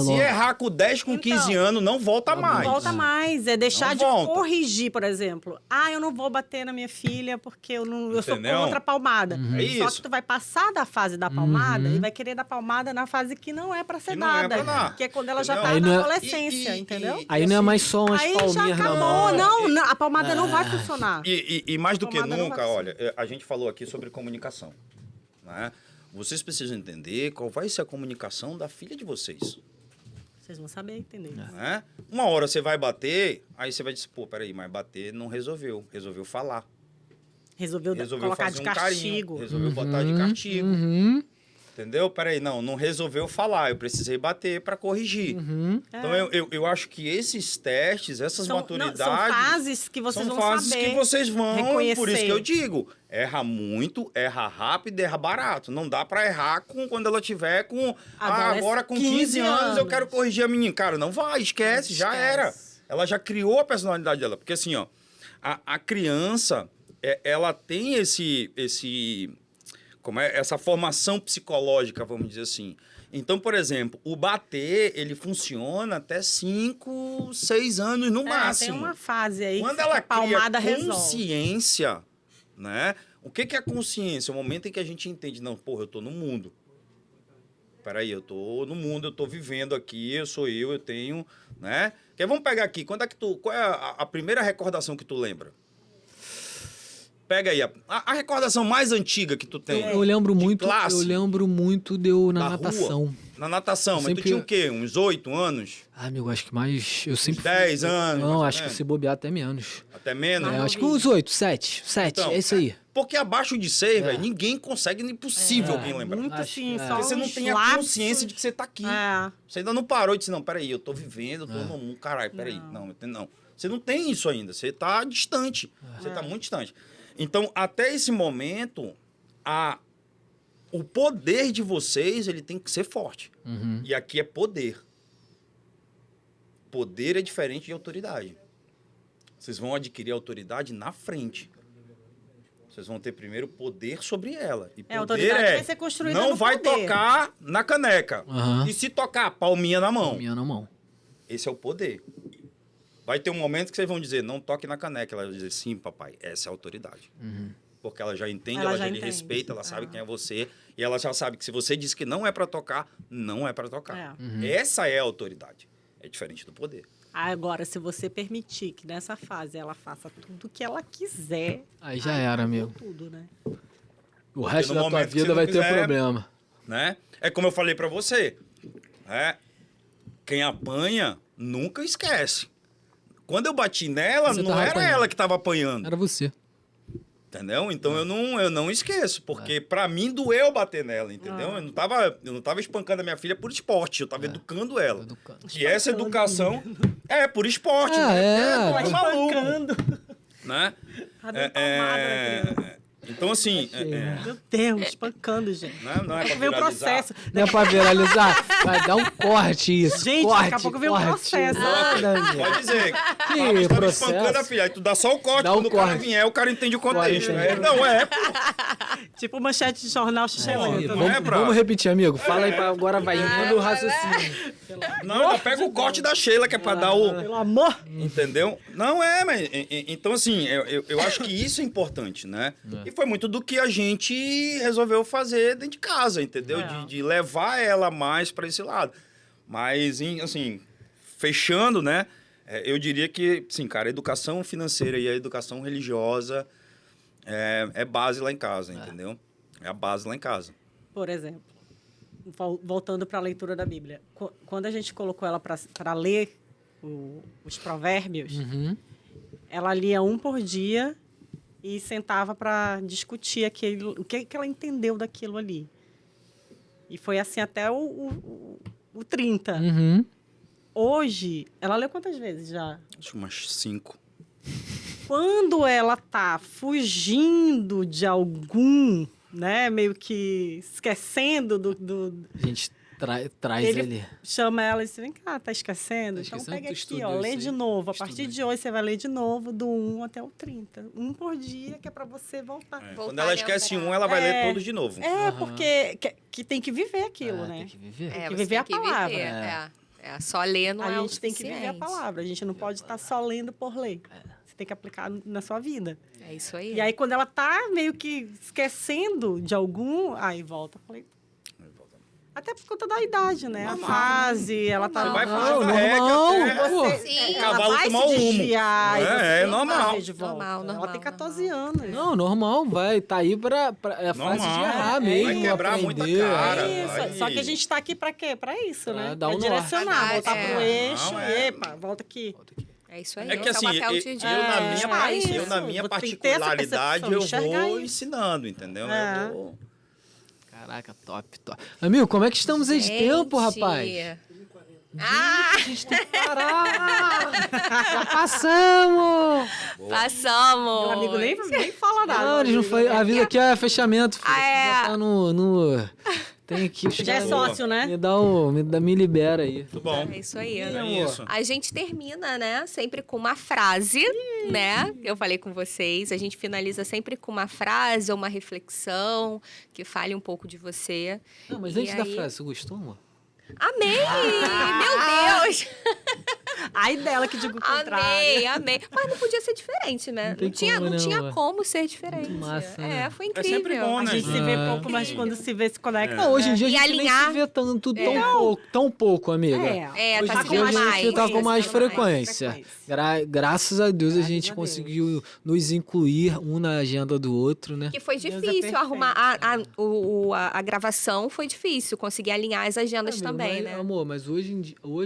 Se errar com 10, com 15 anos, não volta mais. Não volta mais. É deixar de corrigir, por exemplo. Eu não vou bater na minha filha porque eu sou contra a palmada. Só que tu vai passar da fase da palmada e vai querer dar palmada na fase que não é pra ser dada. Que é quando ela já tá na adolescência, entendeu? Aí não é mais só umas palminhas na mão. Não, a palmada não vai funcionar. E mais do que nunca, olha, a gente falou aqui sobre comunicação. Né? Vocês precisam entender qual vai ser a comunicação da filha de vocês. Vocês vão saber entender. Né? Uma hora você vai bater, aí você vai dizer, peraí, mas bater não resolveu. Resolveu falar. Resolveu colocar de castigo. Resolveu botar de castigo. Entendeu? Peraí, não resolveu falar. Eu precisei bater para corrigir. Então, eu acho que esses testes, essas maturidades... São fases que vocês vão saber. São fases que vocês vão... reconhecer. Por isso que eu digo, erra muito, erra rápido, erra barato. Não dá para errar quando ela tiver com... agora com 15 anos eu quero corrigir a menina. Cara, não vai, esquece, já era. Ela já criou a personalidade dela. Porque assim, ó, a criança, ela tem essa formação psicológica, vamos dizer assim. Então, por exemplo, o bater, ele funciona até 5, 6 anos no máximo. Tem uma fase aí quando que ela a palmada cria resolve. Consciência, né? O que é a consciência? O momento em que a gente entende, não, eu tô no mundo. Peraí, eu tô no mundo, eu tô vivendo aqui, eu tenho, né? Vamos pegar aqui, qual é a primeira recordação que tu lembra? Pega aí, a recordação mais antiga que tu tem. Eu lembro muito de eu na natação. Rua. Na natação, mas tu tinha o quê? Uns 8 anos? Amigo, acho que mais... Eu sempre 10 anos? Não, acho que se bobear até menos. Até menos? Acho que uns 8, 7, então, é isso aí. Porque abaixo de 6, velho, ninguém consegue, impossível alguém lembrar. Muito assim, só porque você não tem a consciência de que você tá aqui. Você ainda não parou e disse, não, peraí, eu tô vivendo, eu tô no mundo, caralho, peraí. Não. Você não tem isso ainda, você tá distante. Você tá muito distante. Então, até esse momento, o poder de vocês, ele tem que ser forte. E aqui é poder. Poder é diferente de autoridade. Vocês vão adquirir autoridade na frente. Vocês vão ter primeiro poder sobre ela. E poder vai ser construída não no vai poder. Tocar na caneca. E se tocar, palminha na mão. Palminha na mão. Esse é o poder. Vai ter um momento que vocês vão dizer, não toque na caneca. Ela vai dizer, sim, papai, essa é a autoridade. Porque ela já entende, ela já lhe respeita, ela sabe quem é você. E ela já sabe que se você diz que não é para tocar, não é para tocar. Essa é a autoridade. É diferente do poder. Agora, se você permitir que nessa fase ela faça tudo o que ela quiser... Aí já era, amigo. Tudo, né? O resto da tua vida vai ter problema. Né? É como eu falei pra você. Né? Quem apanha, nunca esquece. Quando eu bati nela, não era ela que tava apanhando. Era você. Entendeu? Então eu não esqueço, porque pra mim doeu bater nela, entendeu? Eu não tava espancando a minha filha por esporte, eu tava educando ela. E essa educação é por esporte, né? Espancando. Né? Então, assim... Meu Deus, espancando, gente. Não é pra Veio o processo. Não é pra viralizar? Vai dar um corte isso. Gente, corte, daqui a pouco vem um processo. Pode dizer. Que processo? Espancando a filha. Aí tu dá só o corte, dá quando o cara corte. vier, o cara entende o contexto. Não Tipo manchete de jornal xixelento. Vamos repetir, amigo. Fala aí, agora vai indo o raciocínio. Não, pega o corte da Sheila, que é pra dar o... Pelo amor. Entendeu? Não mas... Então, assim, eu acho que isso é importante, né? E foi muito do que a gente resolveu fazer dentro de casa, entendeu? De levar ela mais pra esse lado. Mas, assim, fechando, né? Eu diria que, sim, cara, a educação financeira e a educação religiosa é base lá em casa, entendeu? É a base lá em casa. Por exemplo, voltando para a leitura da Bíblia, quando a gente colocou ela para ler os provérbios, ela lia um por dia e sentava para discutir o que ela entendeu daquilo ali. E foi assim até o 30. Hoje, ela leu quantas vezes já? Acho umas 5. Quando ela tá fugindo de algum, né, meio que esquecendo do... A gente traz ele. Chama ela e diz, vem cá, tá esquecendo? Então pega aqui, ó, lê de novo. A partir de hoje você vai ler de novo do 1 até o 30. Um por dia, que é pra você voltar. Quando ela esquece um, ela vai ler todos de novo. Porque que tem que viver aquilo, né? Tem que viver. Tem que viver a palavra. Só ler não é o A gente tem que viver a palavra. A gente não pode estar só lendo por ler. Você tem que aplicar na sua vida. É isso aí. E aí, quando ela tá meio que esquecendo de algum, aí volta. Falei, até por conta da idade, né? A fase, ela tá... Você vai normal. Sim, o cavalo vai tomar se um rumo. desviar. É normal. Normal. Ela tem 14 anos. Não, normal, vai. Tá aí pra fase de errar mesmo. Vai quebrar aprender. muita cara. Isso. Só que a gente tá aqui pra quê? Pra isso, né? dar um Pra direcionar, norte. voltar pro eixo. Não, Epa, volta aqui. É isso aí. É que assim, eu na minha particularidade, eu vou ensinando, entendeu? Eu vou... Caraca, top. Amigo, como é que estamos aí de tempo, rapaz? Ah! A gente tem que parar! Já passamos! Passamos! Meu amigo nem fala nada. Não, eles não foi. A vida aqui é fechamento. Filho. Já tá no... Tem aqui. Já é sócio, né? Me libera aí. Muito bom. É isso aí. É isso. A gente termina, né? Sempre com uma frase, né? Eu falei com vocês. A gente finaliza sempre com uma frase ou uma reflexão que fale um pouco de você. Não, mas antes da frase, você gostou, amor? Amei! Meu Deus! Ai dela que digo o contrário. Amei. Mas não podia ser diferente, né? Não tinha como ser diferente. Muito massa, né? Foi incrível. É sempre bom, né? A gente se vê pouco, mas quando se vê, se conecta. Não, hoje em dia a E gente alinhar- nem se vê tão pouco, amiga. Hoje Tá em com dia a gente mais. tá com mais Tá frequência. Graças a Deus a gente conseguiu nos incluir um na agenda do outro, né? Que foi Deus é difícil perfeito. arrumar a gravação, foi difícil conseguir alinhar as agendas Amigo, também, mas, né? amor, mas hoje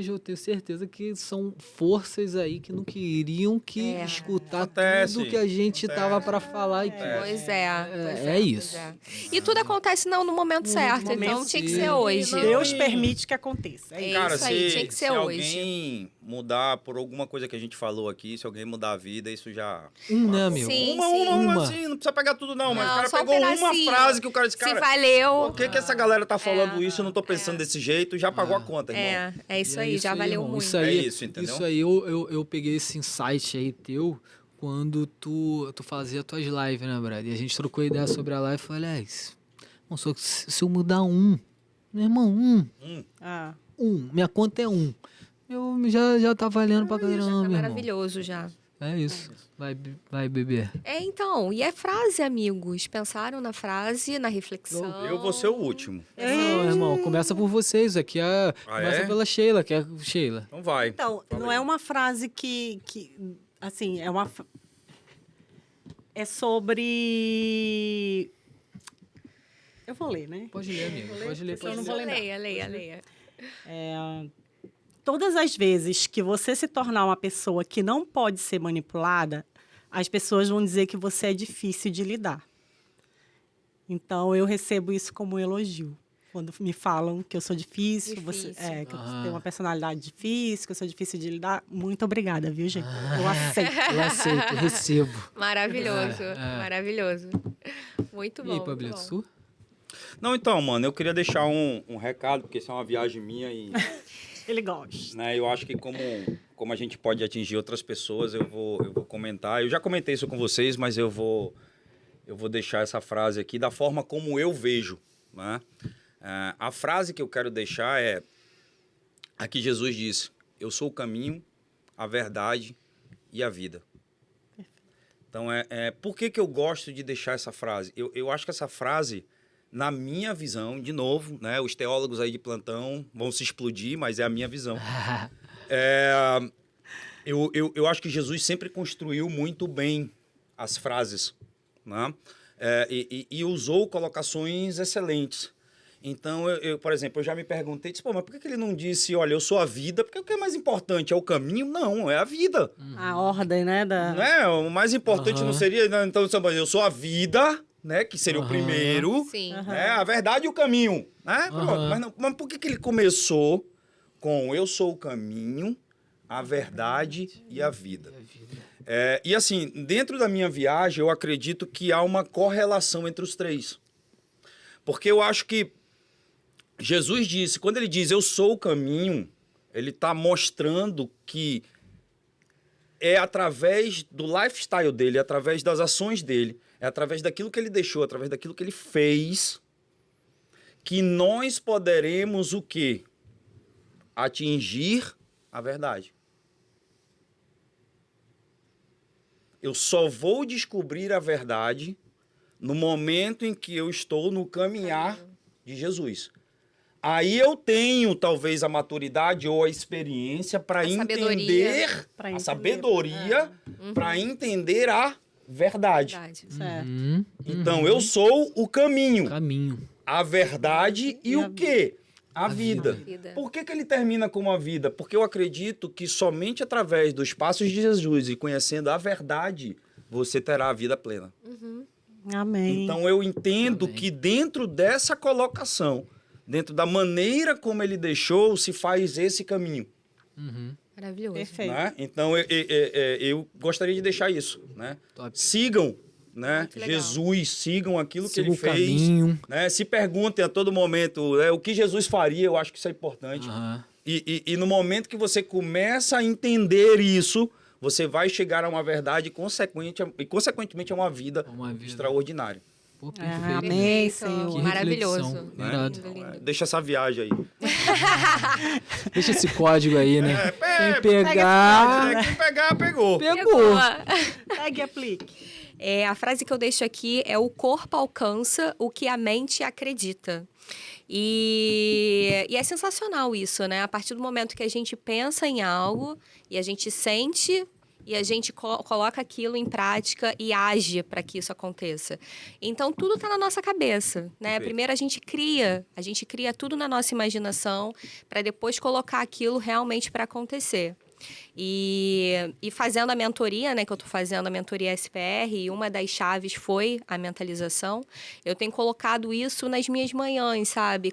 eu tenho certeza que são forças aí que não queriam escutar Acontece. tudo que a gente tava pra falar. Pois é. É isso. E tudo acontece no momento certo, momento então tinha que certo. ser hoje. Deus permite que aconteça. É Cara, isso aí, tinha que ser se hoje. alguém mudar por alguma coisa que a gente falou aqui, se alguém mudar a vida, isso já... Né, amigo? Sim. Uma, assim, não precisa pegar tudo não, mas o cara só um pegou uma pedacinho. frase que o cara disse, Se cara, valeu. por que essa galera tá falando isso, eu não tô pensando desse jeito, já pagou a conta, irmão. É isso E aí, já valeu irmão. muito. Isso aí, É isso, entendeu? Isso aí eu peguei esse insight aí teu quando tu fazia tuas lives, né, brother? E a gente trocou ideia sobre a live e falei, irmão, só que se eu mudar meu irmão, minha conta é 1. Eu já tá valendo pra caramba, Já tá irmão. maravilhoso já. É isso. Vai beber. Então, e é frase, amigos. Pensaram na frase, na reflexão. Eu vou ser o último. Não, irmão, começa por vocês. Aqui começa pela Sheila, que é Sheila. Então vai. Então, não é uma frase que assim, é sobre... Eu vou ler, né? Pode ler, amigo. Pode ler. Eu não vou ler, não. Leia. Todas as vezes que você se tornar uma pessoa que não pode ser manipulada, as pessoas vão dizer que você é difícil de lidar. Então, eu recebo isso como um elogio. Quando me falam que eu sou difícil. que eu tenho uma personalidade difícil, que eu sou difícil de lidar. Muito obrigada, viu, gente? Eu aceito. Eu recebo. Maravilhoso. Muito bom. E aí, Pablito, tu? Não, então, mano, eu queria deixar um recado, porque isso é uma viagem minha e... Ele gosta. Né, eu acho que como a gente pode atingir outras pessoas, eu vou comentar. Eu já comentei isso com vocês, mas eu vou deixar essa frase aqui da forma como eu vejo. Né? A frase que eu quero deixar é a que Jesus disse: eu sou o caminho, a verdade e a vida. Então, por que eu gosto de deixar essa frase? Eu acho que essa frase... Na minha visão, de novo, né, os teólogos aí de plantão vão se explodir, mas é a minha visão. Eu acho que Jesus sempre construiu muito bem as frases, né? E usou colocações excelentes. Então, por exemplo, eu já me perguntei, disse, mas por que ele não disse, olha, eu sou a vida? Porque o que é mais importante? É o caminho? Não, é a vida. A ordem, né? Não é? O mais importante não seria, então, eu sou a vida... Né, que seria o primeiro, né, a verdade e o caminho. Né? Mas por que ele começou com eu sou o caminho, a verdade e a vida? E assim, dentro da minha viagem, eu acredito que há uma correlação entre os três. Porque eu acho que Jesus disse, quando ele diz eu sou o caminho, ele está mostrando que é através do lifestyle dele, é através das ações dele, é através daquilo que ele deixou, através daquilo que ele fez, que nós poderemos o quê? Atingir a verdade. Eu só vou descobrir a verdade no momento em que eu estou no caminhar de Jesus. Aí eu tenho, talvez, a maturidade ou a experiência para entender a sabedoria, para entender a verdade. Certo. Então, eu sou o caminho, a verdade e o quê? A vida. Por que ele termina como a vida? Porque eu acredito que somente através dos passos de Jesus e conhecendo a verdade, você terá a vida plena. Amém. Então, eu entendo que dentro dessa colocação, dentro da maneira como ele deixou, se faz esse caminho. Maravilhoso. Perfeito. Né? Então, eu gostaria de deixar isso. Né? Sigam, né? Jesus, sigam aquilo que ele fez. Né? Se perguntem a todo momento o que Jesus faria, eu acho que isso é importante. E no momento que você começa a entender isso, você vai chegar a uma verdade e, consequentemente, a uma vida extraordinária. Pô, perfeito. Amém, Senhor. Maravilhoso. Lindo. Deixa essa viagem aí. Deixa esse código aí, né? Quem pegar... Quem pegar, pegou. Pegue e aplique. A frase que eu deixo aqui é: o corpo alcança o que a mente acredita. E é sensacional isso, né? A partir do momento que a gente pensa em algo e a gente sente... E a gente coloca aquilo em prática e age para que isso aconteça. Então, tudo está na nossa cabeça, né? Primeiro, a gente cria tudo na nossa imaginação para depois colocar aquilo realmente para acontecer. E fazendo a mentoria, né? Que eu estou fazendo a mentoria SPR, e uma das chaves foi a mentalização. Eu tenho colocado isso nas minhas manhãs, sabe?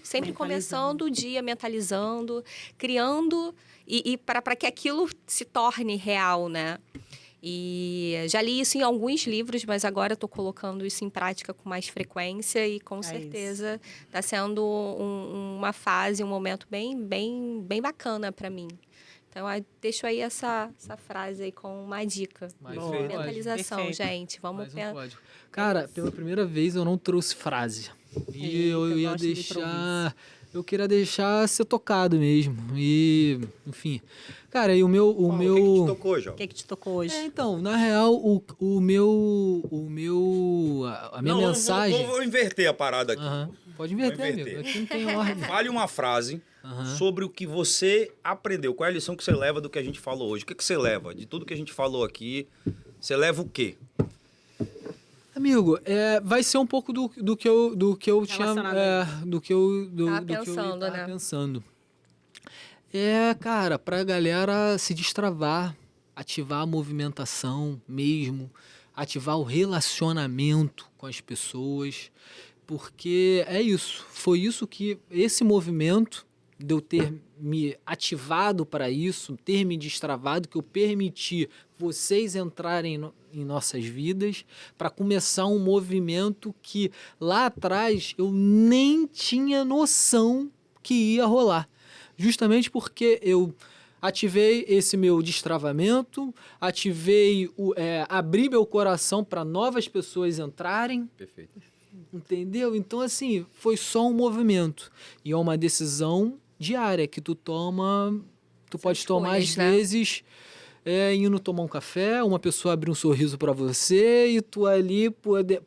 Sempre começando o dia mentalizando, criando... E para que aquilo se torne real, né? E já li isso em alguns livros, mas agora estou colocando isso em prática com mais frequência e com certeza está sendo uma fase, um momento bem bacana para mim. Então, eu deixo aí essa frase aí com uma dica. Mentalização, gente. Vamos pensar. Cara, pela primeira vez eu não trouxe frase. E eu ia deixar... eu queria deixar ser tocado mesmo. E, enfim. Cara, e o meu... O que te tocou, João? O que te tocou hoje? Então, na real, a minha mensagem... Vou inverter a parada aqui. Pode inverter, amigo. Aqui não tem ordem. Fale uma frase sobre o que você aprendeu. Qual é a lição que você leva do que a gente falou hoje? O que você leva? De tudo que a gente falou aqui, você leva o quê? Amigo, vai ser um pouco do que eu tinha... do que eu tava pensando. Cara, pra galera se destravar, ativar a movimentação mesmo, ativar o relacionamento com as pessoas, porque é isso. Foi isso que esse movimento de eu ter me ativado para isso, ter me destravado, que eu permiti vocês entrarem em nossas vidas para começar um movimento que lá atrás eu nem tinha noção que ia rolar. Justamente porque eu ativei esse meu destravamento, abri meu coração para novas pessoas entrarem. Perfeito. Entendeu? Então, assim, foi só um movimento. E é uma decisão diária que tu toma, tu pode tomar às vezes indo tomar um café, uma pessoa abrir um sorriso para você e tu ali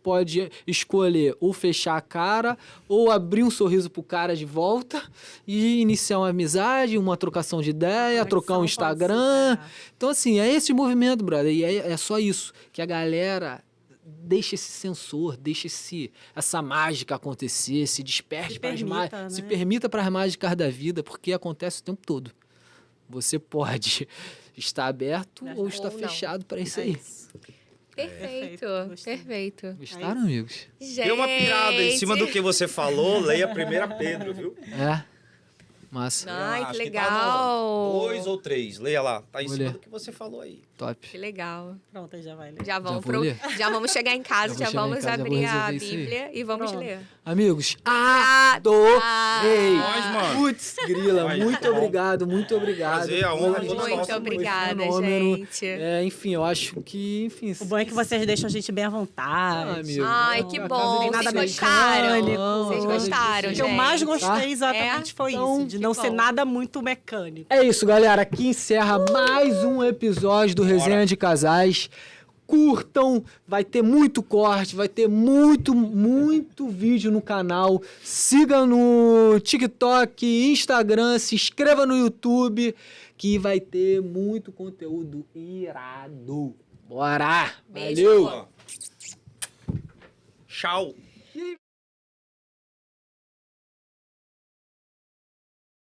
pode escolher ou fechar a cara ou abrir um sorriso pro cara de volta e iniciar uma amizade, uma trocação de ideia, trocar um Instagram. Então, assim, é esse movimento, brother. E é só isso, que a galera... Deixa esse sensor, deixa essa mágica acontecer, se desperte para as mágicas, né? Se permita para as mágicas da vida, porque acontece o tempo todo. Você pode estar aberto ou estar fechado para isso aí. Perfeito, perfeito. Gostaram, amigos? Gente. Deu uma pirada em cima do que você falou, leia 1 Pedro, viu? Massa. Ai, que legal. Tá 2 ou 3, leia lá. Tá em cima do que você falou aí. Top. Que legal. Pronto, aí já vai ler. Já vamos chegar em casa, já vamos abrir a Bíblia e vamos ler. Amigos, adorei! Nós, mano. Putz, grila, muito obrigado, muito obrigado. Prazer, a honra toda Muito nossa. obrigada, gente. Enfim, eu acho que, o bom é que vocês deixam a gente bem à vontade. Amigo. Ai, que bom. Vocês gostaram? Vocês gostaram, O gente? que eu mais gostei exatamente foi isso, de não ser nada muito mecânico. É isso, galera. Aqui encerra mais um episódio do Resenha de Casais. Curtam, vai ter muito corte, vai ter muito vídeo no canal. Siga no TikTok, Instagram, se inscreva no YouTube, que vai ter muito conteúdo irado. Bora! Beijo. Valeu! Tchau!